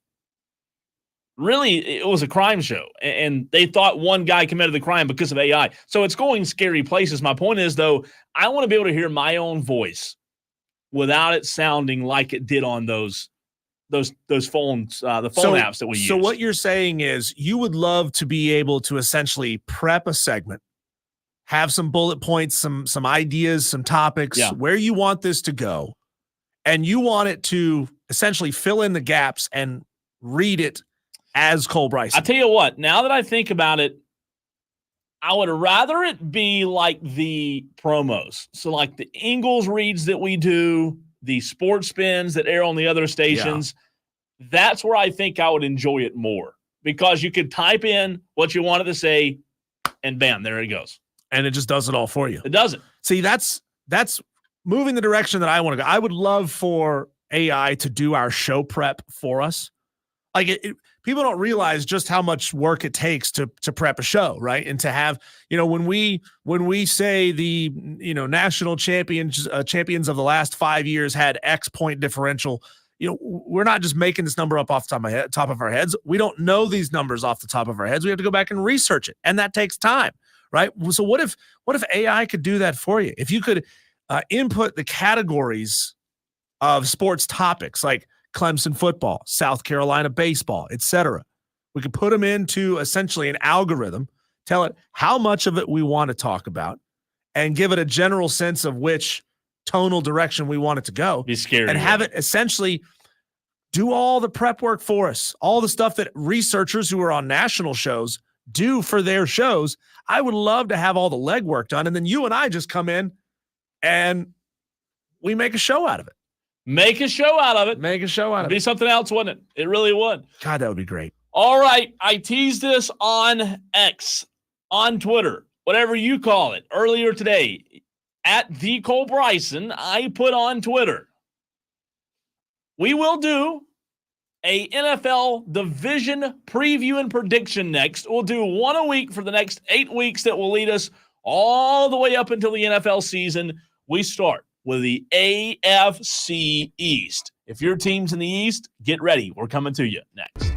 really it was a crime show, and they thought one guy committed the crime because of AI. So it's going scary places. My point is, though, I want to be able to hear my own voice without it sounding like it did on those phones, the phone apps that we use. So what you're saying is you would love to be able to essentially prep a segment, have some bullet points, some ideas, some topics, where you want this to go, and you want it to essentially fill in the gaps and read it as Cole Bryson. I tell you what, now that I think about it, I would rather it be like the promos. So like the Ingles reads that we do, the sports spins that air on the other stations. Yeah. That's where I think I would enjoy it more, because you could type in what you wanted to say and bam, there it goes. And it just does it all for you. It does it. See, that's moving the direction that I want to go. I would love for AI to do our show prep for us. Like people don't realize just how much work it takes to prep a show, right? And to have, when we say the, national champions of the last 5 years had X point differential, we're not just making this number up off the top of our heads. We don't know these numbers off the top of our heads. We have to go back and research it, and that takes time, right? So what if AI could do that for you? If you could input the categories of sports topics like Clemson football, South Carolina baseball, etc. We could put them into essentially an algorithm, tell it how much of it we want to talk about, and give it a general sense of which tonal direction we want it to go. Be scary. And have it essentially do all the prep work for us, all the stuff that researchers who are on national shows do for their shows. I would love to have all the legwork done, and then you and I just come in and we make a show out of it. Make a show out of it. Make a show out of it. It'd be something else, wouldn't it? It really would. God, that would be great. All right. I teased this on X, on Twitter, whatever you call it, earlier today. At the Cole Bryson, I put on Twitter, we will do a NFL division preview and prediction next. We'll do one a week for the next 8 weeks that will lead us all the way up until the NFL season. We start with the AFC East. If your team's in the East, get ready. We're coming to you next.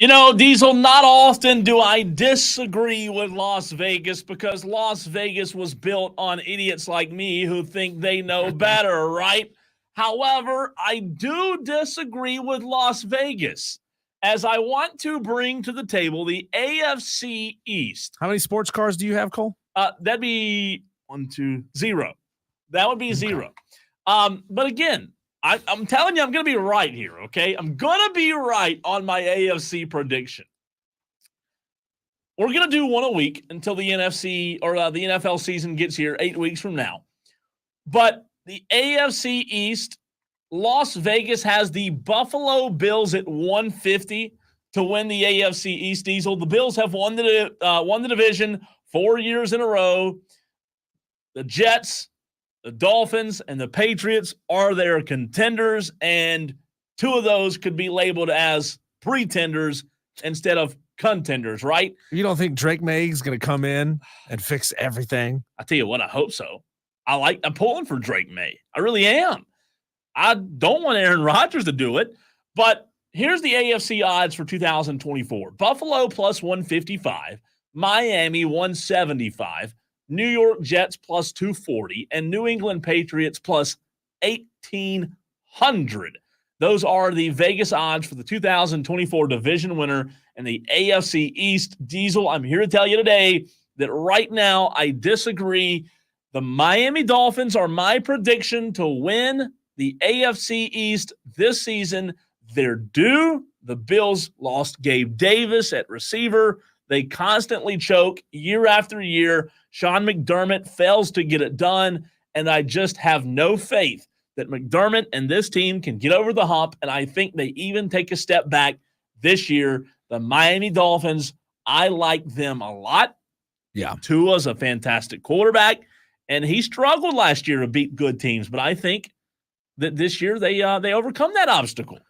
You know, Diesel, not often do I disagree with Las Vegas because Las Vegas was built on idiots like me who think they know better, right? However, I do disagree with Las Vegas as I want to bring to the table the AFC East. How many sports cars do you have, Cole? That'd be 0. That would be 0. But again, I'm telling you, I'm going to be right here, okay? I'm going to be right on my AFC prediction. We're going to do one a week until the NFC or the NFL season gets here 8 weeks from now. But the AFC East, Las Vegas has the Buffalo Bills at 150 to win the AFC East. Diesel, the Bills have won the division 4 years in a row. The Jets, the Dolphins, and the Patriots are their contenders, and 2 of those could be labeled as pretenders instead of contenders, right? You don't think Drake May is going to come in and fix everything? I tell you what, I hope so. I'm pulling for Drake May. I really am. I don't want Aaron Rodgers to do it, but here's the AFC odds for 2024. Buffalo plus 155, Miami 175, New York Jets plus 240, and New England Patriots plus 1,800. Those are the Vegas odds for the 2024 division winner and the AFC East. Diesel, I'm here to tell you today that right now I disagree. The Miami Dolphins are my prediction to win the AFC East this season. They're due. The Bills lost Gabe Davis at receiver. They constantly choke year after year. Sean McDermott fails to get it done, and I just have no faith that McDermott and this team can get over the hump, and I think they even take a step back this year. The Miami Dolphins, I like them a lot. Yeah. Tua's a fantastic quarterback, and he struggled last year to beat good teams, but I think that this year they overcome that obstacle.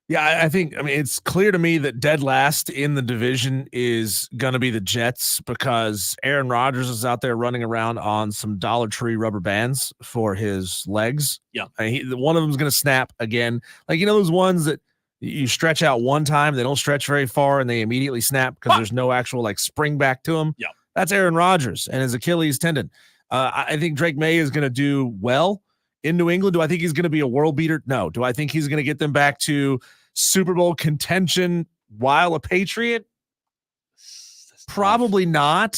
Yeah, I think, it's clear to me that dead last in the division is going to be the Jets because Aaron Rodgers is out there running around on some Dollar Tree rubber bands for his legs. Yeah. One of them is going to snap again. Like, those ones that you stretch out one time, they don't stretch very far, and they immediately snap because there's no actual, spring back to them. Yeah. That's Aaron Rodgers and his Achilles tendon. I think Drake May is going to do well in New England. Do I think he's going to be a world beater? No. Do I think he's going to get them back to Super Bowl contention while a Patriot? Probably not.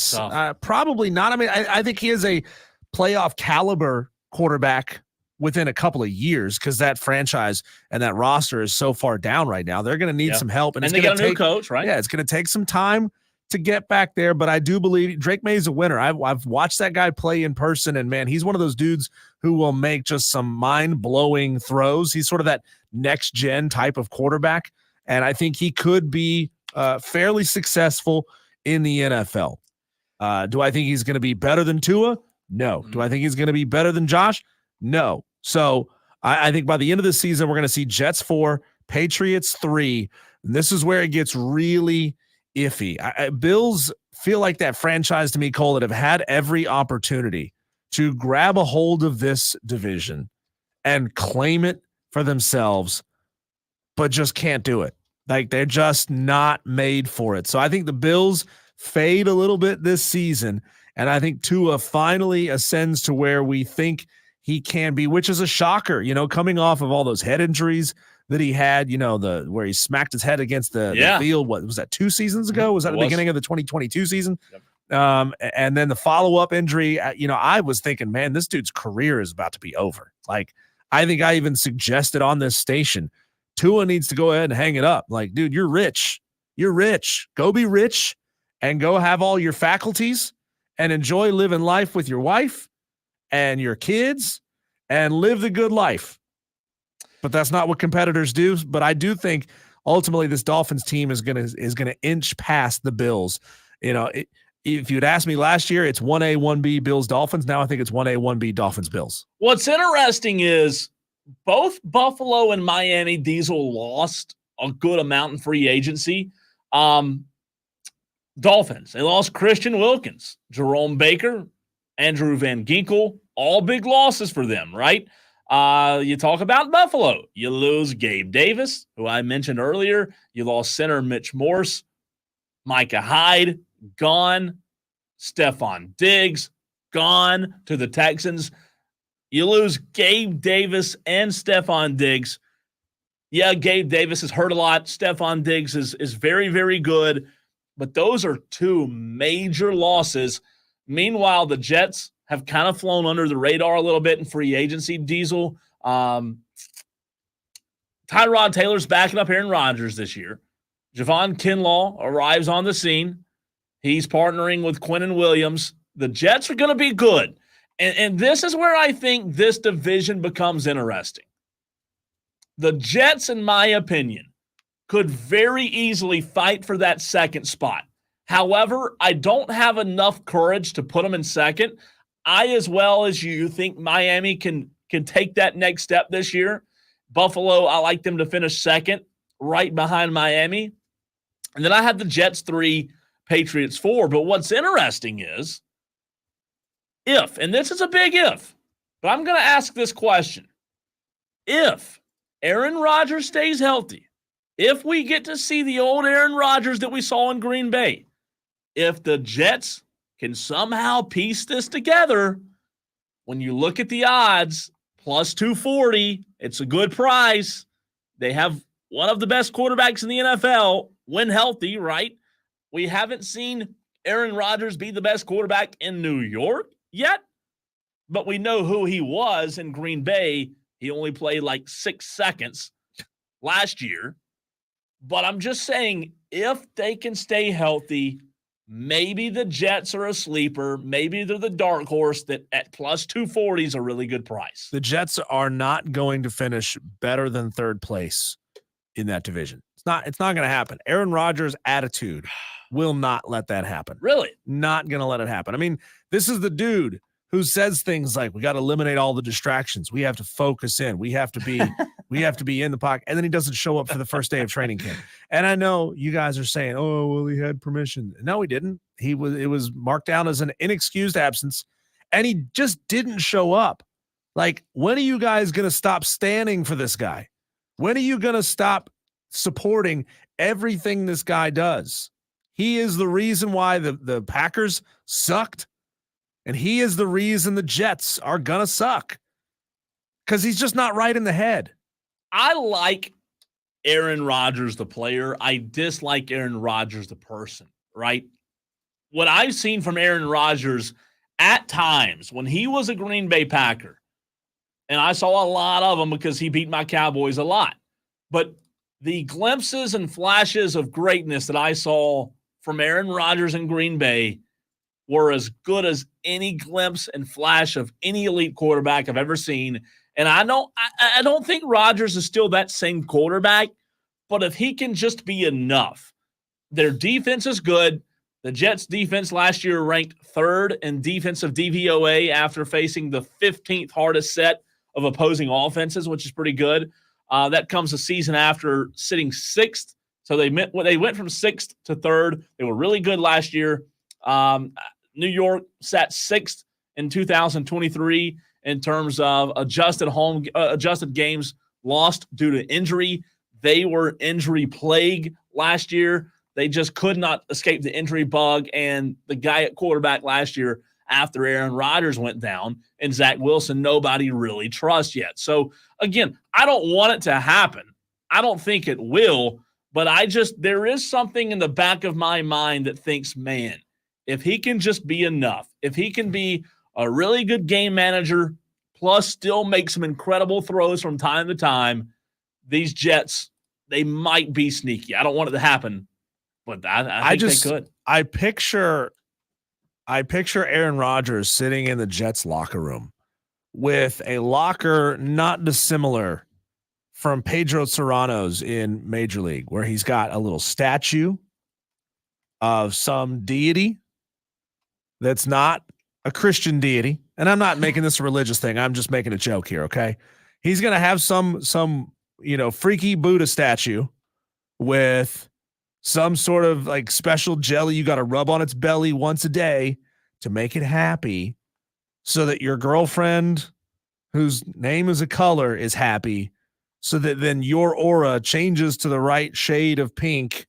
Probably not. I think he is a playoff caliber quarterback within a couple of years because that franchise and that roster is so far down right now. They're going to need some help. And they got a new coach, right? Yeah, it's going to take some time to get back there, but I do believe Drake May is a winner. I've watched that guy play in person, and man, he's one of those dudes who will make just some mind-blowing throws. He's sort of that next-gen type of quarterback, and I think he could be fairly successful in the NFL. Do I think he's going to be better than Tua? No. Do I think he's going to be better than Josh? No. So I think by the end of the season, we're going to see Jets 4, Patriots 3, and this is where it gets really iffy. Bills feel like that franchise to me, Cole, that have had every opportunity to grab a hold of this division and claim it for themselves, but just can't do it. Like, they're just not made for it. So I think the Bills fade a little bit this season, and I think Tua finally ascends to where we think he can be, which is a shocker, coming off of all those head injuries that he had, where he smacked his head against the field. What was that, 2 seasons ago? Was that the beginning of the 2022 season? Yep. And then the follow-up injury, I was thinking, man, this dude's career is about to be over. Like, I think I even suggested on this station, Tua needs to go ahead and hang it up. Like, dude, you're rich. You're rich. Go be rich and go have all your faculties and enjoy living life with your wife and your kids and live the good life. But that's not what competitors do. But I do think ultimately this Dolphins team is gonna inch past the Bills. If you'd asked me last year, it's 1A, 1B Bills Dolphins. Now I think it's 1A, 1B Dolphins Bills. What's interesting is both Buffalo and Miami Diesel lost a good amount in free agency. Dolphins, they lost Christian Wilkins, Jerome Baker, Andrew Van Ginkel, all big losses for them, right? You talk about Buffalo. You lose Gabe Davis, who I mentioned earlier. You lost center Mitch Morse. Micah Hyde, gone. Stephon Diggs, gone to the Texans. You lose Gabe Davis and Stephon Diggs. Yeah, Gabe Davis has hurt a lot. Stephon Diggs is very, very good. But those are two major losses. Meanwhile, the Jets have kind of flown under the radar a little bit in free agency, Diesel. Tyrod Taylor's backing up Aaron Rodgers this year. Javon Kinlaw arrives on the scene. He's partnering with Quinnen Williams. The Jets are going to be good. And this is where I think this division becomes interesting. The Jets, in my opinion, could very easily fight for that second spot. However, I don't have enough courage to put them in second. I, as well as you, think Miami can take that next step this year. Buffalo, I like them to finish second, right behind Miami. And then I have the Jets 3, Patriots 4. But what's interesting is if, and this is a big if, but I'm going to ask this question. If Aaron Rodgers stays healthy, if we get to see the old Aaron Rodgers that we saw in Green Bay, if the Jets can somehow piece this together, when you look at the odds, plus 240, it's a good price. They have one of the best quarterbacks in the NFL when healthy, right? We haven't seen Aaron Rodgers be the best quarterback in New York yet, but we know who he was in Green Bay. He only played like 6 seconds last year. But I'm just saying, if they can stay healthy, maybe the Jets are a sleeper. Maybe they're the dark horse that at plus 240 is a really good price. The Jets are not going to finish better than third place in that division. It's not going to happen. Aaron Rodgers' attitude will not let that happen. Really? Not going to let it happen. I mean, this is the dude who says things like, we got to eliminate all the distractions. We have to focus in. We have to be in the pocket. And then he doesn't show up for the first day of training camp. And I know you guys are saying, oh, well, he had permission. No, he didn't. It was marked down as an inexcused absence, and he just didn't show up. Like, when are you guys going to stop standing for this guy? When are you going to stop supporting everything this guy does? He is the reason why the Packers sucked. And he is the reason the Jets are going to suck, because he's just not right in the head. I like Aaron Rodgers, the player. I dislike Aaron Rodgers, the person, right? What I've seen from Aaron Rodgers at times when he was a Green Bay Packer, and I saw a lot of them because he beat my Cowboys a lot, but the glimpses and flashes of greatness that I saw from Aaron Rodgers in Green Bay were as good as any glimpse and flash of any elite quarterback I've ever seen. And I don't think Rodgers is still that same quarterback, but if he can just be enough. Their defense is good. The Jets' defense last year ranked 3rd in defensive DVOA after facing the 15th hardest set of opposing offenses, which is pretty good. That comes a season after sitting 6th. So they went from 6th to 3rd. They were really good last year. New York sat 6th in 2023 in terms of adjusted games lost due to injury. They were injury plague last year. They just could not escape the injury bug. And the guy at quarterback last year, after Aaron Rodgers went down, and Zach Wilson, nobody really trusts yet. So again, I don't want it to happen. I don't think it will, but there is something in the back of my mind that thinks, man, if he can just be enough, if he can be a really good game manager, plus still make some incredible throws from time to time, these Jets, they might be sneaky. I don't want it to happen, but I think they could. I picture Aaron Rodgers sitting in the Jets locker room with a locker not dissimilar from Pedro Serrano's in Major League, where he's got a little statue of some deity that's not a Christian deity. And I'm not making this a religious thing. I'm just making a joke here. Okay. He's going to have some, freaky Buddha statue with some sort of like special jelly you got to rub on its belly once a day to make it happy, so that your girlfriend whose name is a color is happy, so that then your aura changes to the right shade of pink,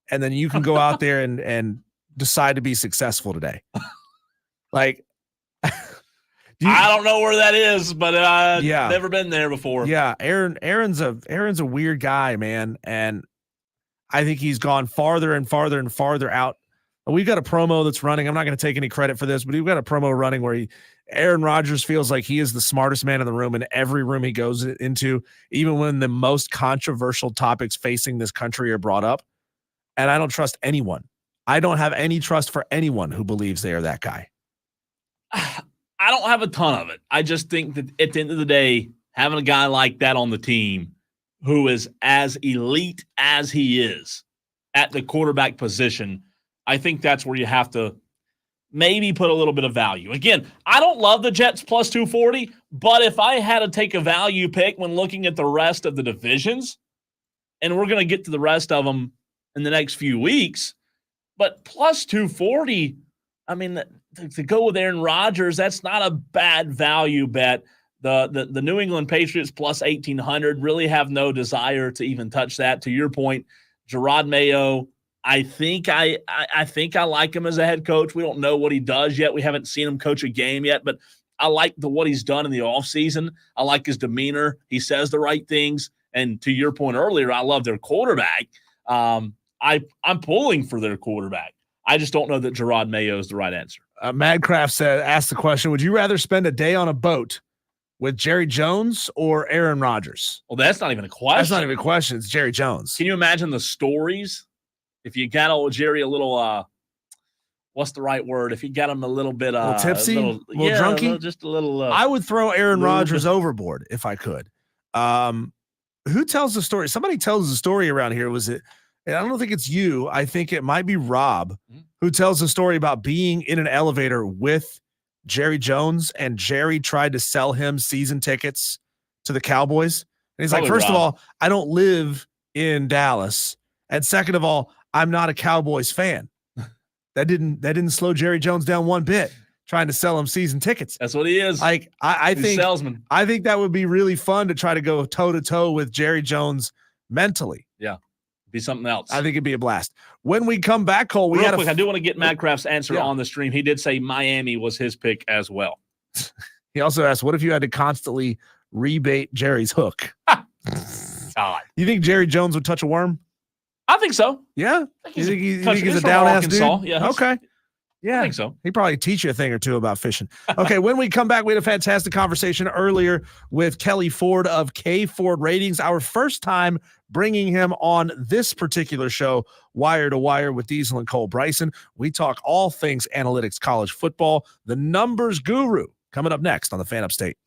and then you can go out there and decide to be successful today. Like, I don't know where that is, but never been there before. Yeah, Aaron's a weird guy, man, and I think he's gone farther and farther and farther out. We've got a promo that's running. I'm not going to take any credit for this, but we've got a promo running where Aaron Rodgers feels like he is the smartest man in the room in every room he goes into, even when the most controversial topics facing this country are brought up. And I don't trust anyone. I don't have any trust for anyone who believes they are that guy. I don't have a ton of it. I just think that at the end of the day, having a guy like that on the team who is as elite as he is at the quarterback position, I think that's where you have to maybe put a little bit of value. Again, I don't love the Jets plus 240, but if I had to take a value pick when looking at the rest of the divisions, and we're going to get to the rest of them in the next few weeks, but plus 240, I mean, to go with Aaron Rodgers, that's not a bad value bet. The New England Patriots plus 1,800 really have no desire to even touch that. To your point, Gerard Mayo, I think I like him as a head coach. We don't know what he does yet. We haven't seen him coach a game yet, but I like what he's done in the offseason. I like his demeanor. He says the right things. And to your point earlier, I love their quarterback. I'm pulling for their quarterback. I just don't know that Gerard Mayo is the right answer. Madcraft asked the question, would you rather spend a day on a boat with Jerry Jones or Aaron Rodgers? Well, that's not even a question. That's not even a question. It's Jerry Jones. Can you imagine the stories? If you got old Jerry a little, what's the right word? If you got him a little bit, a little tipsy, a little drunky, just a little. I would throw Aaron Rodgers overboard if I could. Who tells the story? Somebody tells the story around here. Was it? And I don't think it's you. I think it might be Rob who tells the story about being in an elevator with Jerry Jones, and Jerry tried to sell him season tickets to the Cowboys. And he's like, first of all, I don't live in Dallas. And second of all, I'm not a Cowboys fan. That didn't slow Jerry Jones down one bit, trying to sell him season tickets. That's what he is. Like, I think salesman. I think that would be really fun to try to go toe to toe with Jerry Jones mentally. Yeah. Be something else. I think it'd be a blast. When we come back, Cole, I do want to get Madcraft's answer on the stream. He did say Miami was his pick as well. He also asked, what if you had to constantly rebait Jerry's hook? God. You think Jerry Jones would touch a worm? I think so. Yeah? You think he's a down-ass dude? Yeah. Okay. Yeah. I think so. He'd probably teach you a thing or two about fishing. Okay, when we come back, we had a fantastic conversation earlier with Kelly Ford of K Ford Ratings. Our first time bringing him on this particular show, Wire to Wire with Diesel and Cole Bryson. We talk all things analytics, college football, the numbers guru, coming up next on the Fan Upstate.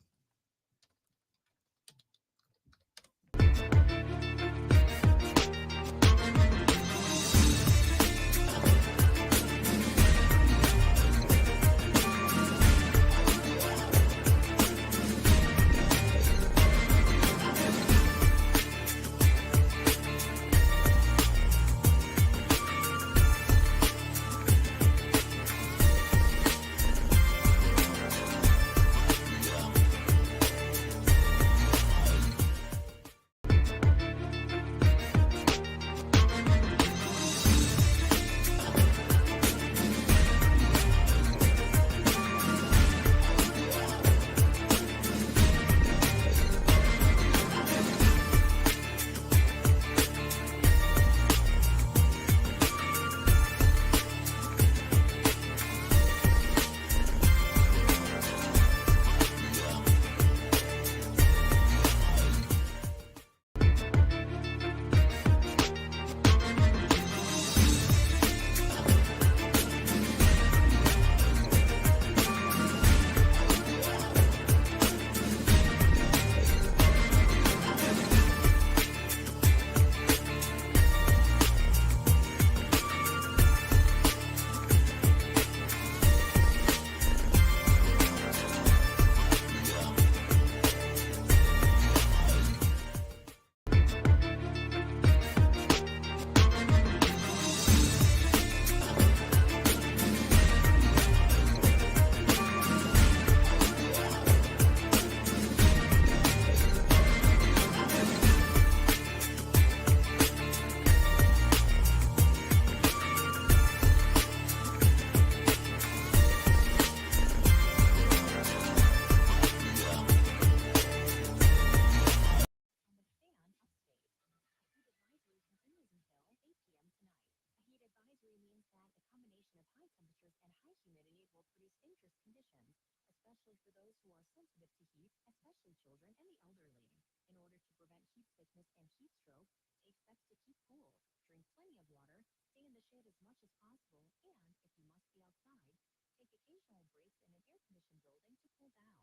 high temperatures and high humidity will produce dangerous conditions, especially for those who are sensitive to heat, especially children and the elderly. In order to prevent heat sickness and heat stroke, take steps to keep cool. Drink plenty of water, stay in the shade as much as possible, and if you must be outside, take occasional breaks in an air-conditioned building to cool down.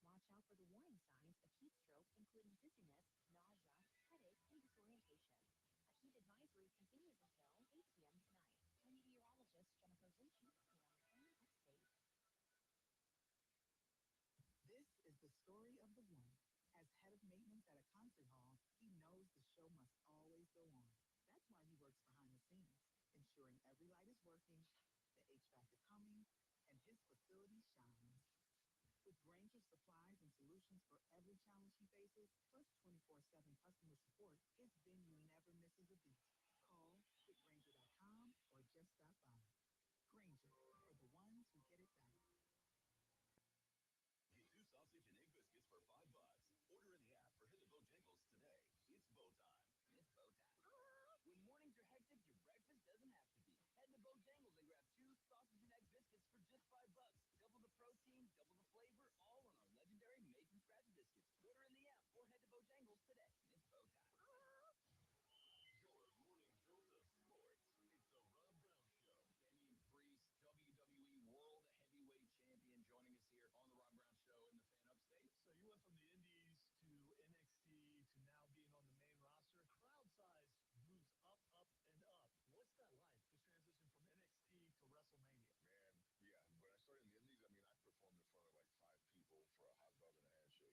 Watch out for the warning signs of heat stroke, including dizziness, nausea, headache, and disorientation. A heat advisory continues until 8 p.m. tonight. Meteorologist Jennifer Zucci on the Fan Upstate. This is the story of the one. As head of maintenance at a concert hall, he knows the show must always go on. That's why he works behind the scenes, ensuring every light is working, the HVAC is humming, and his facility shines. With Granger's supplies and solutions for every challenge he faces, plus 24/7 customer support, his venue never misses a beat. Call quickgranger.com or just stop by. Granger, for the ones who get it done. Get 2 sausage and egg biscuits for $5. Order in the app or head to Bojangles today. It's bow time. It's bow time. When mornings are hectic, your breakfast doesn't have to be. Head to Bojangles and grab 2 sausage and egg biscuits for just $5. Double the protein, double the flavor, all on our legendary made-from-scratch biscuits. Order in the app or head to Bojangles today. It's bow time. Your morning dose of sports. It's the Rob Brown Show. Damian Priest, WWE World Heavyweight Champion, joining us here on the Rob Brown Show in the Fan Upstate. So you went from the Indies to NXT to now being on the main roster. Crowd size moves up, and up. What's that like, this transition from NXT to WrestleMania? Man, yeah. When I started in the Indies, I mean, I performed in front of like 5 people for a hot dog and a handshake.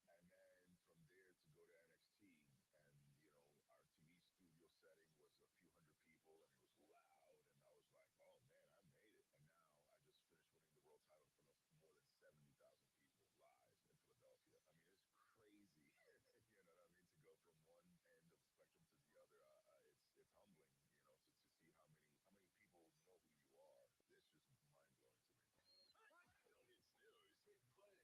And then from there to go to NXT, and our TV studio setting was a few hundred people, and it was loud, and I was like, oh man, I made it. And now I just finished winning the world title in front of more than 70,000 people live in Philadelphia. I mean, it's crazy, you know what I mean, to go from one end of the spectrum to the other. It's humbling, to see how many people know who you are. It's just mind blowing to me. Don't hit snooze. Hit play. The Rob Brown Show. Now morning 6 to 10 on the Fan. The Fan Upstate.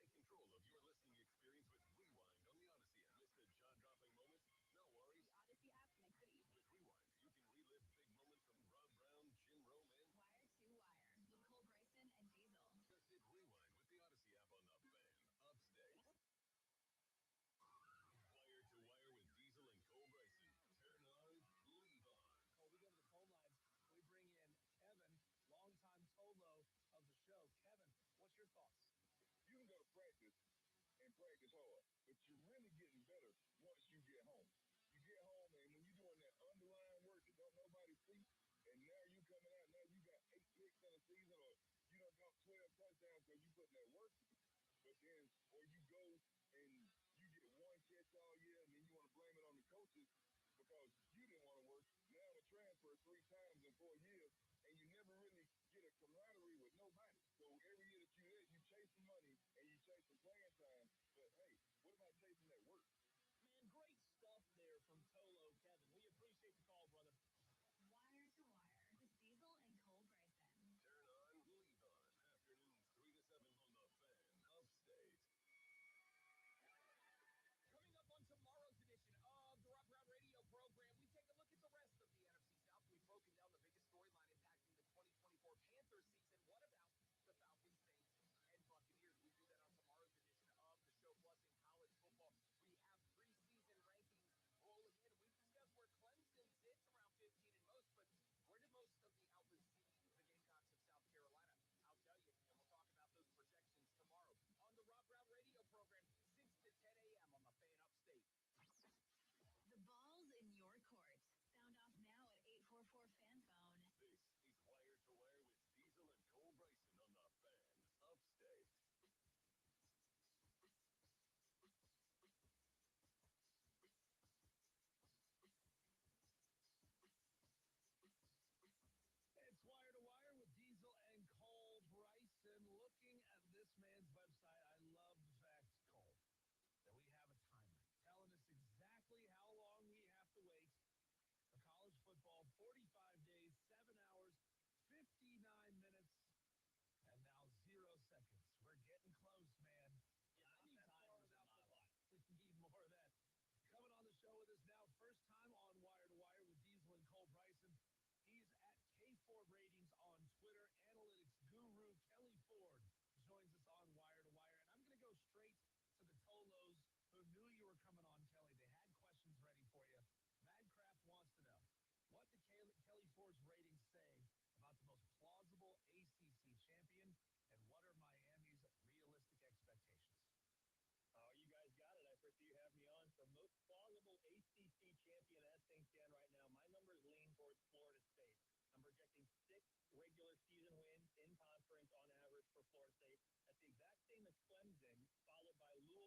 Take control of your listening experience with Rewind on the Odyssey app. Missed a jaw-dropping moment? No worries. The Odyssey app makes it easy. With Rewind, you can relive big moments from Rob Brown, Jim Rome, and Wire to Wire with Cole Bryson and Diesel. Just hit Rewind with the Odyssey app on the Fan Upstate. Wire to Wire with Diesel and Cole Bryson. Turn on, leave on. Oh, we go to the phone lines. We bring in Kevin, longtime Tolo of the show. Kevin, what's your thoughts? You can go to practice and practice hard, but you're really getting better once you get home. You get home, and when you're doing that underlying work that don't nobody see, and now you coming out, now you got 8 picks in a season, or you done got 12 touchdowns because you putting that work, but then, or you go and you get 1 catch all year, and then you want to blame it on the coaches because you didn't want to work. Now a transfer 3 times in 4 years, and you never really get a camaraderie with nobody. So every year that you're there, you chasing money and you chasing playing time. But hey, what about chasing that work? Man, great stuff there from Tolo, Kevin. We appreciate the call, brother. Wire to Wire with Diesel and Cole Bryson. Turn on, leave on. Afternoons 3 to 7 on the Fan Upstate. Coming up on tomorrow's edition of the Rob Brown Radio program, we take a look at the rest of the NFC South. We've broken down the biggest storyline impacting the 2024 Panthers season. What about the Falcons, Saints, and Buccaneers? We do that on tomorrow's edition of the show.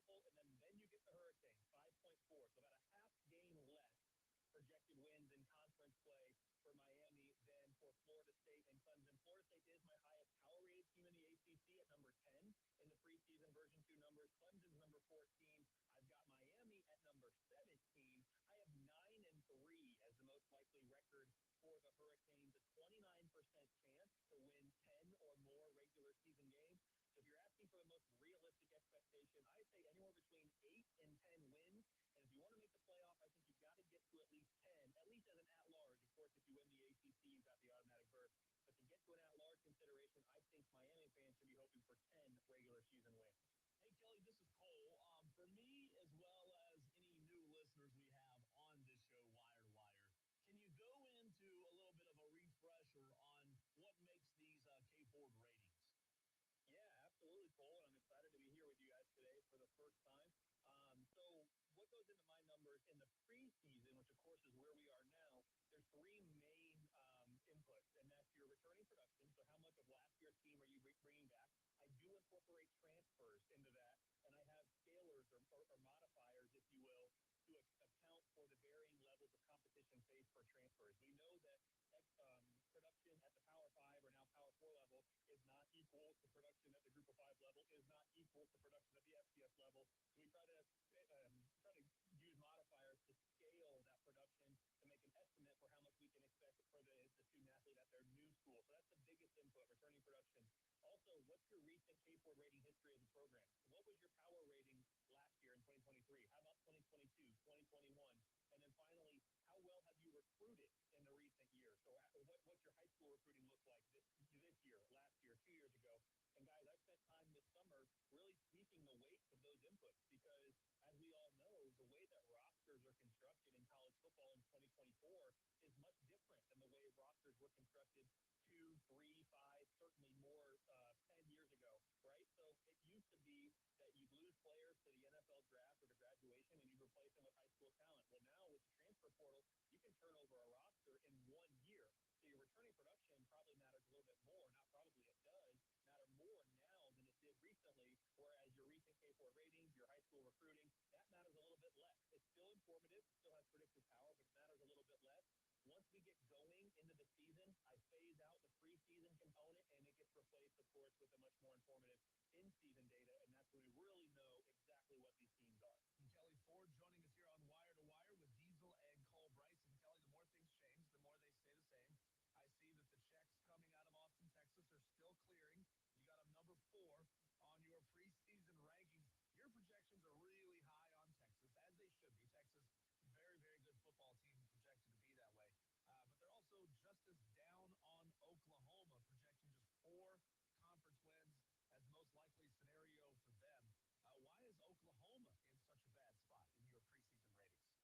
and then you get the Hurricane, 5.4, so about a half game less projected wins in conference play for Miami than for Florida State and Clemson. Florida State is my highest power-rated team in the ACC at number 10 in the preseason version 2 numbers. Clemson's number 14. I've got Miami at number 17. I have 9-3 as the most likely record for the Hurricanes, a 29% chance to win 10 or more regular season games. So if you're asking for the most realistic expectation, I say anywhere between 8 and 10 wins. And if you want to make the playoff, I think you've got to get to at least 10, at least as an at-large. Of course, if you win the ACC, you've got the automatic berth. But to get to an at-large consideration, I think Miami fans should be hoping for 10 regular season wins. Hey, Kelly, this is Cole. For me, as well as any new listeners we have on this show, Wire to Wire, can you go into a little bit of a refresher on what makes these K-Ford ratings? Yeah, absolutely, Cole. And I'm excited to be here with you guys today for the first time. So what goes into my numbers in the preseason, which of course is where we are now, there's three main inputs, and that's your returning production. So how much of last year's team are you bringing back? I do incorporate transfers into that, and I have scalars or modifiers, if you will, to account for the varying levels of competition faced for transfers. We know that production at the Power 5 or now Power 4 level is not equal to production at the Group of 5 level, is not equal to production at the FCS level. So we try to use modifiers to scale that production to make an estimate for how much we can expect for the student athlete at their new school. So that's the biggest input, returning production. Also, what's your recent K-Ford rating history as a program? What was your power rating last year in 2023? How about 2022, 2021? And then finally, how well have you recruited in the recent years? So what's your high school recruiting look like this year, last year, 2 years ago? And guys, I spent time this summer really tweaking the weights of those inputs because, as we all know, the way that rosters are constructed in college football in 2024 is much different than the way rosters were constructed 2, 3, 5, certainly more 10 years ago, right? So it used to be that you'd lose players to the NFL draft or to graduation and you'd replace them with high school talent. Well, now with the transfer portal, you can turn over a roster in 1 year. So your returning production probably matters a little bit more. Not probably, it does matter more now than it did recently, whereas your recent K-4 ratings, your high school recruiting, that matters a little bit less. It's still informative, still has predictive power, but it matters a little bit less. Once we get going into the season, I phase out the preseason component, and it gets replaced, of course, with a much more informative in-season data, and that's when we really know exactly what these teams are. Kelly Ford joining us here on Wire to Wire with Diesel and Cole Bryson. Kelly, the more things change, the more they stay the same. I see that the checks coming out of Austin, Texas are still clearing. You got them number 4 on your preseason rankings. Your projections are really high on Texas, as they should be. Texas, very, very good football team, projected to be that way. But they're also just as down on Oklahoma, projecting just 4 conference wins as the most likely scenario for them. Why is Oklahoma in such a bad spot in your preseason ratings?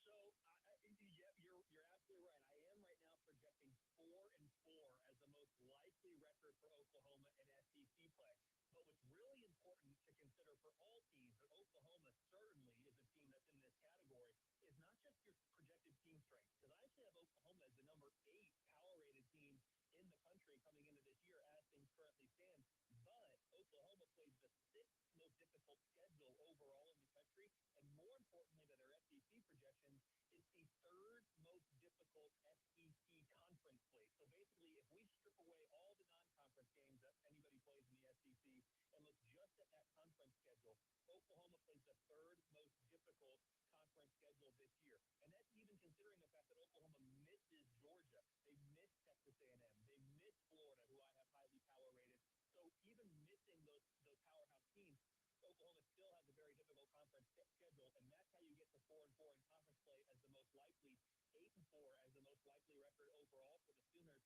So, yeah, you're absolutely right. I am right now projecting 4-4 as the most likely record for Oklahoma in SEC play. But what's really important to consider for all teams, but Oklahoma certainly is a team that's in this category, is not just your projected team strength. Because I actually have Oklahoma as the number 8 power-rated team in the country coming into this year as things currently stand. But Oklahoma plays the 6th most difficult schedule overall in the country. And more importantly than their SEC projections, it's the 3rd most difficult SEC conference slate. So basically, if we strip away all the non-conference games that anybody plays in the SEC and look just at that conference schedule, Oklahoma plays the 3rd most difficult conference schedule this year. And that's even considering the fact that Oklahoma misses Georgia. They miss Texas A&M. They miss Florida, who I have highly power-rated. So even missing those powerhouse teams, Oklahoma still has a very difficult conference schedule, and that's how you get to 4-4 in conference play as the most likely, 8-4 as the most likely record overall for the Sooners,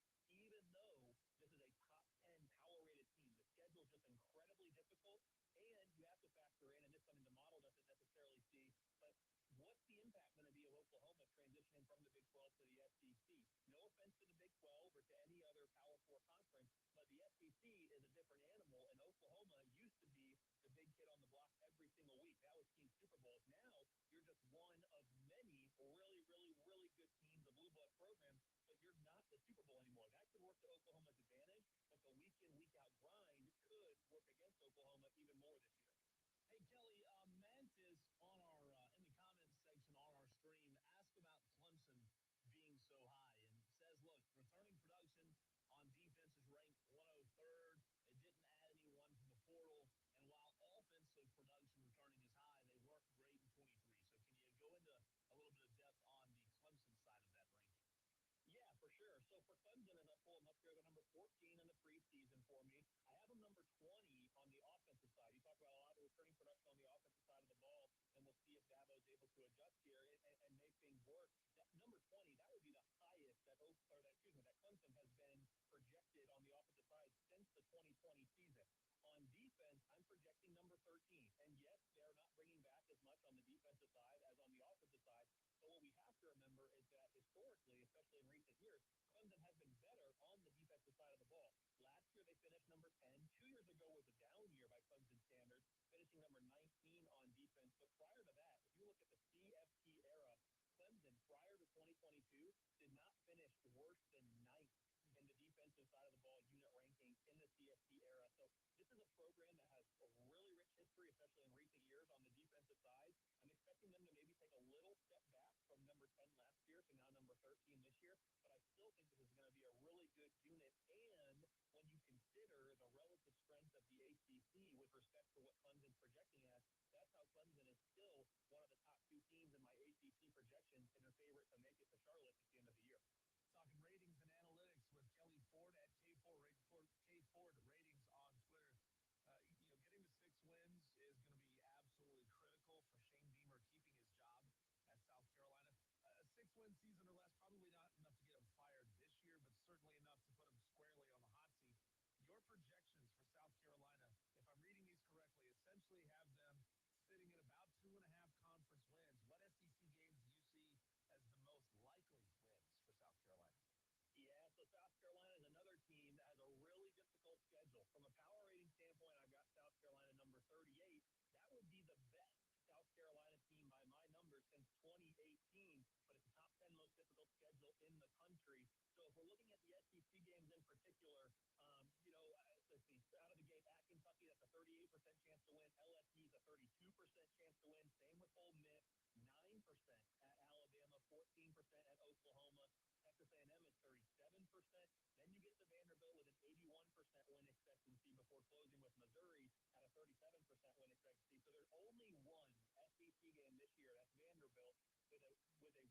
even though this is a top 10 power-rated team. The schedule is just incredibly difficult, and you have to factor in, and this is something the model doesn't necessarily see, but what's the impact going to be of Oklahoma transitioning from the Big 12 to the SEC? No offense to the Big 12 or to any other Power 4 conference, but the SEC is a different animal, and Oklahoma used to be the big kid on the block every single week. That was Team Super Bowls. Now, you're just one of many really, really, really good teams, the Blue Blood program, but you're not the Super Bowl anymore. That could work to Oklahoma's advantage, but the week-in, week-out grind could work against Oklahoma even more this year. Hey, Kelly, for Clemson, as I pull them up here, they're number 14 in the preseason for me. I have them number 20 on the offensive side. You talk about a lot of returning production on the offensive side of the ball, and we'll see if Dabo is able to adjust here and make things work. That number 20, that would be the highest that Clemson has been projected on the offensive side since the 2020 season. On defense, I'm projecting number 13. And yes, they're not bringing back as much on the defensive side as on the offensive side. So what we have to remember is that historically, especially in recent years, Clemson has been better on the defensive side of the ball. Last year, they finished number 10. 2 years ago was a down year by Clemson standards, finishing number 19 on defense. But prior to that, if you look at the CFP era, Clemson, prior to 2022, did not finish worse than ninth in the defensive side of the ball unit ranking in the CFP era. So this is a program that has a really rich history, especially in recent years on the defensive side. I'm expecting them to maybe take a little step back from number 10 last year to now number 13 this year, but I still think this is going to be a really good unit. And when you consider the relative strength of the ACC with respect to what Clemson's projecting as, that's how Clemson is still one of the top two teams in my ACC projections and a favorite to make it to Charlotte at the end of the year. Talking ratings and analytics with Kelly Ford at K Ford ratings on Twitter. Getting to 6 wins is going to be absolutely critical for Shane Beamer keeping his job at South Carolina. A 6-win season or less, probably not enough to get him fired this year, but certainly enough to put him squarely on the hot seat. Your projections for South Carolina, if I'm reading these correctly, essentially have them sitting at about 2.5 conference wins. What SEC games do you see as the most likely wins for South Carolina? Yeah, so South Carolina is another team that has a really difficult schedule. From a power rating standpoint, I've got South Carolina number 38. That would be the best South Carolina team by my numbers since 2018, but it's the top 10 most difficult schedule in the country. So if we're looking at the SEC games in particular, let's see, out of the gate at Kentucky, that's a 38% chance to win. LSU is a 32% chance to win. Same with Ole Miss, 9% at Alabama, 14% at Oklahoma. Texas A&M is 37%. Then you get to Vanderbilt with an 81% win expectancy before closing with Missouri at a 37% win expectancy. So there's only one SEC game this year, that's Vanderbilt, with a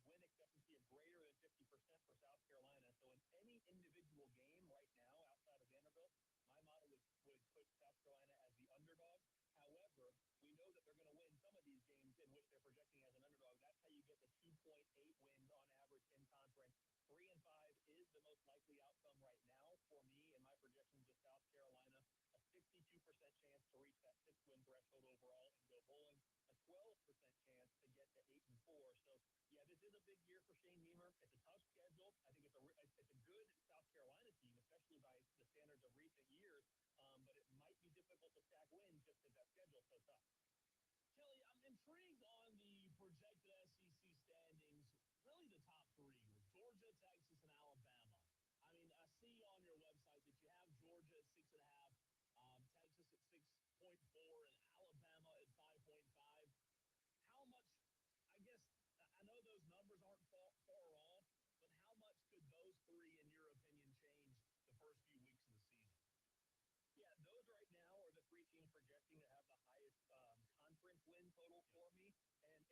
win expectancy of greater than 50% for South Carolina. So in any individual game right now outside of Vanderbilt, my model would put South Carolina as the underdog. However, we know that they're going to win some of these games in which they're projecting as an underdog. That's how you get the 2.8 wins on average in conference. 3 and 5 is the most likely outcome right now for me in my projections of South Carolina. A 62% chance to reach that 6-win threshold overall and go bowling. A 12% chance to get to 8 and 4. So yeah, this is a big year for Shane Beamer. It's a tough schedule. I think it's a good South Carolina team, especially by the standards of recent years. But it might be difficult to stack wins just because that schedule's so tough. Kelly, I'm intrigued on the projected SEC standings, really the top 3, with Georgia, Texas, and Alabama. I mean, I see on your website that you have Georgia at 6.5, Texas at 6.4, and Alabama at 5.5. How much, I guess, I know those numbers aren't far off, but how much could those 3, in your opinion, change the first few weeks of the season? Yeah, those right now are the 3 teams projecting to have the highest conference win total for me.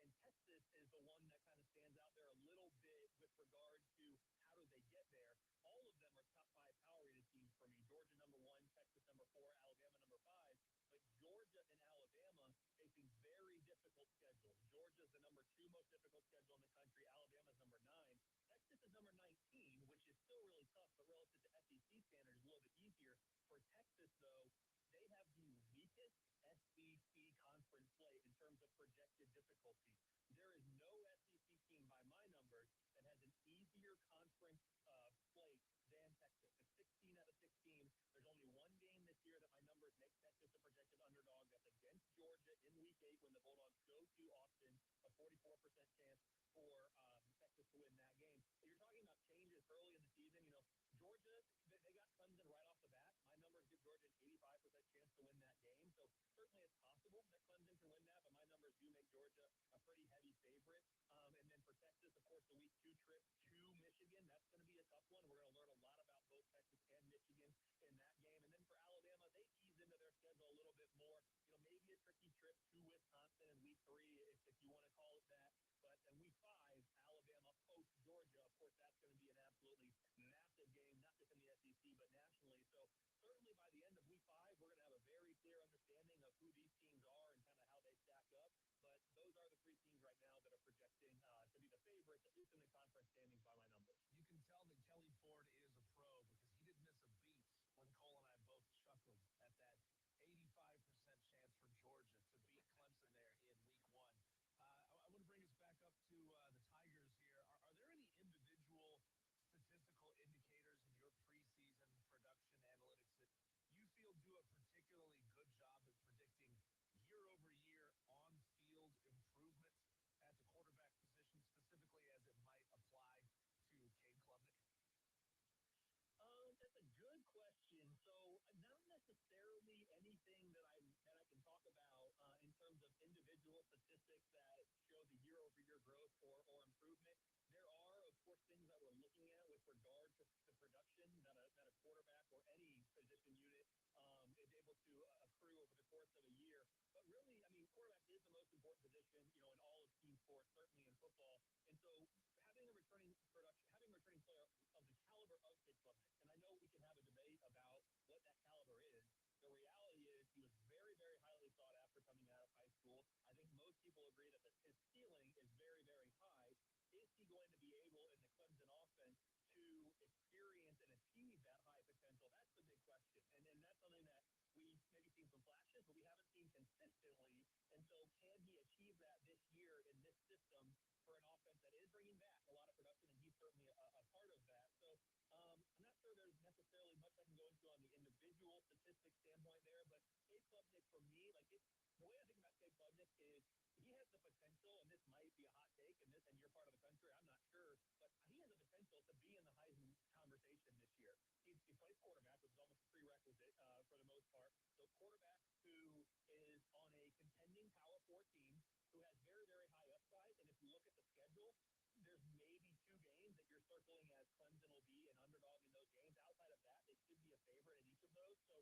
And Texas is the one that kind of stands out there a little bit with regard to how do they get there. All of them are top 5 power rated teams for me. Georgia number 1, Texas number 4, Alabama number 5. But Georgia and Alabama facing very difficult schedules. Georgia is the number 2 most difficult schedule in the country. Alabama is number 9. Texas is number 19, which is still really tough, but relative to SEC standards, a little bit easier. For Texas, though, they have the weakest SEC conference play in terms of projected difficulty. There is no SEC team by my numbers that has an easier conference play than Texas. It's 16 out of 16. There's only one game this year that my numbers make Texas a projected underdog. That's against Georgia in Week 8 when the Bulldogs go to Austin. A 44% chance for Texas to win that game. So you're talking about changes early in the season. Georgia, they got Clemson right off the bat. My numbers give Georgia an 85% chance to win that game. So certainly it's possible that Clemson can win that, but my numbers do make Georgia a pretty heavy favorite. And then for Texas, of course, the Week 2 trip to Michigan, that's going to be a tough one. We're going to learn a lot about both Texas and Michigan in that game. And then for Alabama, they ease into their schedule a little bit more. Maybe a tricky trip to Wisconsin in Week 3, if you want to call it that. But in Week 5, Alabama post Georgia, of course, that's going to be an absolutely massive game locally but nationally. So certainly by the end of week 5, we're going to have a very clear understanding of who these teams are and kind of how they stack up. But those are the 3 teams right now that are projecting to be the favorites, at least in the conference standings by my numbers. You can tell that Kelly Ford is a pro because he didn't miss a beat when Cole and I both chuckled at that 85% chance for Georgia to beat Clemson there in week 1. I want to bring us back up to the Tigers here. Are there any individual statistical indicators in your preseason production analytics that you feel do a particularly good job at predicting year-over-year on-field improvement at the quarterback position, specifically as it might apply to Cade Klubnik? That's a good question. So not necessarily anything that I can talk about in terms of individual statistics that show the year-over-year growth or improvement. There are, of course, things that we're looking at with regard to production that a quarterback or any position unit is able to accrue over the course of a year. But really, I mean, quarterback is the most important position, in all of team sports, certainly in football. And so having a returning player of the caliber of Cade Klubnik, and I know we can have a debate about what that caliber is. The reality is he was very, very highly sought after coming out of high school. I think most people agree that his ceiling is very, very high. Is he going to be able in the Clemson offense to experience and achieve that high potential? That's the big question. And that's something that we've maybe seen some flashes, but we haven't seen consistently. And so can he achieve that this year in this system for an offense that is bringing back a lot of production, and he's certainly a part of that. So I'm not sure there's necessarily much I can go into on the individual statistics standpoint there, but Cade Klubnik for me, the way I think about Cade Klubnik is he has the potential, and this might be a hot take in your part of the country, I'm not sure, but he has the potential to be in the Heisman conversation this year. He plays quarterback, which is almost a prerequisite for the most part. So quarterback who is on a contending Power 4 team, who has very, very high upside, and if you look at the schedule, there's maybe 2 games that you're circling as Clemson will be an underdog in those games. Outside of that, they should be a favorite in each of those. So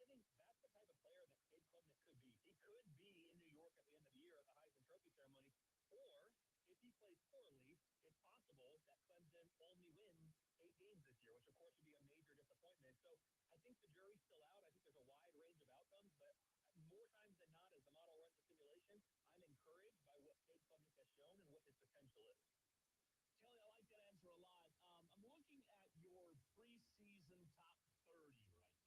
I think that's the type of player that Cade Klubnik could be. He could be in New York at the end of the year at the Heisman Trophy ceremony, or if he plays poorly, it's possible that Clemson only wins 8 games this year, which of course would be a major disappointment. So I think the jury's still out. I think there's a wide range of outcomes, but more times than not, as the model runs the simulation, I'm encouraged by what Cade Klubnik has shown and what his potential is. Kelly, I like that answer a lot. I'm looking at your preseason top 30 right now.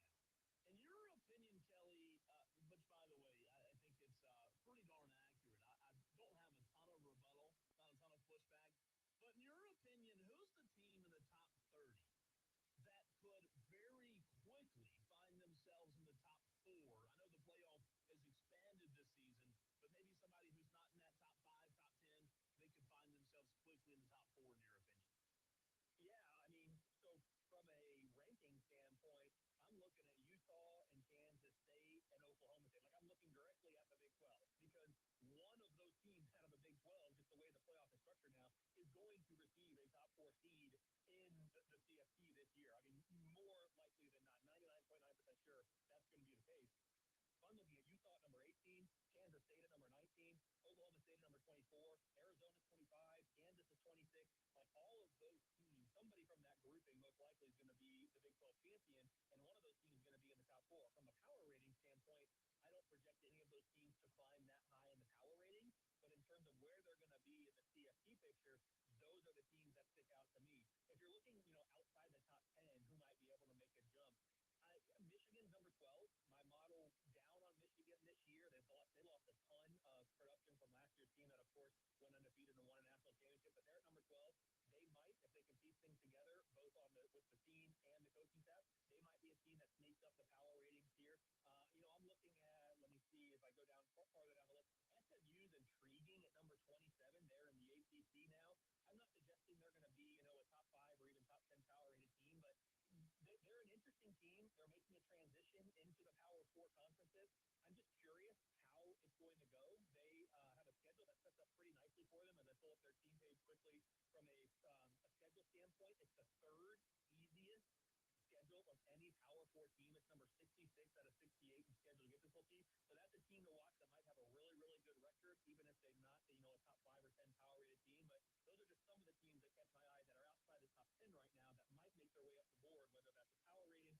In your opinion, Kelly, which, by the way, I think it's pretty darn accurate. I don't have a ton of rebuttal, not a ton of pushback. But in your opinion, who's the team in the top 30 that could very quickly find themselves in the top 4? I know the playoff has expanded this season, but maybe somebody who's not in that top 5, top 10, they could find themselves quickly in the top 4, in your opinion. Yeah, I mean, so from a ranking standpoint, I'm looking at Utah and Kansas State and Oklahoma State. I'm looking directly at the Big 12 because one of those teams out of the Big 12, just the way the playoff is structured now, is going to receive a top 4 seed in the CFP this year. I mean, more likely than not, 99.9% sure that's going to be the case. I'm looking at Utah at number 18, Kansas State at number 19, Oklahoma State at number 24, Arizona 25, Kansas is 26. Like all of those teams, somebody from that grouping most likely is going to be the Big 12 champion, and one of those teams is going to be in the top 4. From a power rating standpoint, I don't project any of those teams to climb that high in the power rating, but in terms of where they're going to be in the CFP picture, those are the teams that stick out to me. If you're looking, outside the top 10, who might be able to make a jump? Michigan's number 12. My model down on Michigan this year. They lost a ton of production from last year's team that, of course, went undefeated and won a national championship. But they're at number 12. They might, if they can piece things together, both with the team and the coaching staff, they might be a team that sneaks up the power ratings here. I'm looking at, let me see if I go down farther down the list. SMU's intriguing at number 27. They're in the ACC now. I'm not suggesting they're going to be, a top 5 or even top 10 power rated team, but they're an interesting team. They're making a transition into the Power 4 conferences. I'm just curious how it's going to go. They have a schedule that sets up pretty nicely for them, and I pull up their team page quickly from a schedule standpoint. It's the 3rd easiest schedule of any Power 4 team. It's number 66 out of 68 in schedule difficulty. So that's a team to watch that might have a really, really good record, even if they're not, a top 5 or 10 power rated team. But those are just some of the teams that catch my eye that are outside the top 10 right now that might make their way up the board, whether that's a power rating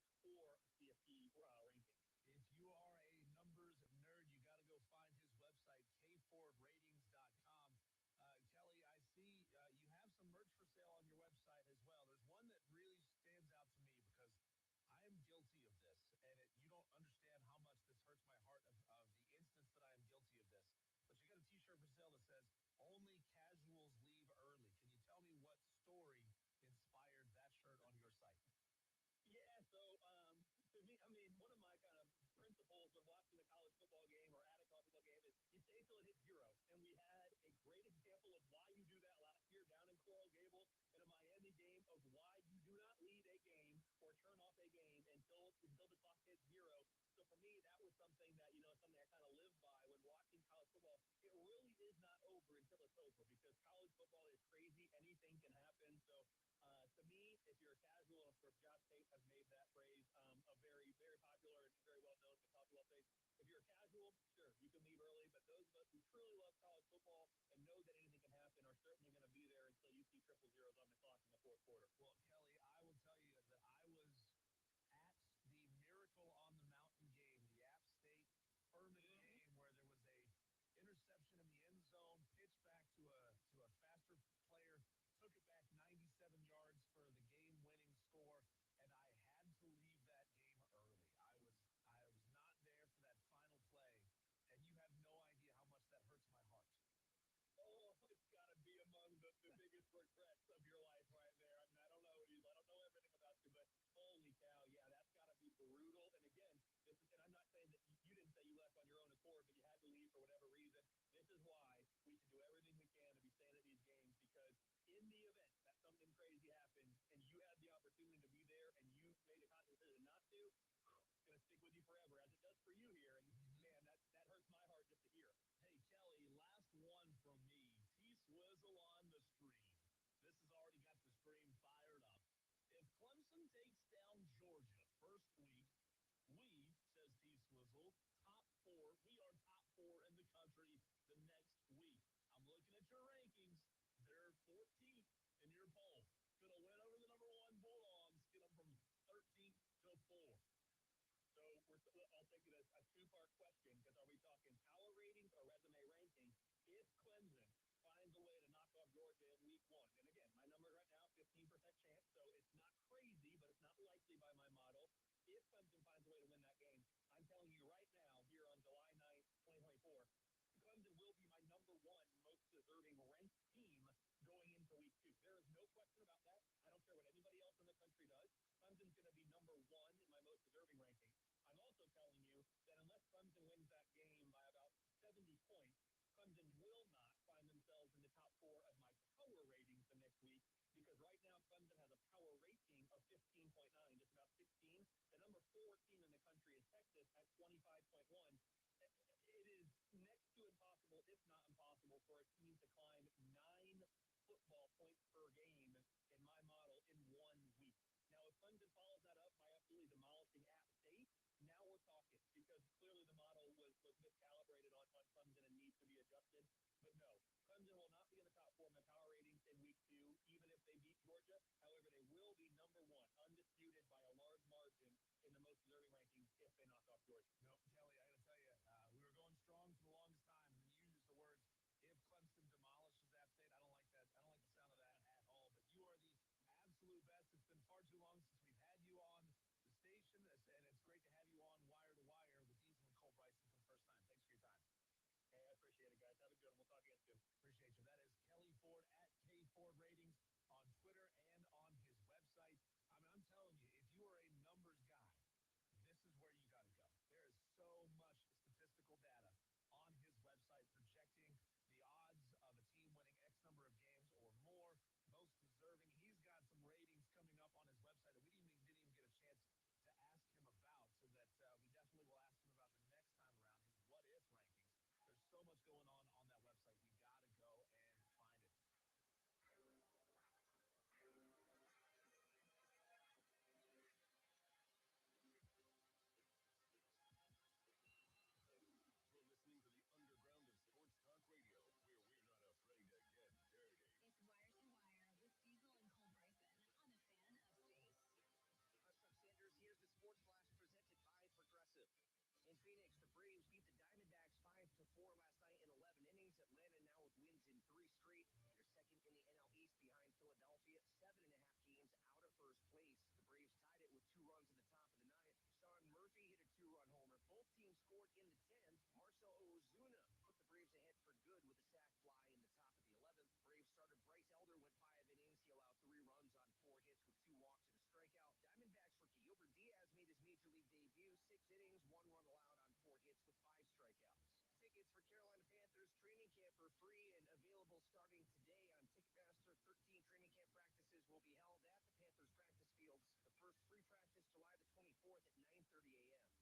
turn off a game until the clock hits zero. So for me, that was something that, something I kind of live by when watching college football. It really is not over until it's over because college football is crazy. Anything can happen. So to me, if you're a casual, and of course Josh Tate has made that phrase a very, very popular and very well known in college football space. If you're a casual, sure, you can leave early, but those of us who truly love college football and know that anything can happen are certainly going to be there until you see triple zeros on the clock in the fourth quarter. Well, Kelly, I will tell you that I was at the Miracle on the Mountain game, the App State Furman game, where there was a interception in the end zone, pitched back to a faster player, took it back 97 yards for the game-winning score, and I had to leave that game early. I was not there for that final play, and you have no idea how much that hurts my heart. Oh, it's got to be among the biggest regrets of your life right there. I mean, I don't know you. I don't know everything about you, but holy cow, yeah, that's got to be brutal. And again, and I'm not saying that you didn't say you left on your own accord, but you had to leave for whatever reason. This is why we should do everything we can to be staying at these games, because in the event that something crazy happens and you had the opportunity to be there and you made a conscious decision not to, it's going to stick with you forever, as it does for you here. And man, that hurts my heart just to hear. Hey, Kelly, last one from me. T-Swizzle on the stream. This has already got the stream fired up. If Clemson takes down Georgia first week, we, says T-Swizzle, we are top four in the country the next week. I'm looking at your rankings. They're 14th in your poll. Gonna win over the number one Bulldogs, get them from 13th to 4. So I'll take it as a two-part question, because are we talking power ratings or resume ranking? If Clemson finds a way to knock off Georgia in week 1, and again, my number right now, 15% chance, so it's not crazy, but it's not likely by my model. If Clemson finds a way to win that game, I'm telling you right now, here on July 9th, 2024, Clemson will be my number one most deserving ranked team going into week 2. There is no question about that. I don't care what anybody else in the country does. Clemson's going to be number one in my most deserving ranking. I'm also telling you that unless Clemson wins that game by about 70 points, Clemson will not find themselves in the top 4 of my power ratings the next week, because right now Clemson has a power rating of 15.9, just about 16. The number 4 team in the country is Texas at 25.1. It is next to impossible, if not impossible, for a team to climb 9 football points per game in my model in 1 week. Now, if Clemson follows that up by absolutely demolishing App State, now we're talking, because clearly the model was miscalibrated on Clemson and needs to be adjusted. But no, Clemson will not be in the top 4 in the power ratings in week 2, even if they beat Georgia. However, they will be number 1, undisputed by a large margin in the most deserving rankings if they knock off Georgia. No, Kelly, I got to tell you, we were going strong for the longest time, and you used the words, if Clemson demolishes App State. I don't like that. I don't like the sound of that at all. But you are the absolute best. It's been far too long since we've had you on the station, and it's great to have you on Wire to Wire with Diesel and Cole Bryson for the first time. Thanks for your time. Hey, I appreciate it, guys. Have a good one. We'll talk again soon. Appreciate you. That is Kelly Ford at K Ford Ratings on Twitter and on his website. I mean, I'm telling you, if you are a numbers guy, this is where you got to go. There is so much statistical data on his website projecting the odds of a team winning X number of games or more, most deserving. He's got some ratings coming up on his website that we didn't even get a chance to ask him about, so that we definitely will ask him about the next time around, his what-if rankings. There's so much going on that website. We got to go and find it. You're listening to the underground of sports talk radio, where we're not afraid to get dirty. It's Wire to Wire with Diesel and Cole Bryson on the Fan Update. Chuck Sanders, here's the Sports Flash presented by Progressive. In Phoenix, the Braves beat the Diamondbacks 5-4 last night in 11 innings. Atlanta now with wins in 3 straight. They're second in the NL East behind Philadelphia, 7.5 games out of first place. The Braves tied it with 2 runs in the top of the 9th. Sean Murphy hit a 2-run homer. Both teams scored in the 10th. Marcell Ozuna put the Braves ahead for good with a sac fly in the top of the 11th. Braves starter Bryce Elder went 5 innings. He allowed 3 runs on 4 hits with 2 walks and a strikeout. Diamondbacks rookie Gilbert Diaz made his major league debut. 6 innings, 1 run allowed on 4 hits with 5 strikeouts. Tickets for Carolina Panthers training camp are free and available starting today on Ticketmaster. 13 training camp practices will be held at the Panthers practice fields. The first free practice 4th at 9:30 a.m.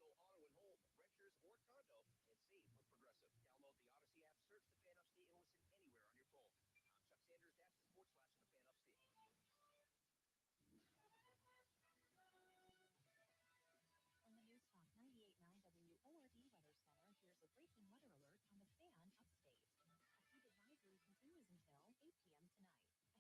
Bundle auto and home, renters, or condo, and save with Progressive. Download the Odyssey app, search the Fan Upstate, and listen anywhere on your phone. I'm Chuck Sanders, that's the Sports Flash on the Fan Upstate. From the News Talk 98.9 WORD Weather Center, here's a breaking weather alert on the Fan Upstate. A heat advisory continues until 8 p.m. tonight. A heat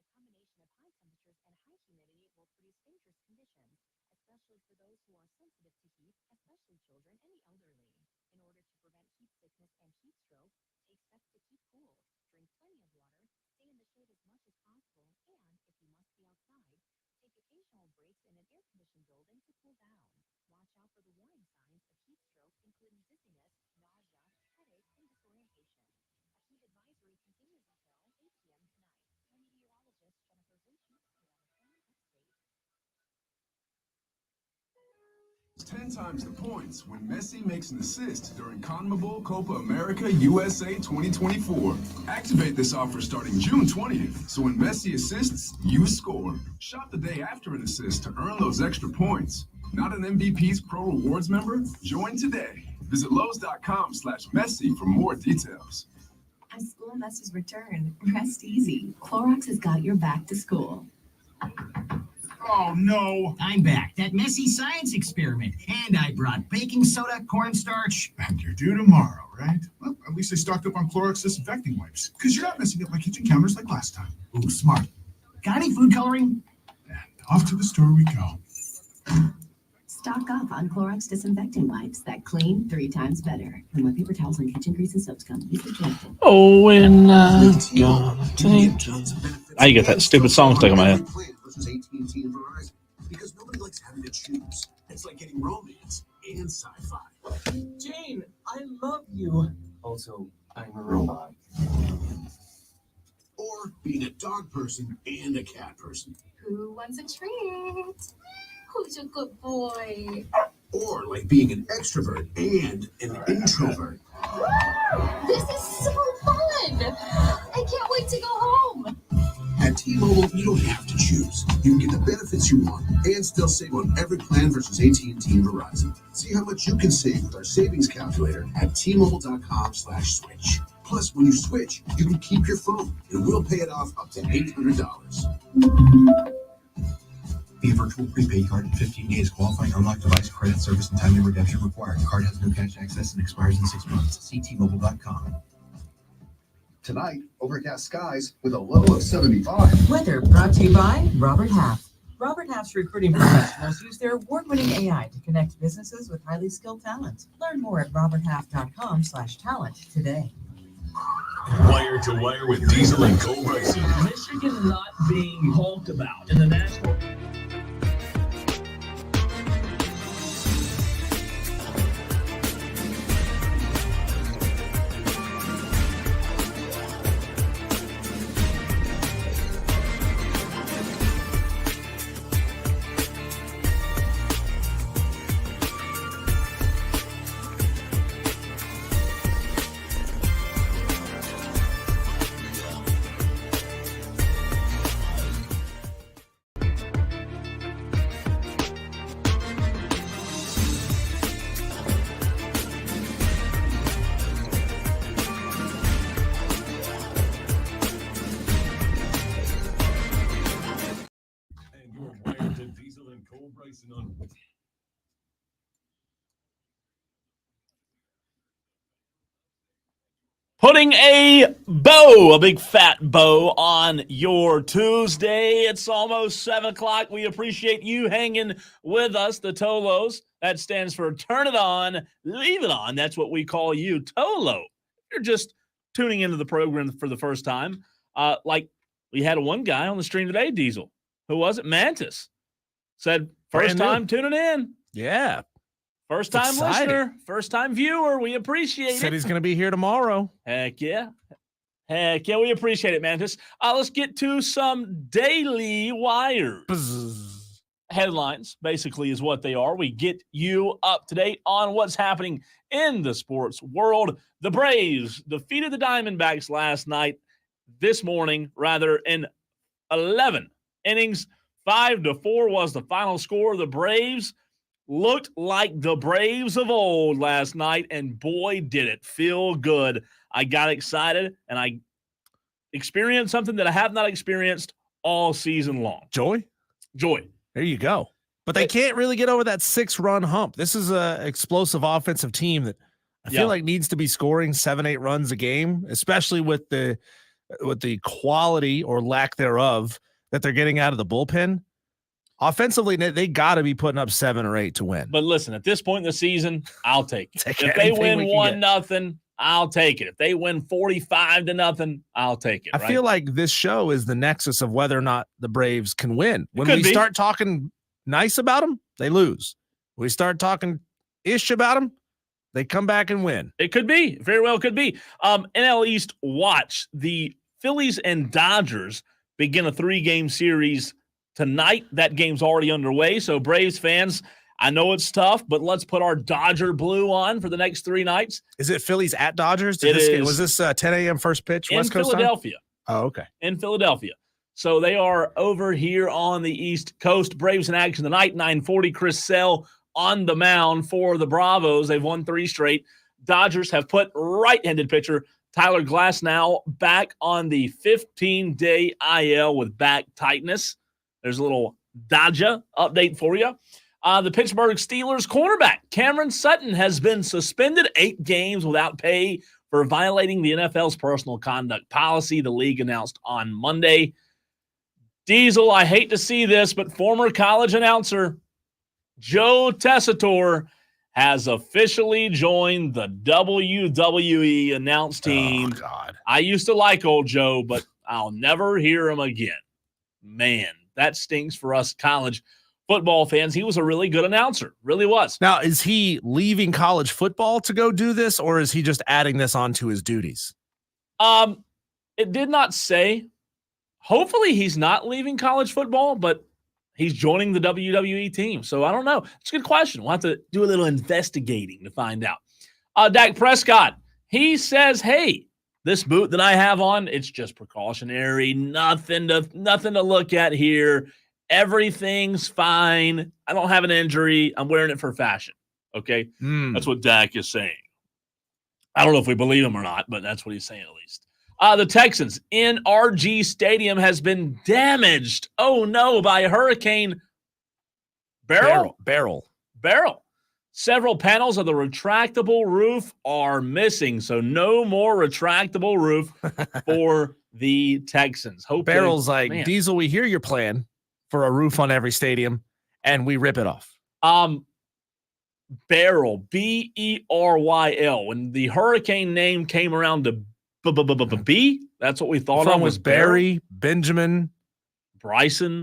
advisory means that a combination of high temperatures and high humidity will produce dangerous conditions, especially for those who are sensitive to heat, especially children and the elderly. In order to prevent heat sickness and heat stroke, take steps to keep cool. Drink plenty of water, stay in the shade as much as possible, and if you must be outside, take occasional breaks in an air-conditioned building to cool down. Watch out for the warning signs of heat stroke, including dizziness, nausea, headache, and disorientation. A heat advisory continues until 8 p.m. tonight. I'm meteorologist Jennifer Zucci on the Fan Upstate. 10 times the points when Messi makes an assist during CONMEBOL Copa America USA 2024. Activate this offer starting June 20th, so when Messi assists, you score. Shop the day after an assist to earn those extra points. Not an MVP's Pro Rewards member? Join today. Visit Lowe's.com/Messi for more details. As school messes return, rest easy. Clorox has got your back to school. Oh, no. I'm back. That messy science experiment. And I brought baking soda, cornstarch. And you're due tomorrow, right? Well, at least I stocked up on Clorox disinfecting wipes. Because you're not messing up my kitchen counters like last time. Ooh, smart. Got any food coloring? And off to the store we go. Stock up on Clorox disinfecting wipes that clean 3 times better. And when paper towels and kitchen grease and soaps come, use the directed. Oh, and gonna take it. I get that stupid song stuck in my head. Versus AT&T and Verizon, because nobody likes having to choose. It's like getting romance and sci-fi. Jane, I love you. Also, I'm a robot. Or being a dog person and a cat person. Who wants a treat? Who's a good boy? Or like being an extrovert and an introvert. This is so fun! I can't wait to go home. At T-Mobile, you don't have to choose. You can get the benefits you want and still save on every plan versus AT&T and Verizon. See how much you can save with our savings calculator at T-Mobile.com/switch. Plus, when you switch, you can keep your phone and we'll pay it off up to $800. Via virtual prepaid card in 15 days. Qualifying unlocked device, credit, service, and timely redemption required. Card has no cash access and expires in 6 months. See T-Mobile.com. Tonight, overcast skies with a low of 75. Weather brought to you by Robert Half. Robert Half's recruiting professionals use their award-winning AI to connect businesses with highly skilled talent. Learn more at roberthalf.com/talent today. Wire to Wire with Diesel and Cole Bryson. Michigan not being talked about in the national. Putting a bow, a big fat bow on your Tuesday. It's almost 7 o'clock. We appreciate you hanging with us, the Tolos. That stands for Turn It On, Leave It On. That's what we call you, Tolo. If you're just tuning into the program for the first time, like we had one guy on the stream today, Diesel. Who was it? Mantis. Said, first time tuning in. Yeah. First time listener, first time viewer. We appreciate it. Said he's going to be here tomorrow. Heck yeah. Heck yeah, we appreciate it, Mantis. Let's get to some Daily Wire. Headlines, basically, is what they are. We get you up to date on what's happening in the sports world. The Braves defeated the Diamondbacks last night, this morning, rather, in 11 innings, 5-4 was the final score. The Braves looked like the Braves of old last night, and boy, did it feel good. I got excited, and I experienced something that I have not experienced all season long. Joy? Joy. There you go. But they can't really get over that 6-run hump. This is a explosive offensive team that I feel like needs to be scoring 7-8 runs a game, especially with the quality or lack thereof that they're getting out of the bullpen. Offensively, they got to be putting up 7 or 8 to win. But listen, at this point in the season, I'll take it. If they anything win we can 1-0, I'll take it. If they win 45-0, I'll take it. I feel like this show is the nexus of whether or not the Braves can win. When could we be. start talking nice about them, they lose. We start talking ish about them, they come back and win. It could be. Very well could be. NL East watch. The Phillies and Dodgers begin a 3-game series tonight. That game's already underway. So Braves fans, I know it's tough, but let's put our Dodger blue on for the next 3 nights. Is it Phillies at Dodgers? Was this 10 a.m. first pitch? In West Coast Philadelphia. Time? Oh, okay. In Philadelphia. So they are over here on the East Coast. Braves in action tonight, 9:40. Chris Sale on the mound for the Bravos. They've won 3 straight. Dodgers have put right-handed pitcher Tyler Glasnow back on the 15-day IL with back tightness. There's a little Dodger update for you. The Pittsburgh Steelers cornerback Cameron Sutton has been suspended 8 games without pay for violating the NFL's personal conduct policy, the league announced on Monday. Diesel, I hate to see this, but former college announcer Joe Tessitore has officially joined the WWE announce team. Oh, God. I used to like old Joe, but I'll never hear him again. Man, that stinks for us college football fans. He was a really good announcer. Really was. Now, is he leaving college football to go do this, or is he just adding this onto his duties? It did not say. Hopefully he's not leaving college football, but he's joining the WWE team. So I don't know. It's a good question. We'll have to do a little investigating to find out. Dak Prescott, he says, hey, this boot that I have on, it's just precautionary. Nothing to look at here. Everything's fine. I don't have an injury. I'm wearing it for fashion. Okay? That's what Dak is saying. I don't know if we believe him or not, but that's what he's saying at least. The Texans NRG Stadium has been damaged. Oh, no, by Hurricane Beryl. Several panels of the retractable roof are missing, so no more retractable roof for the Texans. Beryl's like, man. Diesel, we hear your plan for a roof on every stadium, and we rip it off. Beryl, Beryl. When the hurricane name came around to B, that's what we thought of was Barry, Benjamin, Bryson,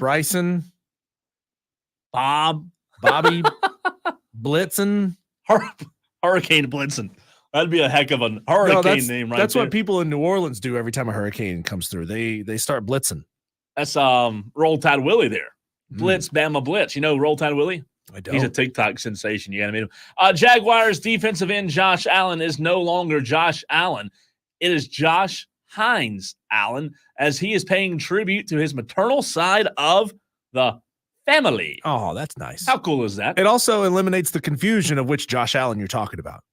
Bobby, Blitzen, Hurricane Blitzen. That'd be a heck of a hurricane name, right? That's there. what people in New Orleans do every time a hurricane comes through. They start blitzing. That's Roll Tide Willie there. Blitz, Bama Blitz. You know Roll Tide Willie? I don't. He's a TikTok sensation. You got to meet him. Jaguars defensive end Josh Allen is no longer Josh Allen. It is Josh Hines Allen, as he is paying tribute to his maternal side of the family. Oh, that's nice. How cool is that? It also eliminates the confusion of which Josh Allen you're talking about.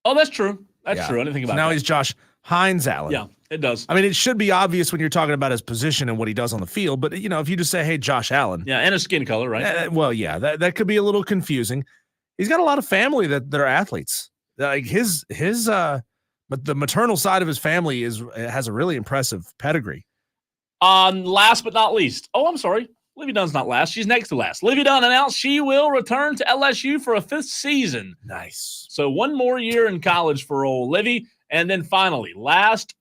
Oh, that's true. That's true. I didn't think about that. Now that. He's Josh Hines Allen. Yeah, it does. I mean, it should be obvious when you're talking about his position and what he does on the field, but, if you just say, hey, Josh Allen. Yeah, and his skin color, right? Well, yeah, that could be a little confusing. He's got a lot of family that are athletes. Like but the maternal side of his family has a really impressive pedigree. Last but not least. Oh, I'm sorry. Livy Dunn's not last. She's next to last. Livy Dunn announced she will return to LSU for a 5th season. Nice. So 1 more year in college for old Livy. And then finally, last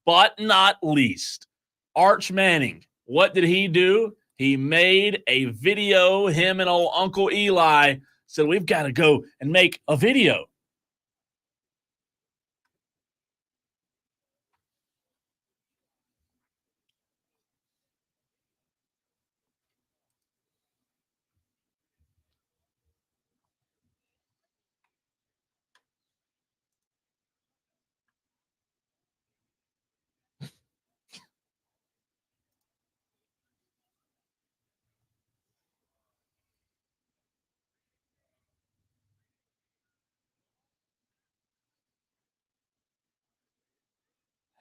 but not least, Arch Manning. What did he do? He made a video. Him and old Uncle Eli said, we've got to go and make a video.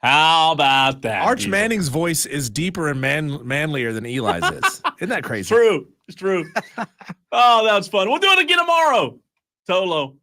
How about that? Arch Diesel? Manning's voice is deeper and manlier than Eli's is. Isn't that crazy? True. It's true. Oh, that was fun. We'll do it again tomorrow. Tolo.